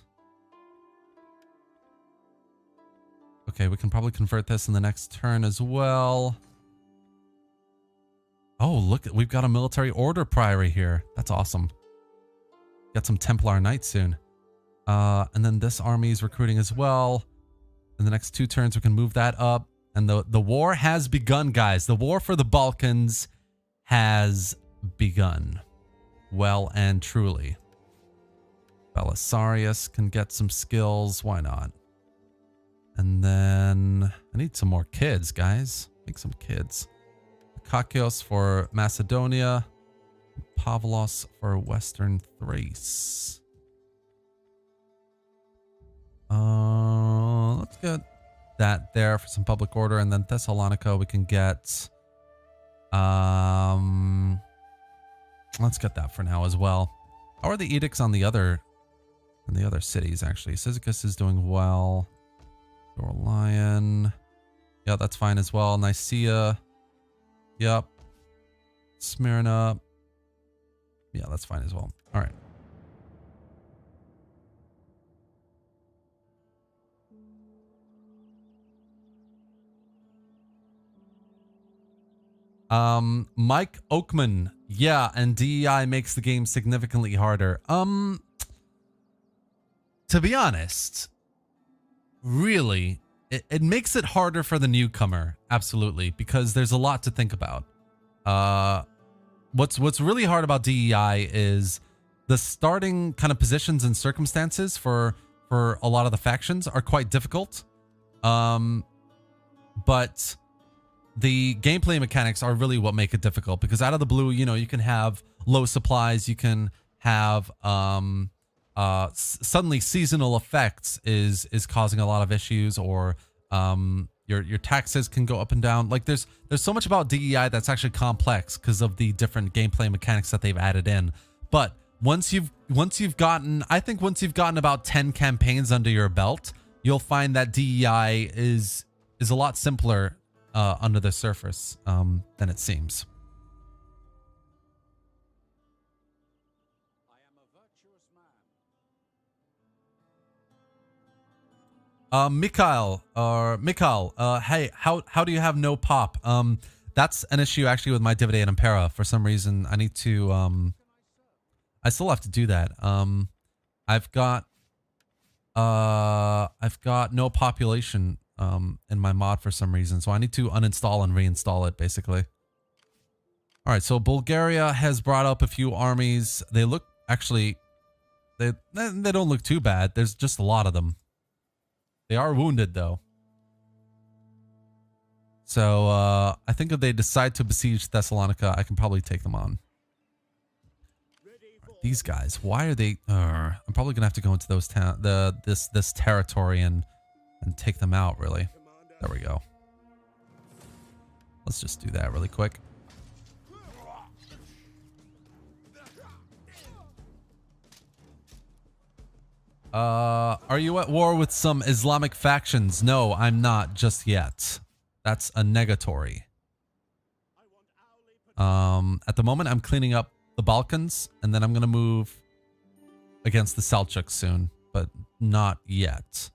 Okay, we can probably convert this in the next turn as well. Oh, look, we've got a military order priory here. That's awesome. Got some Templar Knights soon. And then this army is recruiting as well. In the next 2 turns, we can move that up. And the war has begun, guys. The war for the Balkans has begun. Well and truly. Belisarius can get some skills. Why not? And then I need some more kids, guys. Make some kids. Kakios for Macedonia. Pavlos for Western Thrace. Let's get that there for some public order, and then Thessalonica we can get. Let's get that for now as well. How are the edicts on the other cities actually? Cyzicus is doing well. Lion. Yeah, that's fine as well. Nicaea. Yep. Smyrna. Yeah, that's fine as well. All right. Mike Oakman. Yeah, and DEI makes the game significantly harder. To be honest, really, it makes it harder for the newcomer. Absolutely, because there's a lot to think about. What's really hard about DEI is the starting kind of positions and circumstances for a lot of the factions are quite difficult. But the gameplay mechanics are really what make it difficult, because out of the blue, you know, you can have low supplies, you can have suddenly seasonal effects is causing a lot of issues, or your taxes can go up and down. Like there's so much about DEI that's actually complex because of the different gameplay mechanics that they've added in. But once you've gotten, I think once you've gotten about 10 campaigns under your belt, you'll find that DEI is a lot simpler under the surface than it seems. Mikhail, hey, how do you have no pop? That's an issue actually with my Divide and Impera. For some reason, I need to, I still have to do that. I've got no population, in my mod for some reason, so I need to uninstall and reinstall it, basically. All right, so Bulgaria has brought up a few armies. They look, actually, they don't look too bad. There's just a lot of them. They are wounded, though. So, I think if they decide to besiege Thessalonica, I can probably take them on. These guys, why are they... I'm probably gonna have to go into those this territory and take them out, really. There we go. Let's just do that really quick. Are you at war with some Islamic factions? No, I'm not just yet. That's a negatory. At the moment, I'm cleaning up the Balkans, and then I'm gonna move against the Selcuks soon, but not yet.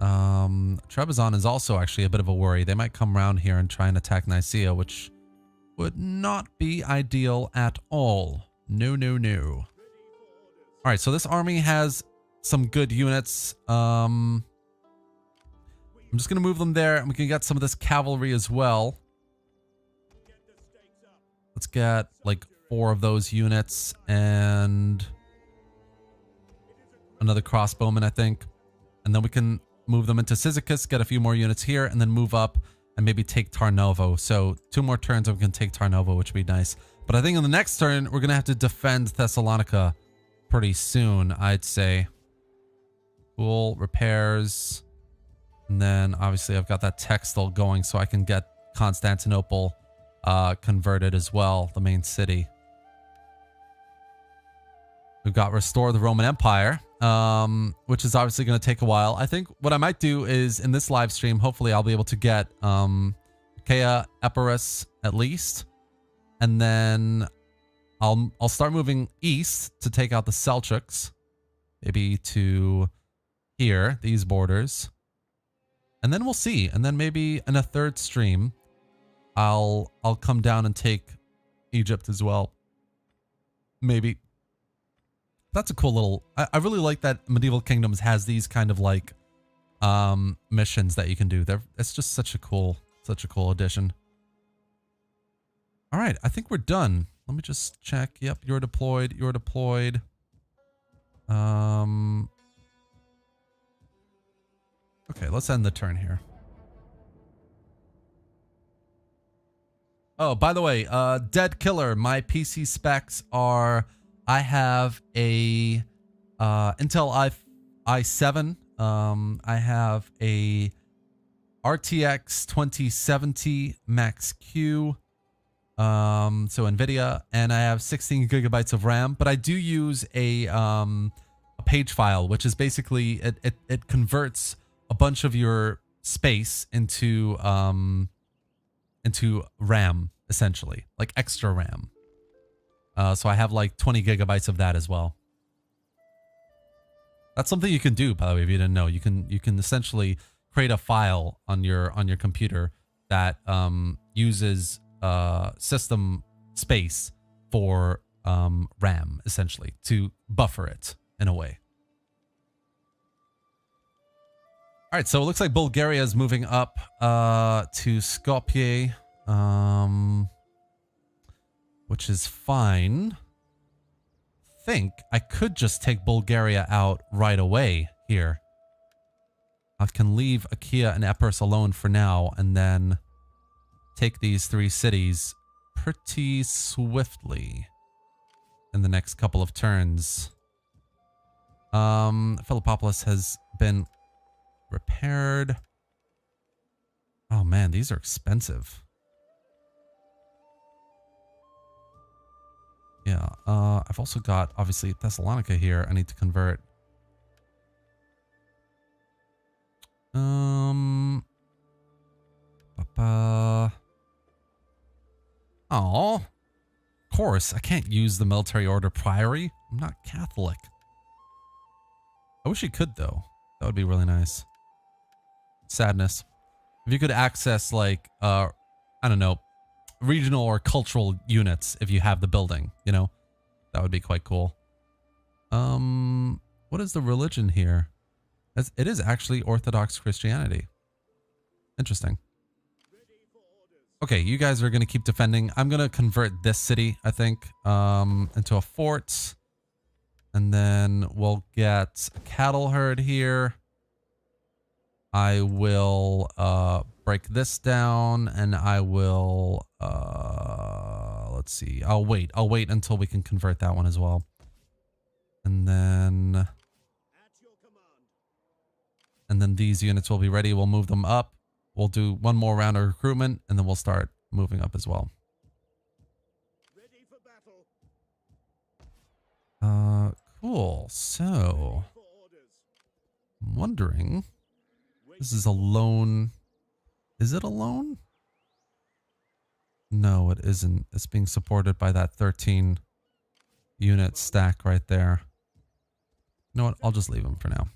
Trebizond is also actually a bit of a worry. They might come around here and try and attack Nicaea, which would not be ideal at all. No, no, no. All right, so this army has some good units. I'm just going to move them there, and we can get some of this cavalry as well. Let's get like 4 of those units and another crossbowman, I think. And then we can move them into Cyzicus, get a few more units here, and then move up and maybe take Tarnovo. So 2 more turns and we can take Tarnovo, which would be nice. But I think on the next turn, we're going to have to defend Thessalonica pretty soon, I'd say. Cool. Repairs. And then obviously I've got that tech still going, so I can get Constantinople converted as well, the main city. We've got Restore the Roman Empire, which is obviously going to take a while. I think what I might do is in this live stream, hopefully I'll be able to get Nicaea, Epirus at least. And then I'll start moving east to take out the Selchuks, maybe to here, these borders, and then we'll see. And then maybe in a third stream, I'll come down and take Egypt as well. Maybe. That's a cool little. I really like that Medieval Kingdoms has these kind of like missions that you can do. It's just such a cool addition. All right, I think we're done. Let me just check. Yep, you're deployed. You're deployed. Okay, let's end the turn here. Oh, by the way, Dead Killer, my PC specs are, I have a Intel i7. I have a RTX 2070 Max Q. So NVIDIA, and I have 16 gigabytes of RAM, but I do use a page file, which is basically, it converts a bunch of your space into RAM, essentially, like extra RAM. So I have like 20 gigabytes of that as well. That's something you can do, by the way, if you didn't know. You can essentially create a file on your computer that uses system space for RAM, essentially, to buffer it in a way. All right, so it looks like Bulgaria is moving up to Skopje, which is fine. I think I could just take Bulgaria out right away here. I can leave Achaia and Epirus alone for now, and then take these 3 cities pretty swiftly in the next couple of turns. Philippopolis has been repaired. Oh man, these are expensive. Yeah, I've also got, obviously, Thessalonica here. I need to convert. Oh, of course, I can't use the military order priory. I'm not Catholic. I wish you could, though. That would be really nice. Sadness. If you could access, like, I don't know, regional or cultural units if you have the building, you know, that would be quite cool. What is the religion here? It is actually Orthodox Christianity. Interesting. Okay, you guys are going to keep defending. I'm going to convert this city, I think, into a fort. And then we'll get a cattle herd here. I will break this down, and I will let's see. I'll wait until we can convert that one as well. And then these units will be ready. We'll move them up. We'll do one more round of recruitment, and then we'll start moving up as well. Ready for battle. Cool. So I'm wondering, this is a loan. Is it a loan? No, it isn't. It's being supported by that 13 unit stack right there. You know what? I'll just leave them for now.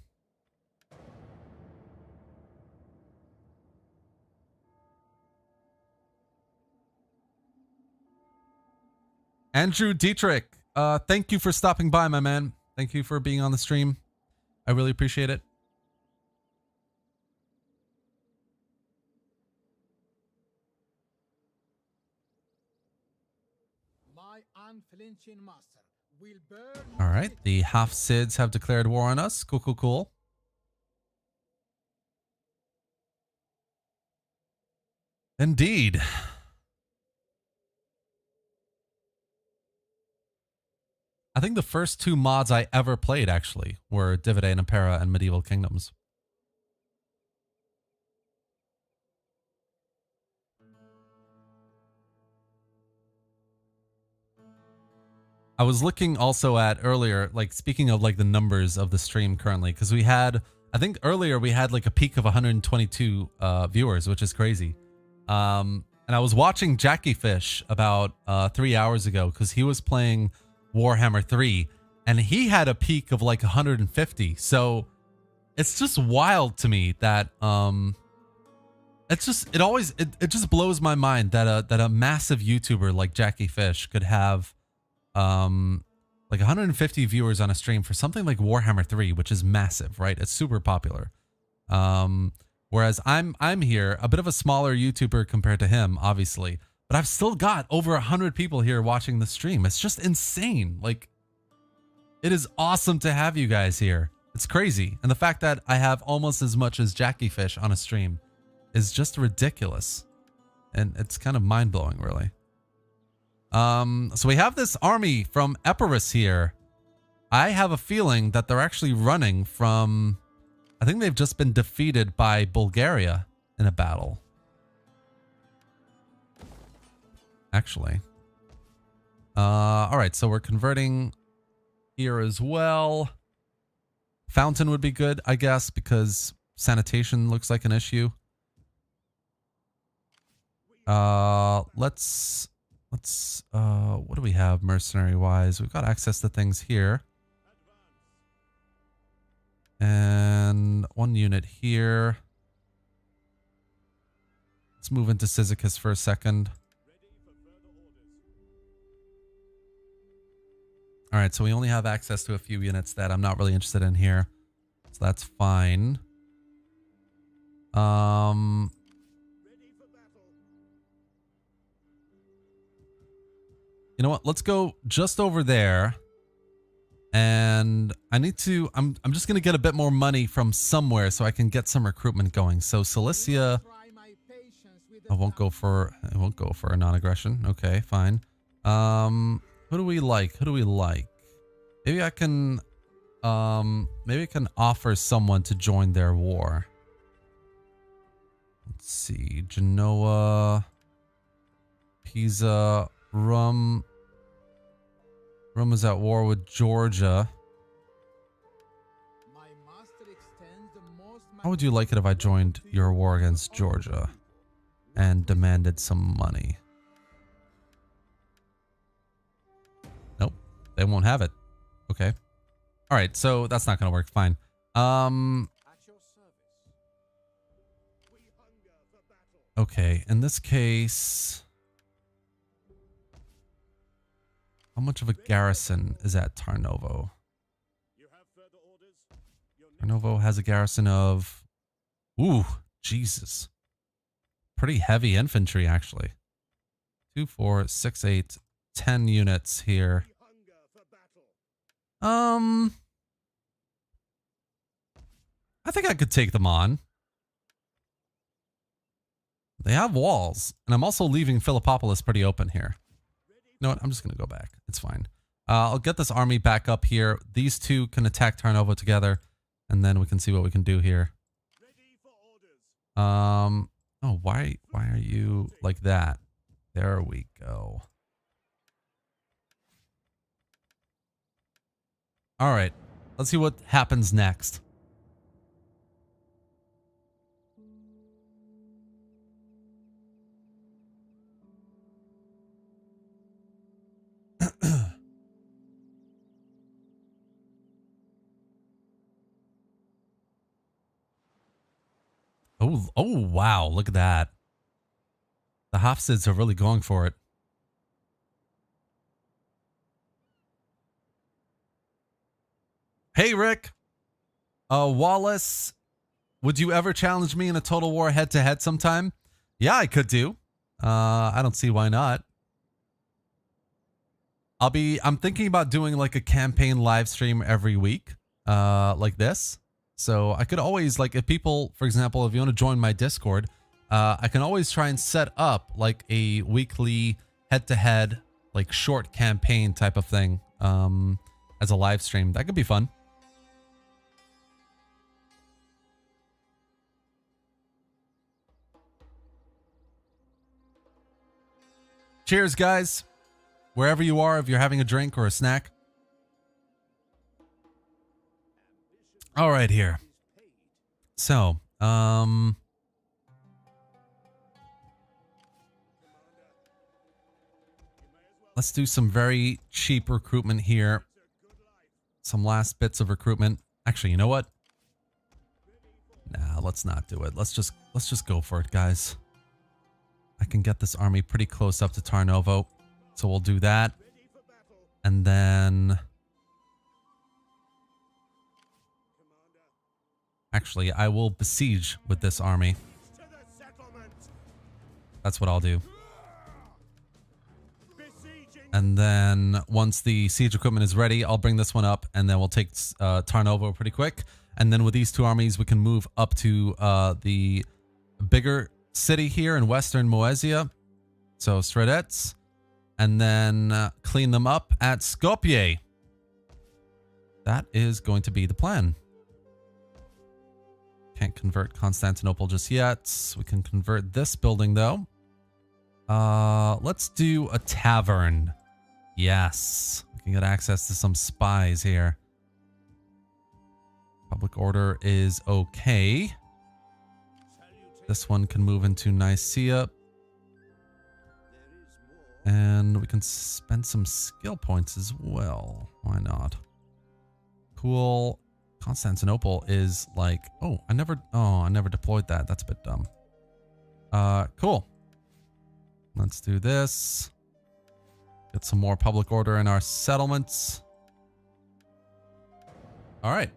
Andrew Dietrich, thank you for stopping by, my man. Thank you for being on the stream. I really appreciate it. My unflinching master will burn. All right, the Hafsids have declared war on us. Cool, cool, cool. Indeed. I think the first two mods I ever played, actually, were Divide and Impera and Medieval Kingdoms. I was looking also at earlier, like, speaking of, like, the numbers of the stream currently, because we had, I think earlier we had, like, a peak of 122 viewers, which is crazy. And I was watching Jackie Fish about 3 hours ago, because he was playing Warhammer 3 and he had a peak of like 150. So it's just wild to me that it just blows my mind that a massive YouTuber like Jackie Fish could have like 150 viewers on a stream for something like Warhammer 3, which is massive, right? It's super popular. Whereas I'm here, a bit of a smaller YouTuber compared to him, obviously. But I've still got over 100 people here watching the stream. It's just insane. Like, it is awesome to have you guys here. It's crazy. And the fact that I have almost as much as Jackie Fish on a stream is just ridiculous. And it's kind of mind-blowing, really. So we have this army from Epirus here. I have a feeling that they're actually running from... I think they've just been defeated by Bulgaria in a battle. Actually. All right, so we're converting here as well. Fountain would be good, I guess, because sanitation looks like an issue. Let's what do we have mercenary wise? We've got access to things here. And one unit here. Let's move into Cyzicus for a second. All right, so we only have access to a few units that I'm not really interested in here. So that's fine. You know what? Let's go just over there. And I need to, I'm just going to get a bit more money from somewhere so I can get some recruitment going. So Cilicia, I won't go for a non-aggression. Okay, fine. Who do we like? Who do we like? Maybe I can offer someone to join their war. Let's see. Genoa, Pisa, Rum. Rum is at war with Georgia. My master extends the most How would you like it if I joined your war against Georgia and demanded some money? Nope, they won't have it. Okay. All right, so that's not going to work. Fine. At your service. We hunger for battle. Okay, in this case, how much of a garrison is at Tarnovo? You have further orders? Your Tarnovo has a garrison of, ooh, Jesus. Pretty heavy infantry, actually. 2, 4, 6, 8, 10 units here. We hunger for battle. I think I could take them on. They have walls, and I'm also leaving Philippopolis pretty open here. You know what? I'm just going to go back. It's fine. I'll get this army back up here. These two can attack Tarnovo together, and then we can see what we can do here. Ready for orders. Oh, why are you like that? There we go. All right. Let's see what happens next. Oh, wow. Look at that. The Hafsids are really going for it. Hey, Rick. Wallace, would you ever challenge me in a Total War head-to-head sometime? Yeah, I could do. I don't see why not. I'm thinking about doing like a campaign live stream every week, like this. So I could always, like, if people, for example, if you want to join my Discord, I can always try and set up like a weekly head-to-head, like short campaign type of thing, as a live stream. That could be fun. Cheers, guys. Wherever you are, if you're having a drink or a snack. All right, here. So, let's do some very cheap recruitment here. Some last bits of recruitment. Actually, you know what? Nah, let's not do it. Let's just go for it, guys. I can get this army pretty close up to Tarnovo. So we'll do that. And then actually, I will besiege with this army. That's what I'll do. And then once the siege equipment is ready, I'll bring this one up, and then we'll take Tarnovo pretty quick. And then with these two armies, we can move up to the bigger city here in western Moesia, so Stradets, and then clean them up at Skopje. That is going to be the plan. Can't convert Constantinople just yet. We can convert this building though. Let's do a tavern. Yes, we can get access to some spies here. Public order is okay. This one can move into Nicaea. And we can spend some skill points as well. Why not? Cool. Constantinople is like, I never deployed that. That's a bit dumb. Cool. Let's do this. Get some more public order in our settlements. All right.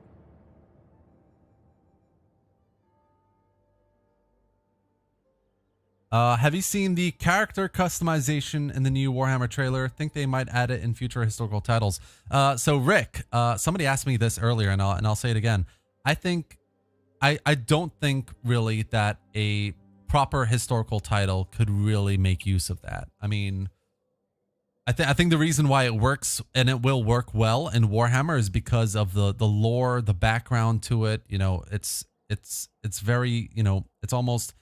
Have you seen the character customization in the new Warhammer trailer? Think they might add it in future historical titles. So Rick, somebody asked me this earlier, and I'll say it again. I don't think really that a proper historical title could really make use of that. I mean, I think the reason why it works and it will work well in Warhammer is because of the lore, the background to it. You know, it's very, you know, it's almost.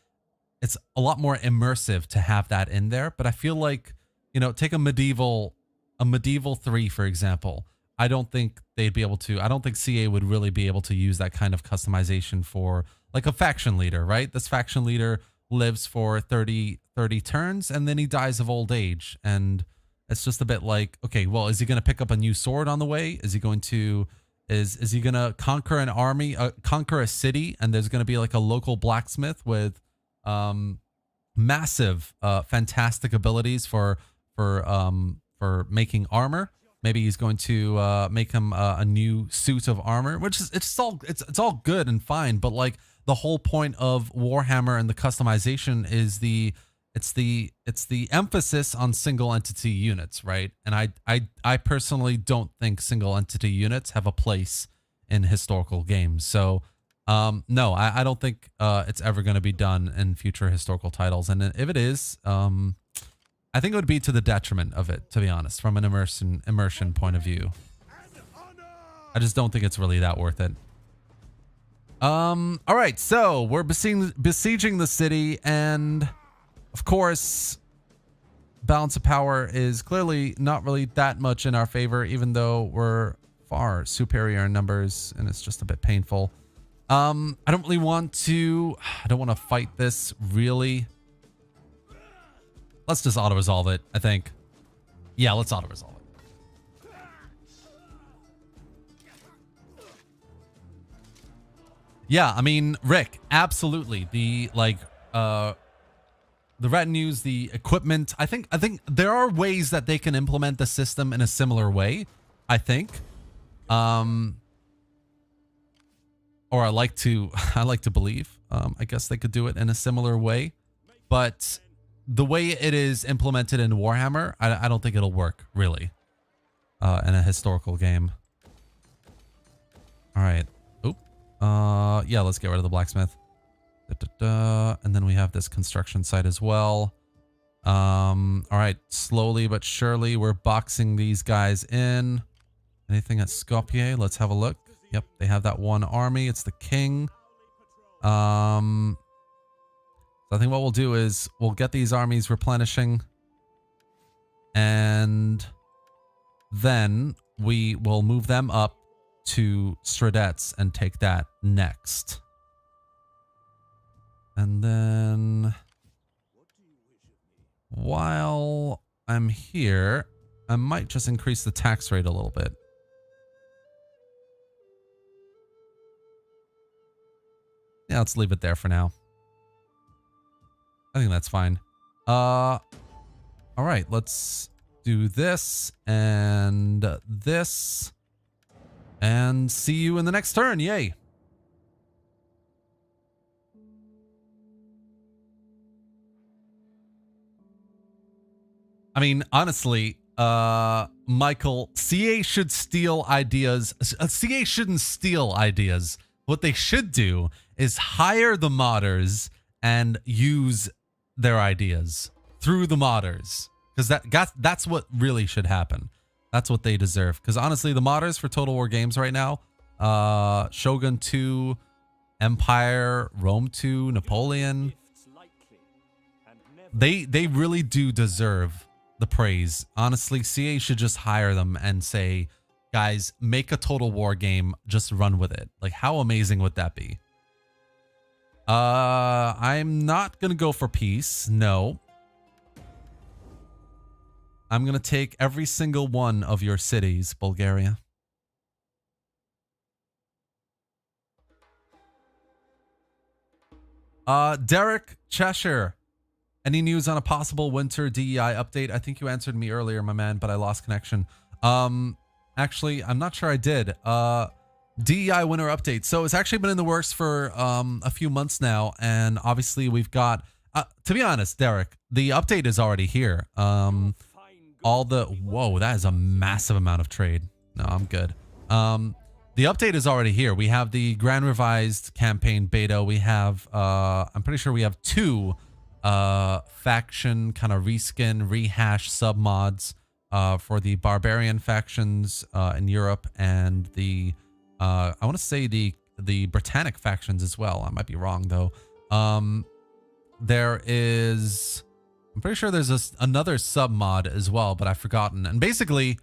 it's a lot more immersive to have that in there. But I feel like, you know, take a medieval 3, for example. I don't think they'd be able to. I don't think CA would really be able to use that kind of customization for like a faction leader, right? This faction leader lives for 30 turns and then he dies of old age. And it's just a bit like, okay, well, is he going to pick up a new sword on the way? Is he going to is he going to conquer an army, conquer a city, and there's going to be like a local blacksmith with massive fantastic abilities for making armor. Maybe he's going to make him a new suit of armor, which is it's all good and fine, but like the whole point of Warhammer and the customization is the emphasis on single entity units, right? And I personally don't think single entity units have a place in historical games. So no, I don't think it's ever going to be done in future historical titles. And if it is, I think it would be to the detriment of it, to be honest, from an immersion point of view. I just don't think it's really that worth it. All right, so we're besieging the city, and of course, balance of power is clearly not really that much in our favor, even though we're far superior in numbers, and it's just a bit painful. I don't want to fight this, really. Let's just auto-resolve it, I think. Yeah, let's auto-resolve it. Yeah, I mean, Rick, absolutely. The retinues, the equipment. I think there are ways that they can implement the system in a similar way, I think. Or I like to believe. I guess they could do it in a similar way, but the way it is implemented in Warhammer, I don't think it'll work really in a historical game. All right. Oop. Yeah, let's get rid of the blacksmith. And then we have this construction site as well. All right. Slowly but surely, we're boxing these guys in. Anything at Skopje? Let's have a look. Yep, they have that one army. It's the king. So I think what we'll do is we'll get these armies replenishing, and then we will move them up to Stradets and take that next. And then while I'm here, I might just increase the tax rate a little bit. Yeah, let's leave it there for now. I think that's fine. All right, let's do this and this, and see you in the next turn. Yay. I mean, honestly, Michael, CA should steal ideas. CA shouldn't steal ideas. What they should do is hire the modders and use their ideas through the modders, because that's what really should happen. That's what they deserve. Because honestly, the modders for Total War games right now, Shogun 2, Empire, Rome 2, Napoleon, they really do deserve the praise. Honestly, CA should just hire them and say, guys, make a Total War game, just run with it. Like, how amazing would that be? I'm not gonna go for peace. No. I'm gonna take every single one of your cities, Bulgaria. Derek Cheshire. Any news on a possible winter DEI update? I think you answered me earlier, my man, but I lost connection. Actually, I'm not sure I did. DEI winter update. So it's actually been in the works for a few months now, and obviously we've got to be honest, Derek, the update is already here. All the whoa, that is a massive amount of trade. No, I'm good. The update is already here. We have the Grand Revised campaign beta. We have I'm pretty sure we have 2 faction kind of reskin rehash submods for the barbarian factions in Europe, and the I want to say the Britannic factions as well. I might be wrong though. there is, I'm pretty sure there's another sub mod as well, but I've forgotten. And basically,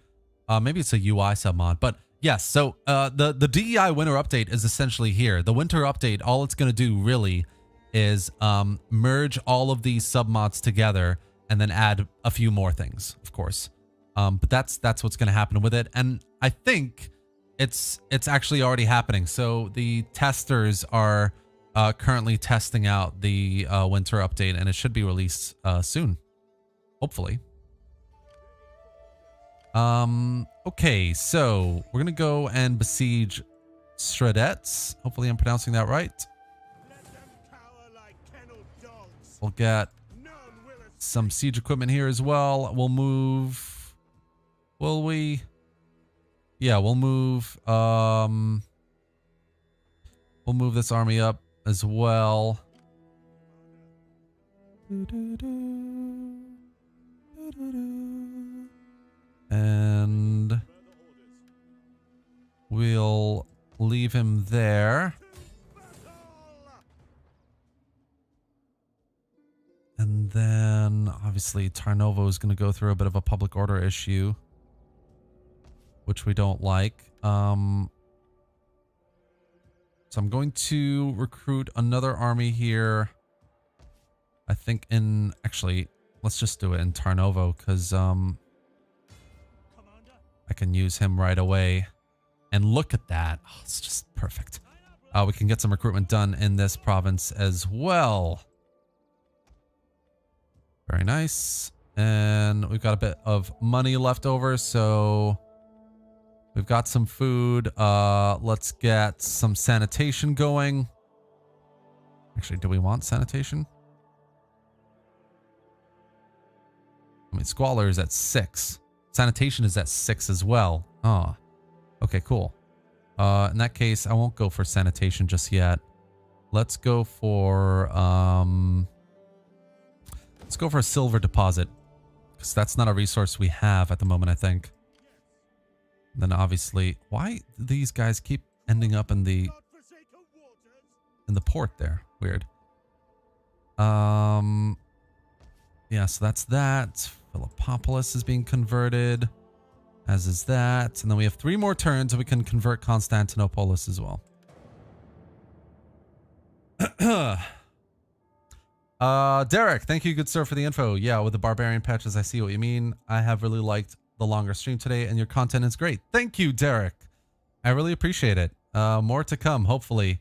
maybe it's a UI sub mod, but yes. So the DEI winter update is essentially here. The winter update, all it's going to do really is merge all of these sub mods together and then add a few more things, of course. But that's what's going to happen with it. And I think it's actually already happening. So the testers are currently testing out the winter update, and it should be released soon, hopefully. Okay, so we're gonna go and besiege Stradets. Hopefully I'm pronouncing that right. We'll get some siege equipment here as well. We'll move, will we? Yeah, we'll move this army up as well. And we'll leave him there. And then obviously Tarnovo is going to go through a bit of a public order issue, which we don't like. So I'm going to recruit another army here. I think actually, let's just do it in Tarnovo, because I can use him right away. And look at that. Oh, it's just perfect. We can get some recruitment done in this province as well. Very nice. And we've got a bit of money left over, so we've got some food. Let's get some sanitation going. Actually, do we want sanitation? I mean, squalor is at 6. Sanitation is at 6 as well. Oh, okay, cool. In that case, I won't go for sanitation just yet. Let's go for a silver deposit, because that's not a resource we have at the moment, I think. And then obviously, why do these guys keep ending up in the port there? Weird. Yeah, so that's that. Philippopolis is being converted, as is that. And then we have 3 more turns and we can convert Constantinopolis as well. Derek, thank you, good sir, for the info. Yeah, with the barbarian patches, I see what you mean. I have really liked the longer stream today, and your content is great. Thank you, Derek. I really appreciate it. More to come, hopefully.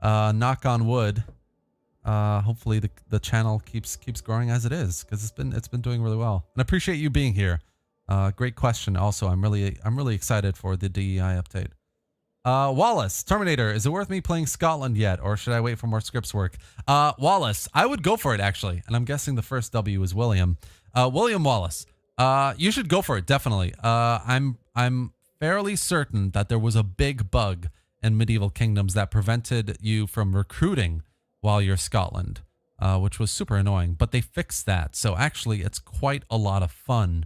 Knock on wood. Hopefully the channel keeps growing as it is, because it's been doing really well. And I appreciate you being here. Great question. Also, I'm really excited for the DEI update. Wallace, Terminator, is it worth me playing Scotland yet, or should I wait for more scripts work? Wallace, I would go for it, actually. And I'm guessing the first W is William. William Wallace, you should go for it, definitely. I'm fairly certain that there was a big bug in medieval kingdoms that prevented you from recruiting while you're Scotland, which was super annoying, but they fixed that. So actually, it's quite a lot of fun.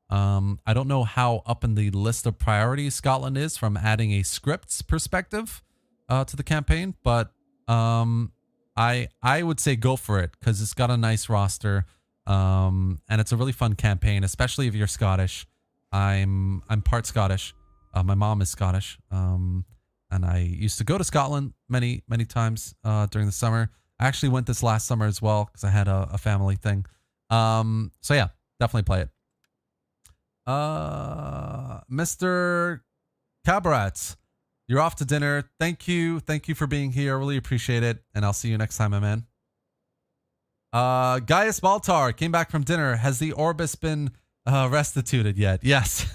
I don't know how up in the list of priorities Scotland is from adding a scripts perspective to the campaign, but I would say go for it, because it's got a nice roster, and it's a really fun campaign, especially if you're Scottish. I'm part Scottish. My mom is Scottish, and I used to go to Scotland many times during the summer. I actually went this last summer as well, because I had a family thing. So yeah, definitely play it. Mr. Cabrat, you're off to dinner. Thank you for being here. I really appreciate it, and I'll see you next time, my man. Gaius Baltar came back from dinner. Has the Orbis been restituted yet? Yes.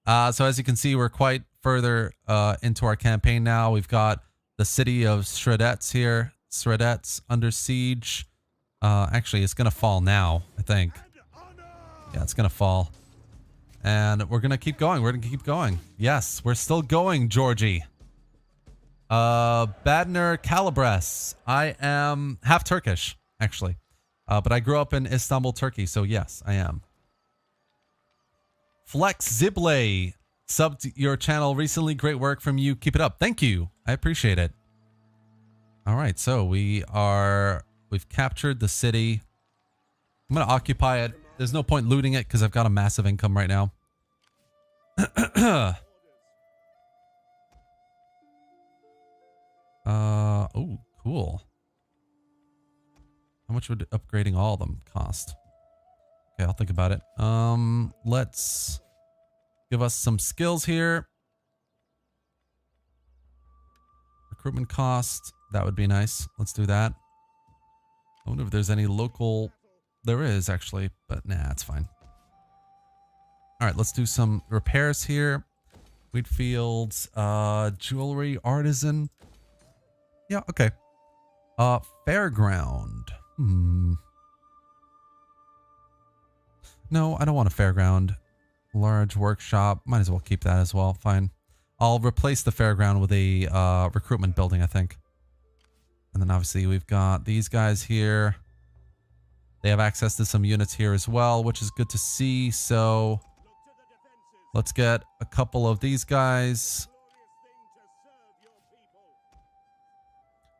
So as you can see, we're quite further into our campaign now. We've got the city of Stradets here. Stradets under siege. Actually, it's gonna fall now, I think. Yeah, it's gonna fall. And we're gonna keep going. We're gonna keep going. Yes, we're still going, Georgie. Badner Calabres. I am half Turkish, actually. But I grew up in Istanbul, Turkey, so yes, I am. Flex Zible subbed your channel recently. Great work from you. Keep it up. Thank you. I appreciate it. All right, so we are We've captured the city. I'm going to occupy it. There's no point looting it because I've got a massive income right now. Oh, cool. How much would upgrading all of them cost? Okay, I'll think about it. Let's give us some skills here. Recruitment cost. That would be nice. Let's do that. I wonder if there's any local... There is, actually, but nah, it's fine. All right, let's do some repairs here. Wheat fields, jewelry, artisan. Yeah, okay. Fairground. No, I don't want a fairground. Large workshop. Might as well keep that as well. Fine. I'll replace the fairground with a recruitment building, I think. And then obviously we've got these guys here. They have access to some units here as well, which is good to see. So let's get a couple of these guys.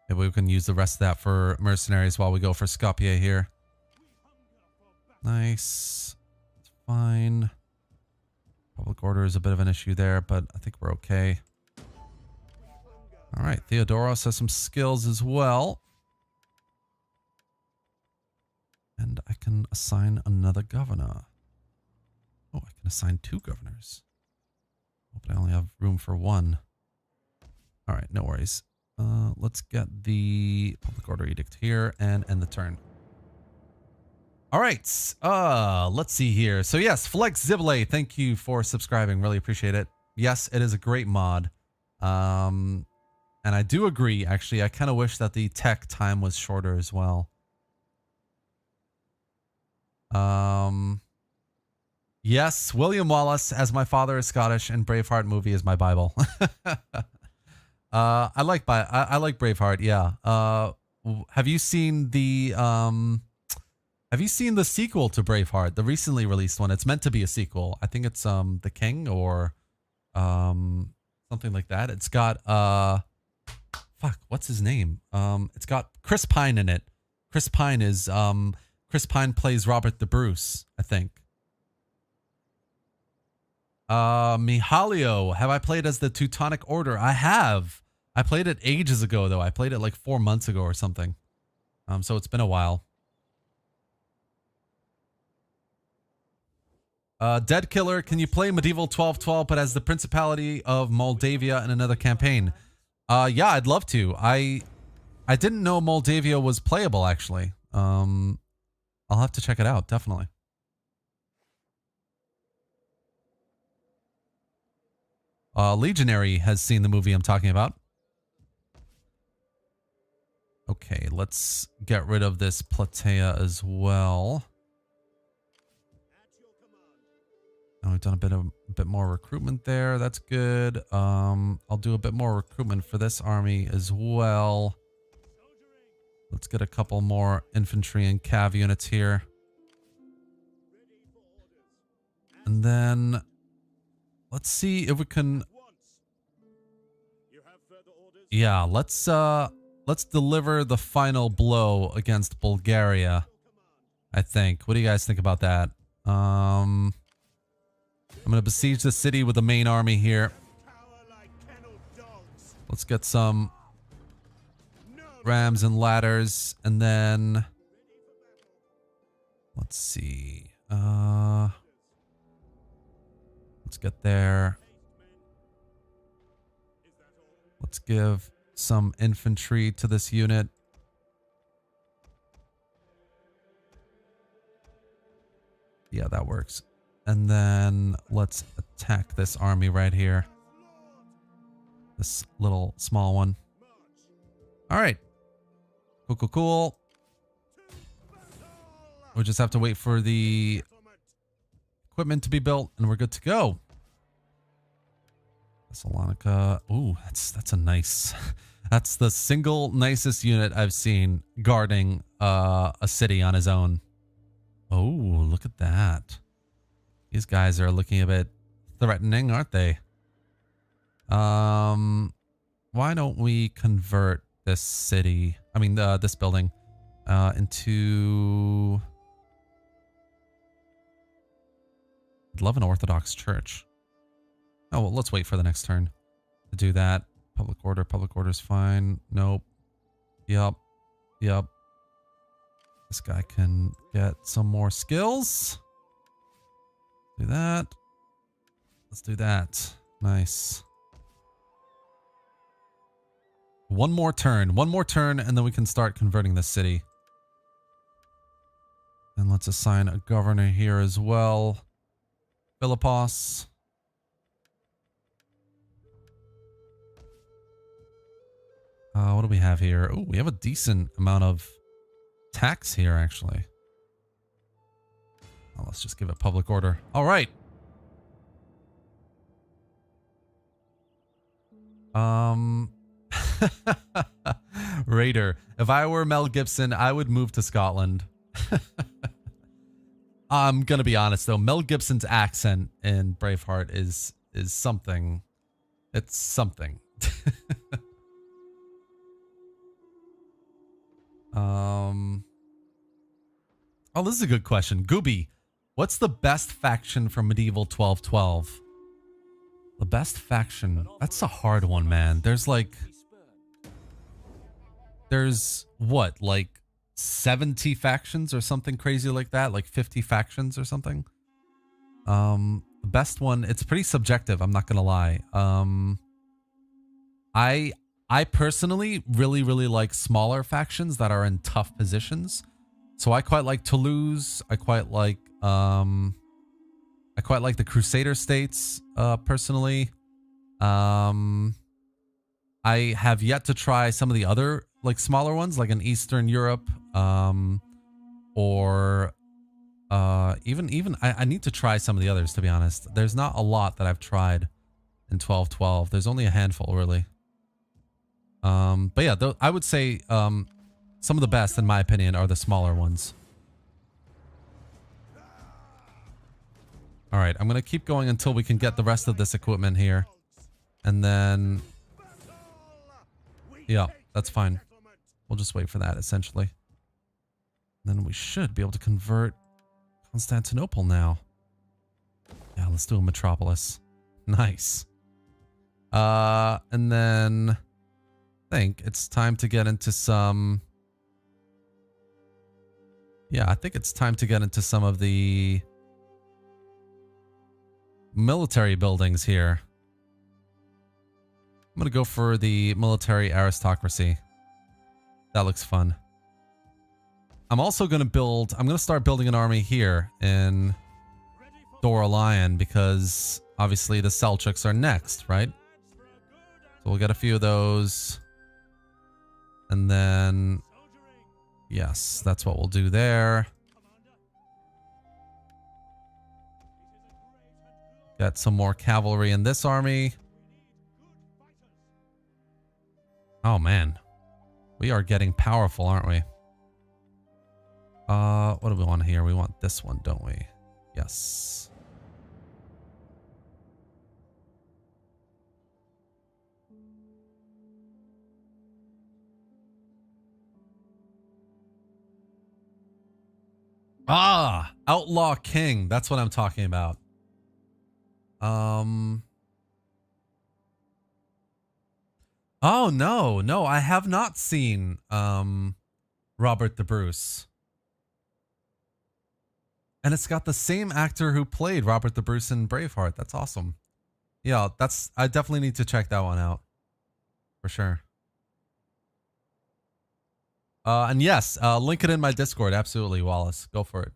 Maybe we can use the rest of that for mercenaries while we go for Skopje here. Nice. It's fine. Public order is a bit of an issue there, but I think we're okay. All right. Theodoros has some skills as well. And I can assign another governor. Oh, I can assign 2 governors. Hope I only have room for 1. All right, no worries. Let's get the public order edict here and end the turn. All right, let's see here. So yes, Flex Zible, thank you for subscribing. Really appreciate it. Yes, it is a great mod. And I do agree, actually. I kind of wish that the tech time was shorter as well. Yes, William Wallace, as my father is Scottish, and Braveheart movie is my Bible. I like Braveheart, yeah. Have you seen the sequel to Braveheart, the recently released one? It's meant to be a sequel. I think it's The King or something like that. It's got fuck, what's his name? It's got Chris Pine in it. Chris Pine is Chris Pine plays Robert the Bruce, I think. Mihalio, have I played as the Teutonic Order? I have. I played it ages ago, though. I played it like 4 months ago or something. So it's been a while. Dead Killer, can you play Medieval 1212 but as the Principality of Moldavia in another campaign? Yeah, I'd love to. I didn't know Moldavia was playable, actually. I'll have to check it out, definitely. Legionary has seen the movie I'm talking about. Okay, let's get rid of this Platea as well. And we've done a bit more recruitment there. That's good. I'll do a bit more recruitment for this army as well. Let's get a couple more infantry and cav units here. And then let's see if we can... Yeah, let's deliver the final blow against Bulgaria, I think. What do you guys think about that? I'm going to besiege the city with the main army here. Let's get some rams and ladders, and then let's see. Let's get there. Let's give some infantry to this unit. Yeah, that works. And then let's attack this army right here. This little small one. All right. Cool, cool, cool. We'll just have to wait for the equipment to be built and we're good to go. Salonika. Ooh, that's a nice... That's the single nicest unit I've seen guarding a city on his own. Oh, look at that. These guys are looking a bit threatening, aren't they? Why don't we convert this city? I mean, this building. into... I'd love an Orthodox church. Oh, well, let's wait for the next turn to do that. Public order is fine. Nope. Yep. Yep. This guy can get some more skills. Do that. Let's do that. Nice. One more turn, and then we can start converting this city. And let's assign a governor here as well. Philippos. What do we have here? Oh, we have a decent amount of tax here, actually. Oh, let's just give it public order. All right. Raider. If I were Mel Gibson, I would move to Scotland. I'm gonna be honest though, Mel Gibson's accent in Braveheart is something. It's something. Oh, this is a good question. Gooby, what's the best faction from Medieval 1212? The best faction. That's a hard one, man. There's what, like 70 factions or something crazy like that? Like 50 factions or something? The best one, it's pretty subjective, I'm not gonna lie. I personally really like smaller factions that are in tough positions. So I quite like Toulouse. I quite like the Crusader states, personally. I have yet to try some of the other like smaller ones, like in Eastern Europe, or even I need to try some of the others, to be honest. There's not a lot that I've tried in 1212. There's only a handful, really. But yeah, I would say some of the best, in my opinion, are the smaller ones. All right, I'm going to keep going until we can get the rest of this equipment here. And then... yeah, that's fine. We'll just wait for that, essentially. Then we should be able to convert Constantinople now. Yeah, let's do a metropolis. Nice. And then... I think it's time to get into some... yeah, I think it's time to get into some of the military buildings here. I'm going to go for the military aristocracy. That looks fun. I'm also going to build... I'm going to start building an army here in Dora Lion because obviously the Selchuks are next, right? So we'll get a few of those. And then... yes, that's what we'll do there. Get some more cavalry in this army. Oh, man. We are getting powerful, aren't we? What do we want here? We want this one, don't we? Yes. Ah, Outlaw King. That's what I'm talking about. Oh, no, I have not seen, Robert the Bruce. And it's got the same actor who played Robert the Bruce in Braveheart. That's awesome. Yeah, I definitely need to check that one out. For sure. And yes, link it in my Discord. Absolutely, Wallace. Go for it.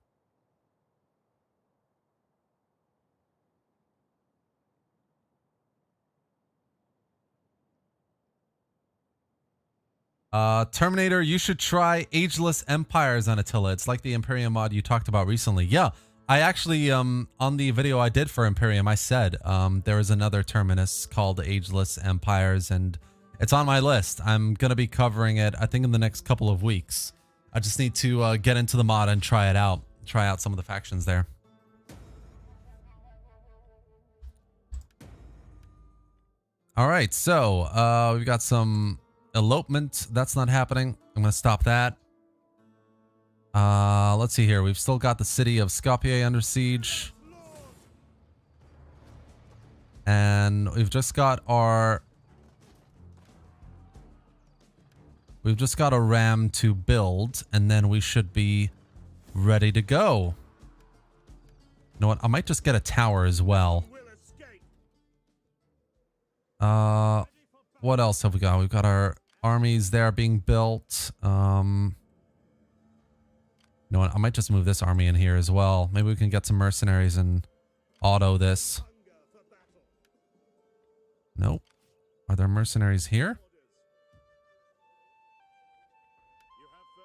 Terminator, you should try Ageless Empires on Attila. It's like the Imperium mod you talked about recently. Yeah, I actually, on the video I did for Imperium, I said there is another terminus called Ageless Empires, and it's on my list. I'm going to be covering it, I think, in the next couple of weeks. I just need to get into the mod and try it out. Try out some of the factions there. All right, so we've got some elopement. That's not happening. I'm going to stop that. Let's see here. We've still got the city of Skopje under siege. And we've just got our... We've just got a ram to build, and then we should be ready to go. You know what? I might just get a tower as well. What else have we got? We've got our armies there being built. You know what? I might just move this army in here as well. Maybe we can get some mercenaries and auto this. Nope. Are there mercenaries here?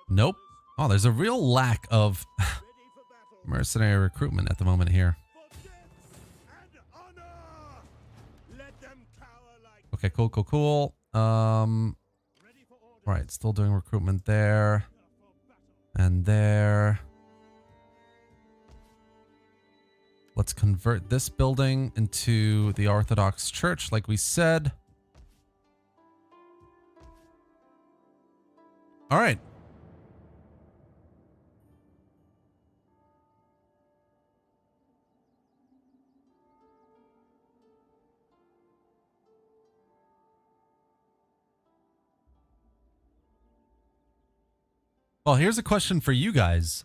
Nope. Oh, there's a real lack of mercenary recruitment at the moment here. Okay, cool. Right, still doing recruitment there. And there. Let's convert this building into the Orthodox Church, like we said. All right. Well, here's a question for you guys.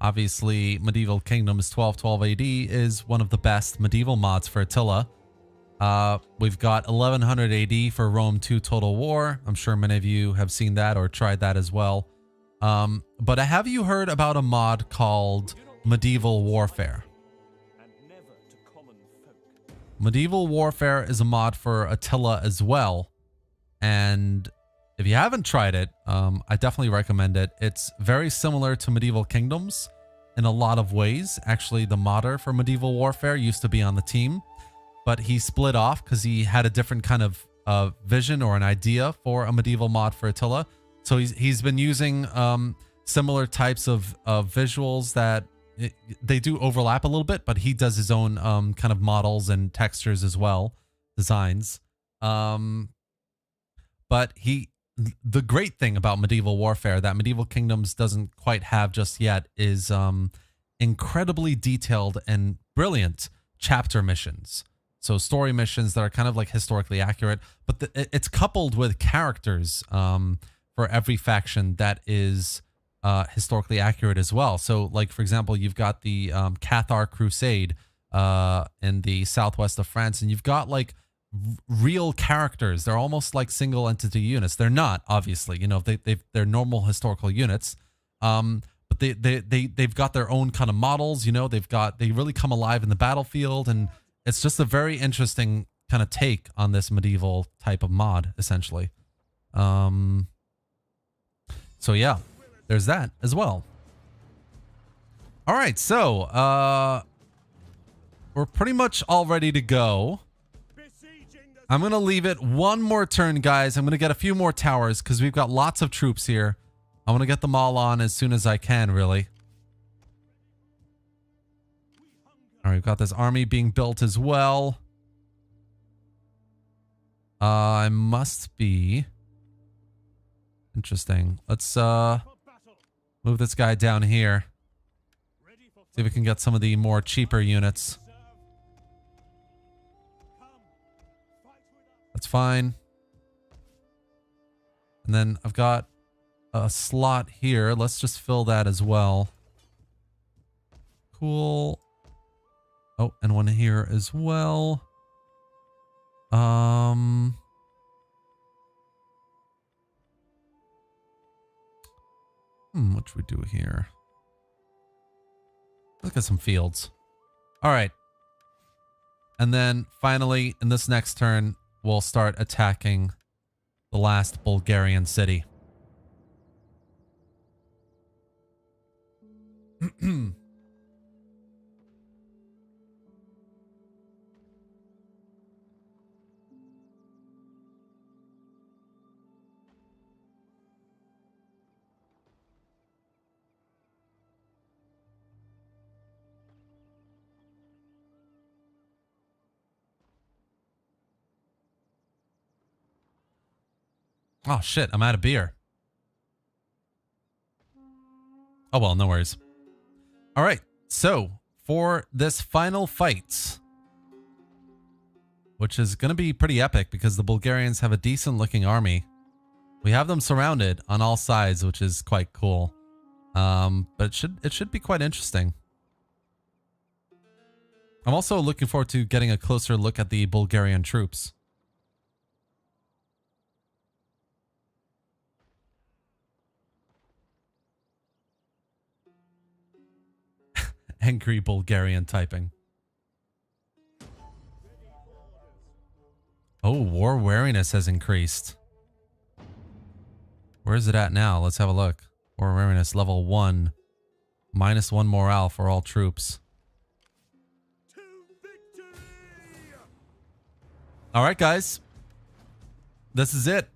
Obviously, Medieval Kingdoms 1212 AD is one of the best medieval mods for Attila. We've got 1100 AD for Rome 2 Total War. I'm sure many of you have seen that or tried that as well. But have you heard about a mod called Medieval Warfare? Medieval Warfare is a mod for Attila as well. And if you haven't tried it, I definitely recommend it. It's very similar to Medieval Kingdoms in a lot of ways. Actually, the modder for Medieval Warfare used to be on the team, but he split off because he had a different kind of vision or an idea for a medieval mod for Attila. So he's been using similar types of visuals that they do overlap a little bit, but he does his own kind of models and textures as well, designs. But the great thing about Medieval Warfare that Medieval Kingdoms doesn't quite have just yet is incredibly detailed and brilliant chapter missions. So story missions that are kind of like historically accurate, but it's coupled with characters for every faction that is historically accurate as well. So like, for example, you've got the Cathar Crusade in the southwest of France, and you've got like real characters. They're almost like single entity units. They're not, obviously, you know, they're normal historical units. But they've got their own kind of models, you know, they really come alive in the battlefield, and it's just a very interesting kind of take on this medieval type of mod, essentially. So yeah, there's that as well. All right, so we're pretty much all ready to go. I'm going to leave it one more turn, guys. I'm going to get a few more towers because we've got lots of troops here. I want to get them all on as soon as I can, really. All right, we've got this army being built as well. I must be... Interesting. Let's move this guy down here. See if we can get some of the more cheaper units. That's fine. And then I've got a slot here. Let's just fill that as well. Cool. Oh, and one here as well. What should we do here? Look at some fields. All right. And then finally, in this next turn, we'll start attacking the last Bulgarian city. Oh shit, I'm out of beer. Oh well, no worries. All right, so for this final fight, which is going to be pretty epic because the Bulgarians have a decent looking army. We have them surrounded on all sides, which is quite cool. But it should be quite interesting. I'm also looking forward to getting a closer look at the Bulgarian troops. Angry Bulgarian typing. Oh, war wariness has increased. Where is it at now? Let's have a look. War wariness level 1. -1 morale for all troops. All right, guys. This is it.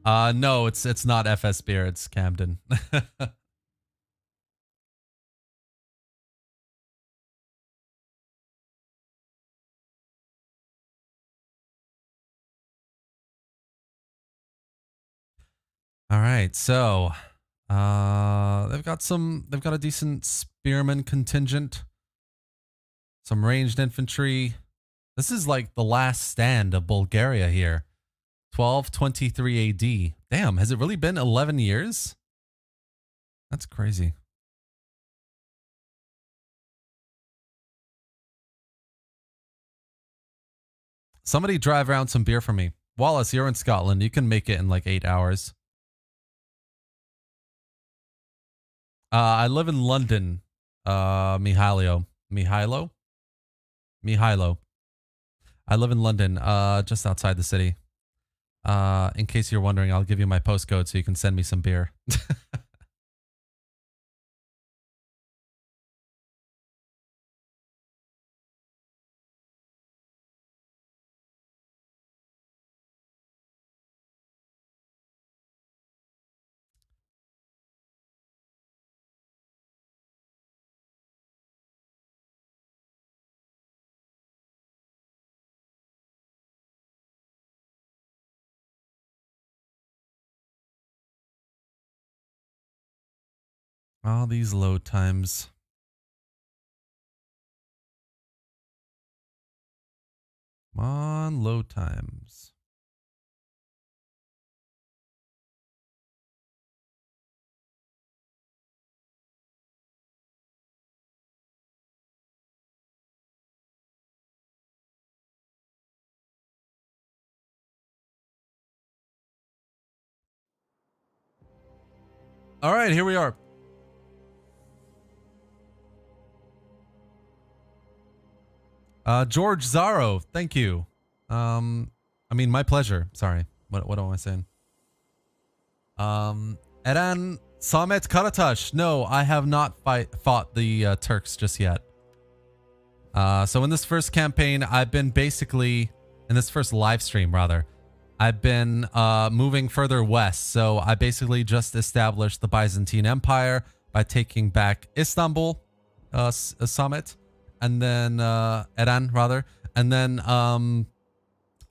No, it's not FS Beer, it's Camden. All right, so they've got a decent spearman contingent, some ranged infantry. This is like the last stand of Bulgaria here. 1223 AD. Damn, has it really been 11 years? That's crazy. Somebody drive around some beer for me. Wallace, you're in Scotland. You can make it in like 8 hours. I live in London, Mihailo. I live in London, just outside the city. In case you're wondering, I'll give you my postcode so you can send me some beer. All these load times. Come on, load times. All right, here we are. George Zaro, thank you. I mean, my pleasure. Sorry. What am I saying? Eren Samet Karataş. No, I have not fought the Turks just yet. So in this first campaign, I've been basically, in this first live stream rather, I've been moving further west. So I basically just established the Byzantine Empire by taking back Istanbul, Samet, and then Eren rather, and then I'm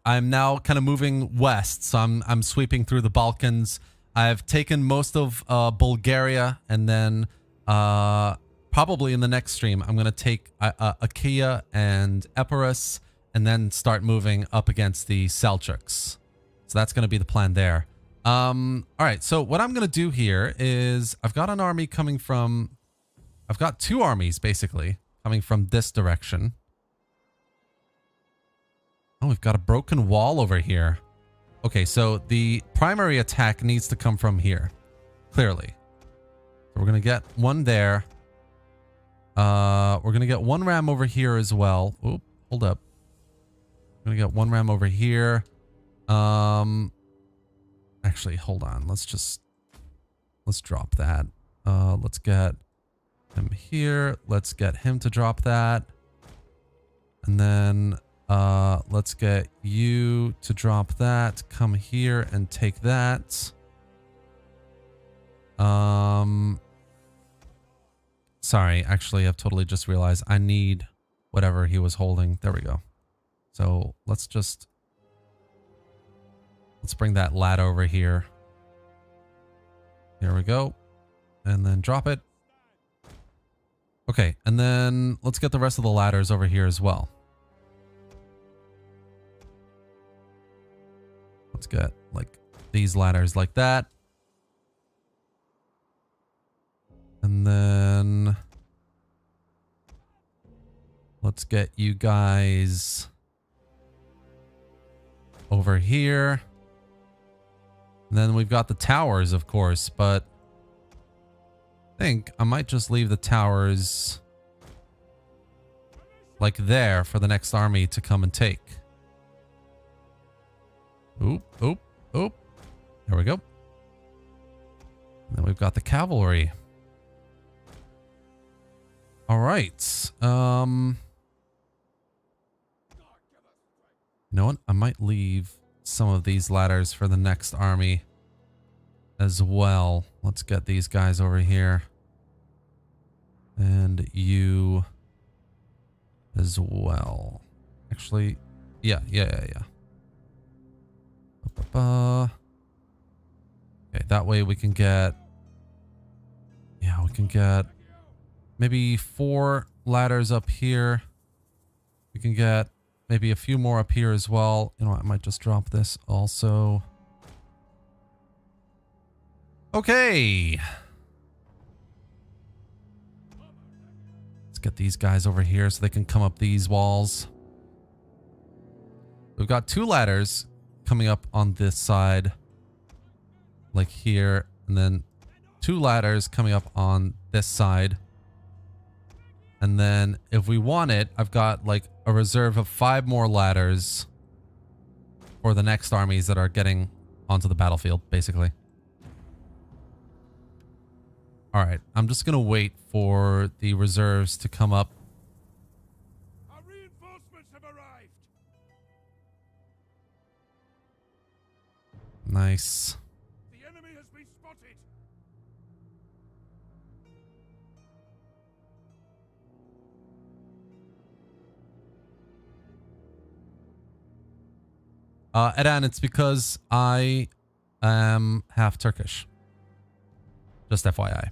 now kind of moving west. So I'm sweeping through the Balkans. I've taken most of Bulgaria, and then probably in the next stream, I'm going to take Achaia and Epirus, and then start moving up against the Selchuks. So that's going to be the plan there. All right, so what I'm going to do here is I've got an army coming from... I've got two armies, basically, coming from this direction. Oh, we've got a broken wall over here. Okay, so the primary attack needs to come from here, clearly. So we're going to get one there. We're going to get one ram over here as well. Oop, hold up. We're going to get one ram over here. Actually, hold on. Let's drop that. Let's get him here. Let's get him to drop that. And then let's get you to drop that. Come here and take that. Sorry, actually, I've totally just realized I need whatever he was holding. There we go. So let's just Let's bring that ladder over here. There we go. And then drop it. Okay, and then let's get the rest of the ladders over here as well. Let's get like these ladders like that. And then let's get you guys over here. And then we've got the towers, of course, but I think I might just leave the towers like there for the next army to come and take. Oop, oop, oop. There we go. And then we've got the cavalry. All right. You know what? I might leave some of these ladders for the next army as well. Let's get these guys over here. And you as well. Actually, yeah. Okay, that way we can get... Yeah, we can get maybe 4 ladders up here. We can get maybe a few more up here as well. You know what? I might just drop this also. Okay. Let's get these guys over here so they can come up these walls. We've got 2 ladders coming up on this side, like here, and then 2 ladders coming up on this side. And then if we want it, I've got like a reserve of 5 more ladders for the next armies that are getting onto the battlefield, basically. All right, I'm just going to wait for the reserves to come up. Our reinforcements have arrived. Nice. The enemy has been spotted. Edan, it's because I am half Turkish. Just FYI.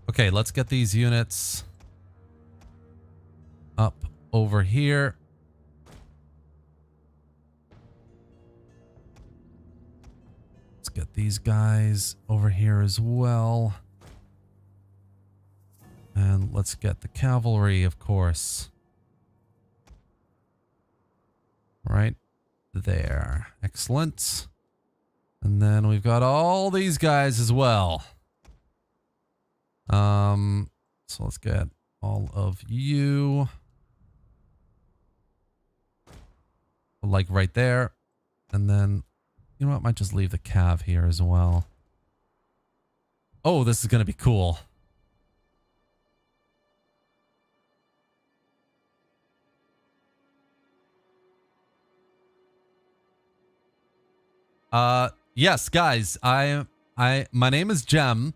Okay, let's get these units up over here. Let's get these guys over here as well. And let's get the cavalry, of course. Right there. Excellent. And then we've got all these guys as well. So let's get all of you. Like right there. And then, you know what? I might just leave the cav here as well. Oh, this is going to be cool. Yes, guys, my name is Jem.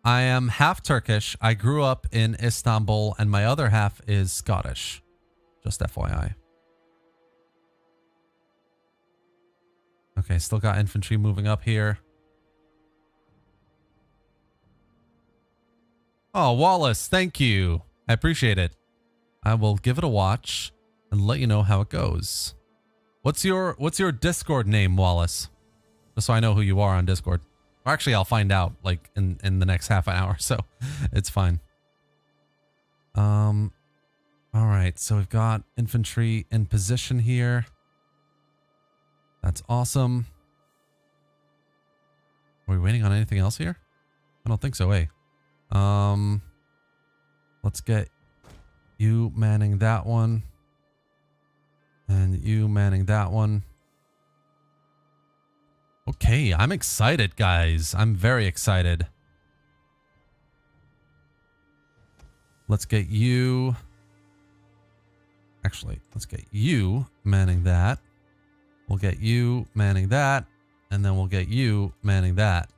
I am half Turkish. I grew up in Istanbul and my other half is Scottish. Just FYI. Okay, still got infantry moving up here. Oh, Wallace, thank you. I appreciate it. I will give it a watch and let you know how it goes. What's your Discord name, Wallace? Just so I know who you are on Discord. Or actually, I'll find out like in the next half an hour, so it's fine. All right, so we've got infantry in position here. That's awesome. Are we waiting on anything else here? I don't think so, eh? Let's get you manning that one. And you manning that one. Okay, I'm excited, guys. I'm very excited. Let's get you... Actually, let's get you manning that. We'll get you manning that. And then we'll get you manning that.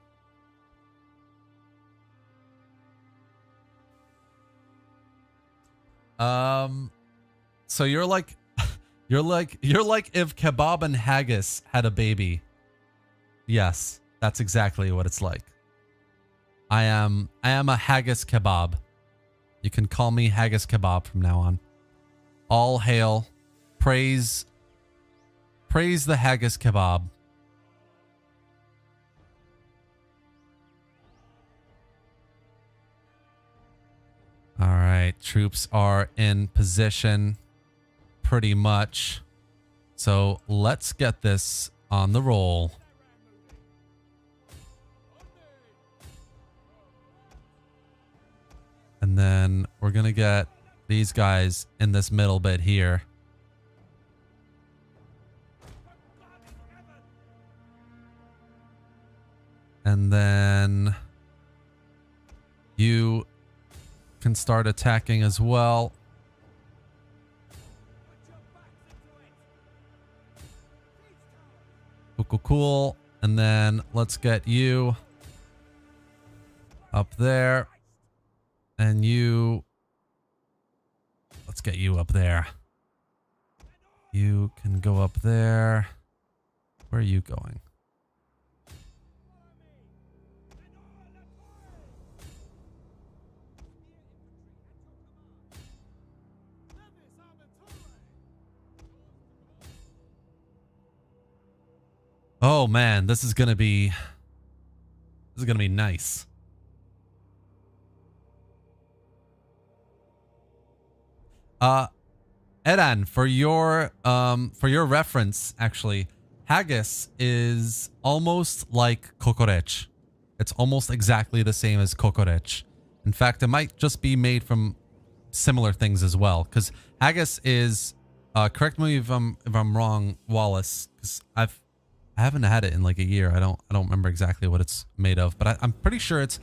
So you're like... You're like if Kebab and Haggis had a baby. Yes, that's exactly what it's like. I am a haggis kebab. You can call me haggis kebab from now on. All hail, praise the haggis kebab. All right, troops are in position pretty much. So let's get this on the roll. And then we're going to get these guys in this middle bit here. And then you can start attacking as well. Cool. And then let's get you up there. And you... Let's get you up there. You can go up there. Where are you going? Oh man, this is gonna be nice. Edan, for your reference, actually, haggis is almost like kokorech. It's almost exactly the same as kokorech. In fact, it might just be made from similar things as well. Because haggis is, correct me if I'm wrong, Wallace, because I haven't had it in like a year. I don't remember exactly what it's made of, but I'm pretty sure it's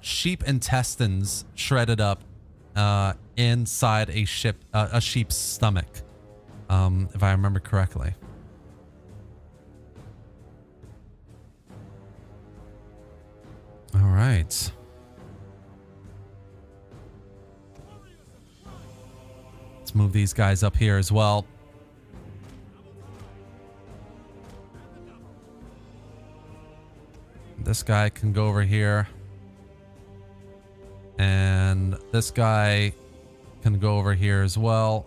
sheep intestines shredded up inside a sheep's stomach, if I remember correctly. All right. Let's move these guys up here as well. This guy can go over here. And this guy can go over here as well.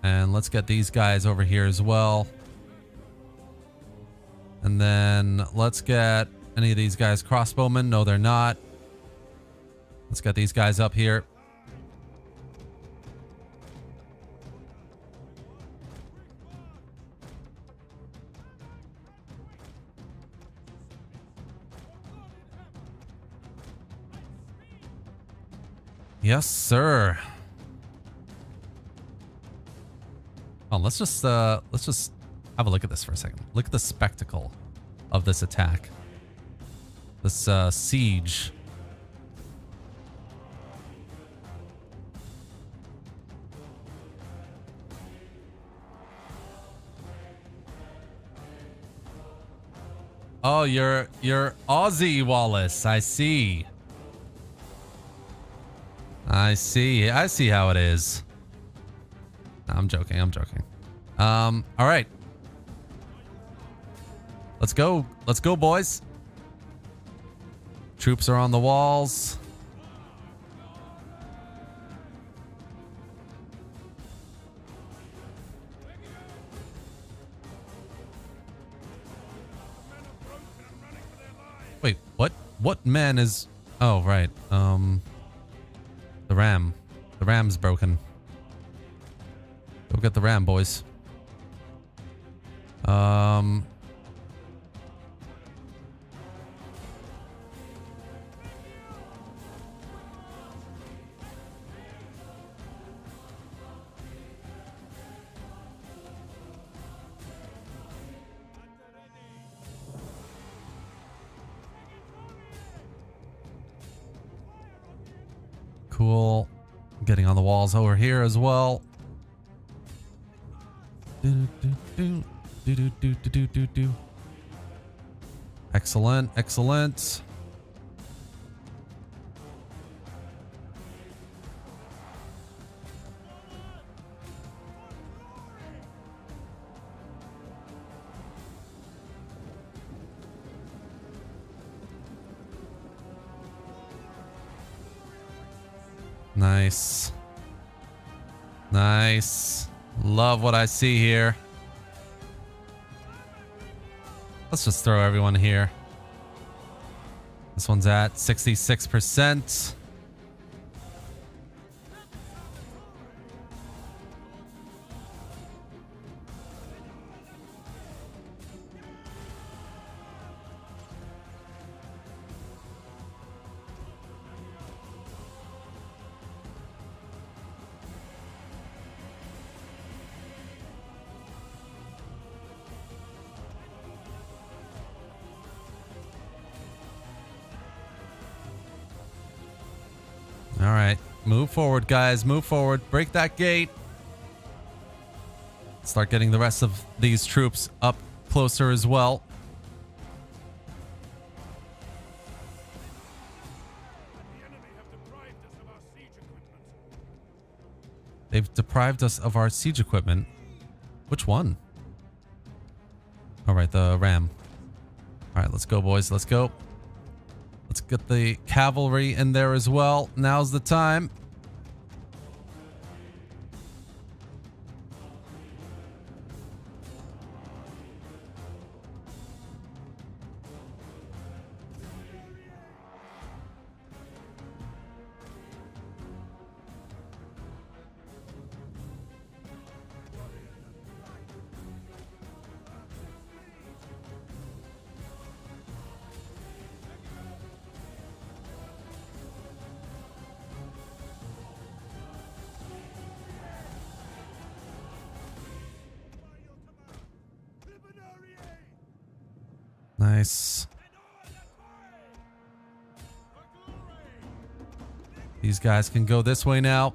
And let's get these guys over here as well. And then let's get any of these guys crossbowmen. No, they're not. Let's get these guys up here. Yes, sir. Oh, let's just have a look at this for a second. Look at the spectacle of this attack. This siege. Oh, you're Aussie, Wallace. I see. I see how it is. No, I'm joking. All right. Let's go, boys. Troops are on the walls. Wait, what man is... Oh, right. The ram. The ram's broken. Go get the ram, boys. Cool. Getting on the walls over here as well. Excellent, excellent. Nice. Nice. Love what I see here. Let's just throw everyone here. This one's at 66%. All right, move forward, guys. Move forward. Break that gate. Start getting the rest of these troops up closer as well. They've deprived us of our siege equipment. Which one? All right, the ram. All right, let's go, boys. Let's go. Let's get the cavalry in there as well. Now's the time. Nice. These guys can go this way now.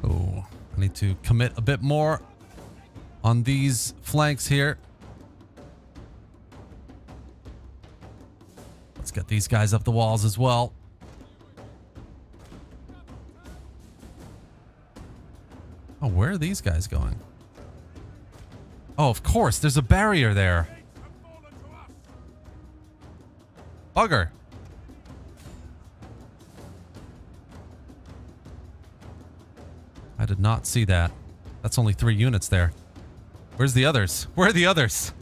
Oh, I need to commit a bit more on these flanks here. Let's get these guys up the walls as well. Oh, where are these guys going? Oh, of course, there's a barrier there. Bugger. I did not see that. That's only 3 units there. Where's the others? Where are the others?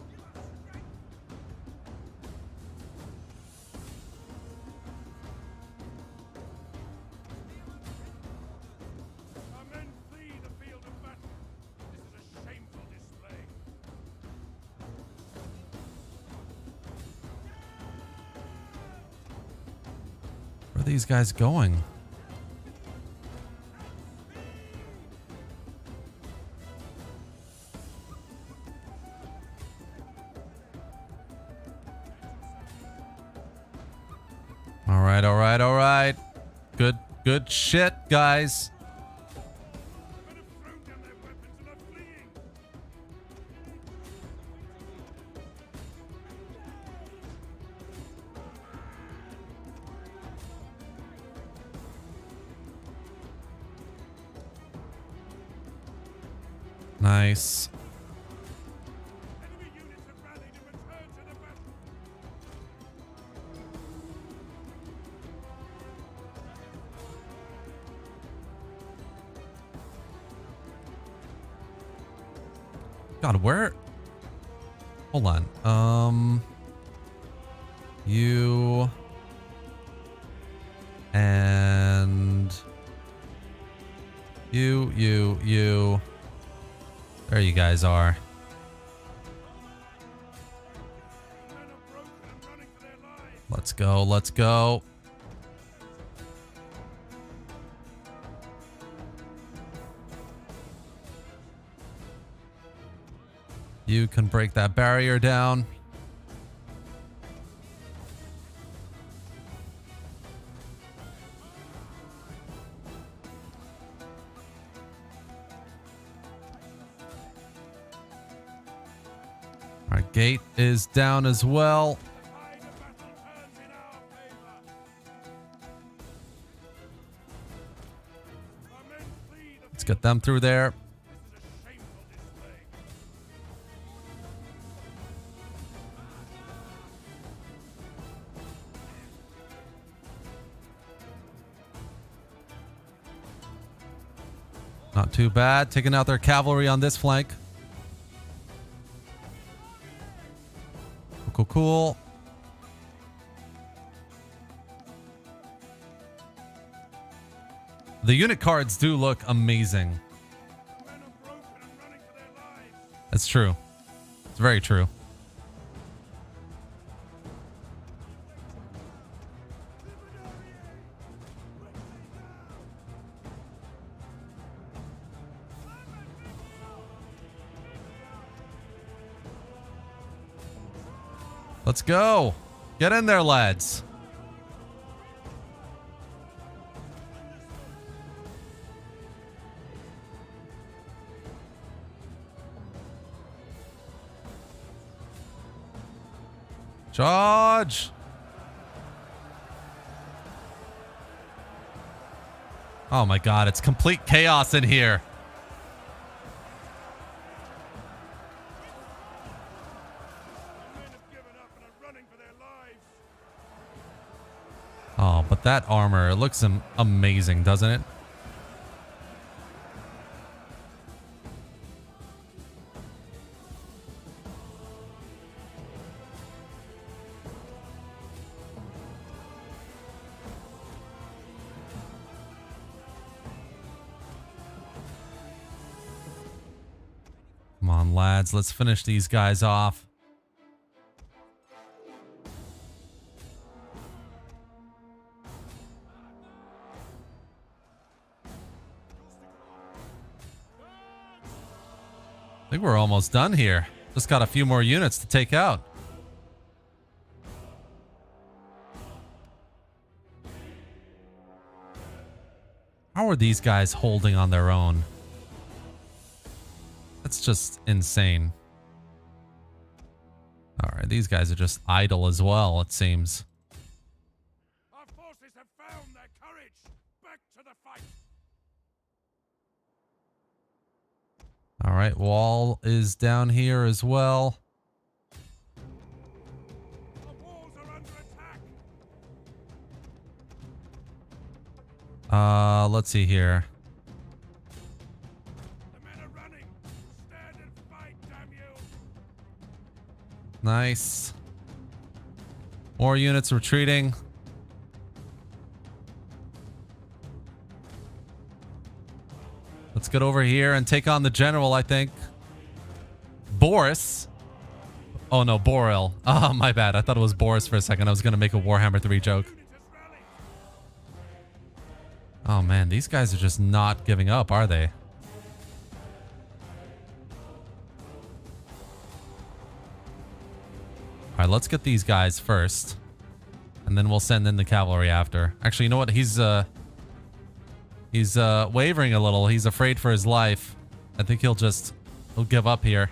Where are these guys going? All right, all right, all right. Good shit, guys. Nice. God, where? Hold on. You and you. There you guys are. Let's go, let's go. You can break that barrier down. Our gate is down as well. Let's get them through there. Not too bad. Taking out their cavalry on this flank. Cool, cool, cool. The unit cards do look amazing. That's true. It's very true. Let's go. Get in there, lads. Charge. Oh my god, it's complete chaos in here. Oh, but that armor, it looks amazing, doesn't it? Come on, lads, let's finish these guys off. I think we're almost done here. Just got a few more units to take out. How are these guys holding on their own? That's just insane. All right, these guys are just idle as well, it seems. Our forces have found their courage. Back to the fight. All right, wall is down here as well. The walls are under attack. Let's see here. The men are running. Stand and fight, damn you. Nice. More units retreating. Let's get over here and take on the general, I think. Boris. Oh no, Boril. Oh, my bad. I thought it was Boris for a second. I was going to make a Warhammer 3 joke. Oh man, these guys are just not giving up, are they? All right, let's get these guys first. And then we'll send in the cavalry after. Actually, you know what? He's wavering a little. He's afraid for his life. I think he'll give up here.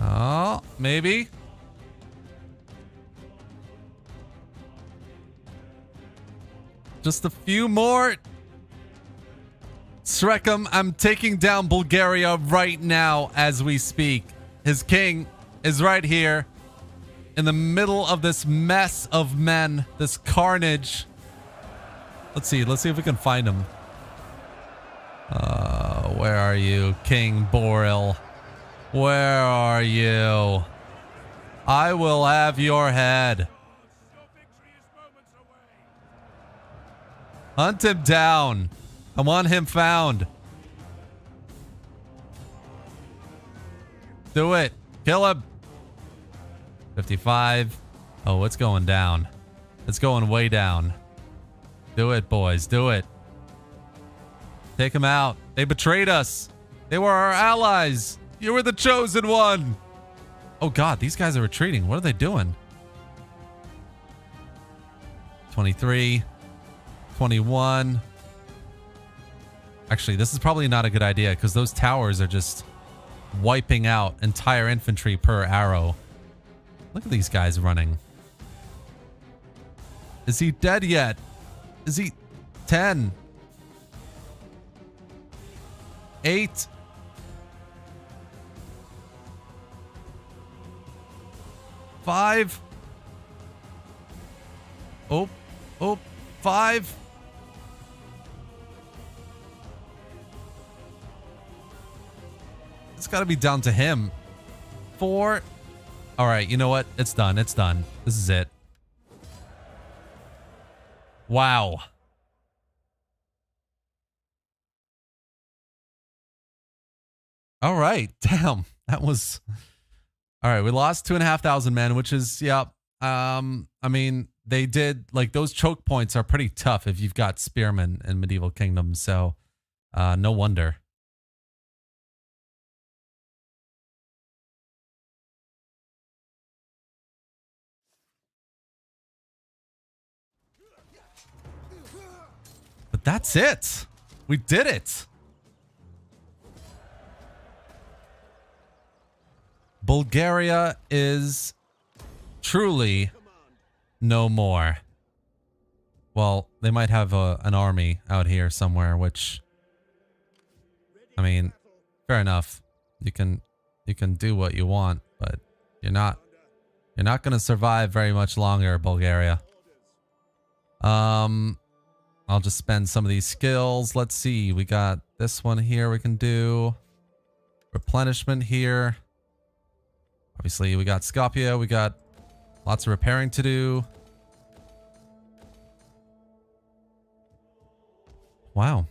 Oh, maybe. Just a few more. Srekum, I'm taking down Bulgaria right now as we speak. His king is right here in the middle of this mess of men, this carnage. Let's see if we can find him. Where are you, King Boril? Where are you? I will have your head. Hunt him down. I want him found. Do it. Kill him. 55. Oh, it's going down. It's going way down. Do it, boys. Do it. Take him out. They betrayed us. They were our allies. You were the chosen one. Oh, God. These guys are retreating. What are they doing? 23. 21. Actually, this is probably not a good idea because those towers are just wiping out entire infantry per arrow. Look at these guys running. Is he dead yet? Is he 10? 8? 5. Oh, 5. It's got to be down to him. 4. All right, you know what? It's done. It's done. This is it. Wow. All right. Damn. That was... All right, we lost 2,500 men, which is, yeah. I mean, they did, like, those choke points are pretty tough if you've got spearmen in medieval kingdoms, so no wonder. But that's it. We did it. Bulgaria is truly no more. Well, they might have an army out here somewhere, which, I mean, fair enough. You can do what you want, but you're not going to survive very much longer, Bulgaria. I'll just spend some of these skills. Let's see. We got this one here we can do. Replenishment here. Obviously, we got Skopje. We got lots of repairing to do. Wow.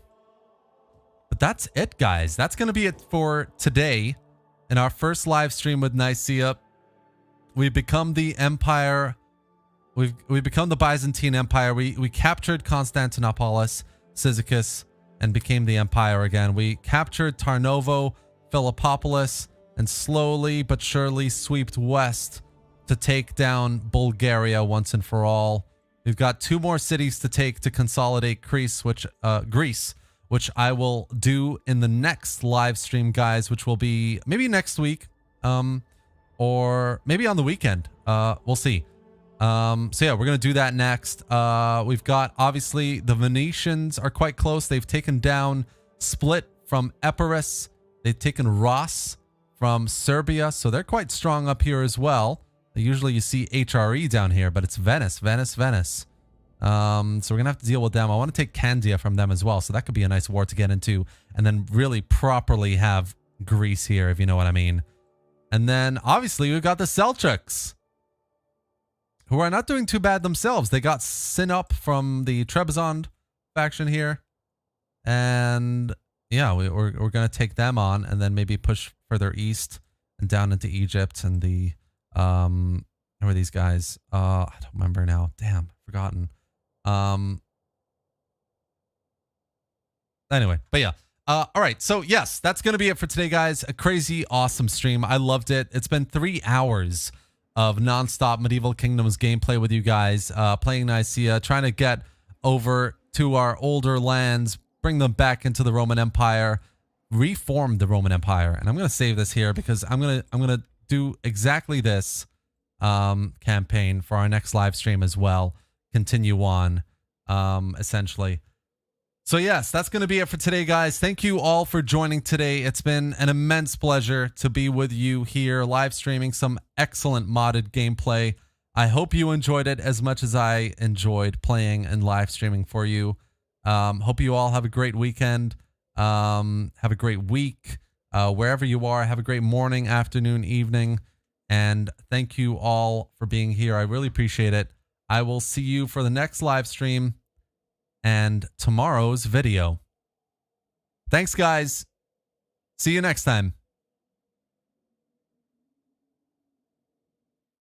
But that's it, guys. That's going to be it for today. In our first live stream with Nicaea, we've become the empire. We've become the Byzantine Empire. We captured Constantinopolis, Cyzicus, and became the empire again. We captured Tarnovo, Philippopolis, and slowly but surely swept west to take down Bulgaria once and for all. We've got 2 more cities to take to consolidate Greece, which I will do in the next live stream, guys, which will be maybe next week, or maybe on the weekend. We'll see. So yeah, we're gonna do that next. We've got, obviously, the Venetians are quite close. They've taken down Split from Epirus. They've taken Ross from Serbia, so they're quite strong up here as well. Usually you see HRE down here, but it's Venice. So we're gonna have to deal with them. I want to take Candia from them as well, so that could be a nice war to get into, and then really properly have Greece here, if you know what I mean. And then obviously we've got the Selchuks, who are not doing too bad themselves. They got Sinop from the Trebizond faction here, and yeah, we're gonna take them on, and then maybe push further east and down into Egypt and the who are these guys? I don't remember now. Damn, forgotten. Anyway, but yeah. All right, so yes, that's gonna be it for today, guys. A crazy awesome stream. I loved it. It's been 3 hours of non-stop Medieval Kingdoms gameplay with you guys, playing Nicaea, trying to get over to our older lands, bring them back into the Roman Empire, reform the Roman Empire. And I'm going to save this here because I'm going to do exactly this campaign for our next live stream as well. Continue on, essentially. So yes, that's going to be it for today, guys. Thank you all for joining today. It's been an immense pleasure to be with you here, live streaming some excellent modded gameplay. I hope you enjoyed it as much as I enjoyed playing and live streaming for you. Hope you all have a great weekend. Have a great week. Wherever you are, have a great morning, afternoon, evening. And thank you all for being here. I really appreciate it. I will see you for the next live stream and tomorrow's video. Thanks, guys. See you next time.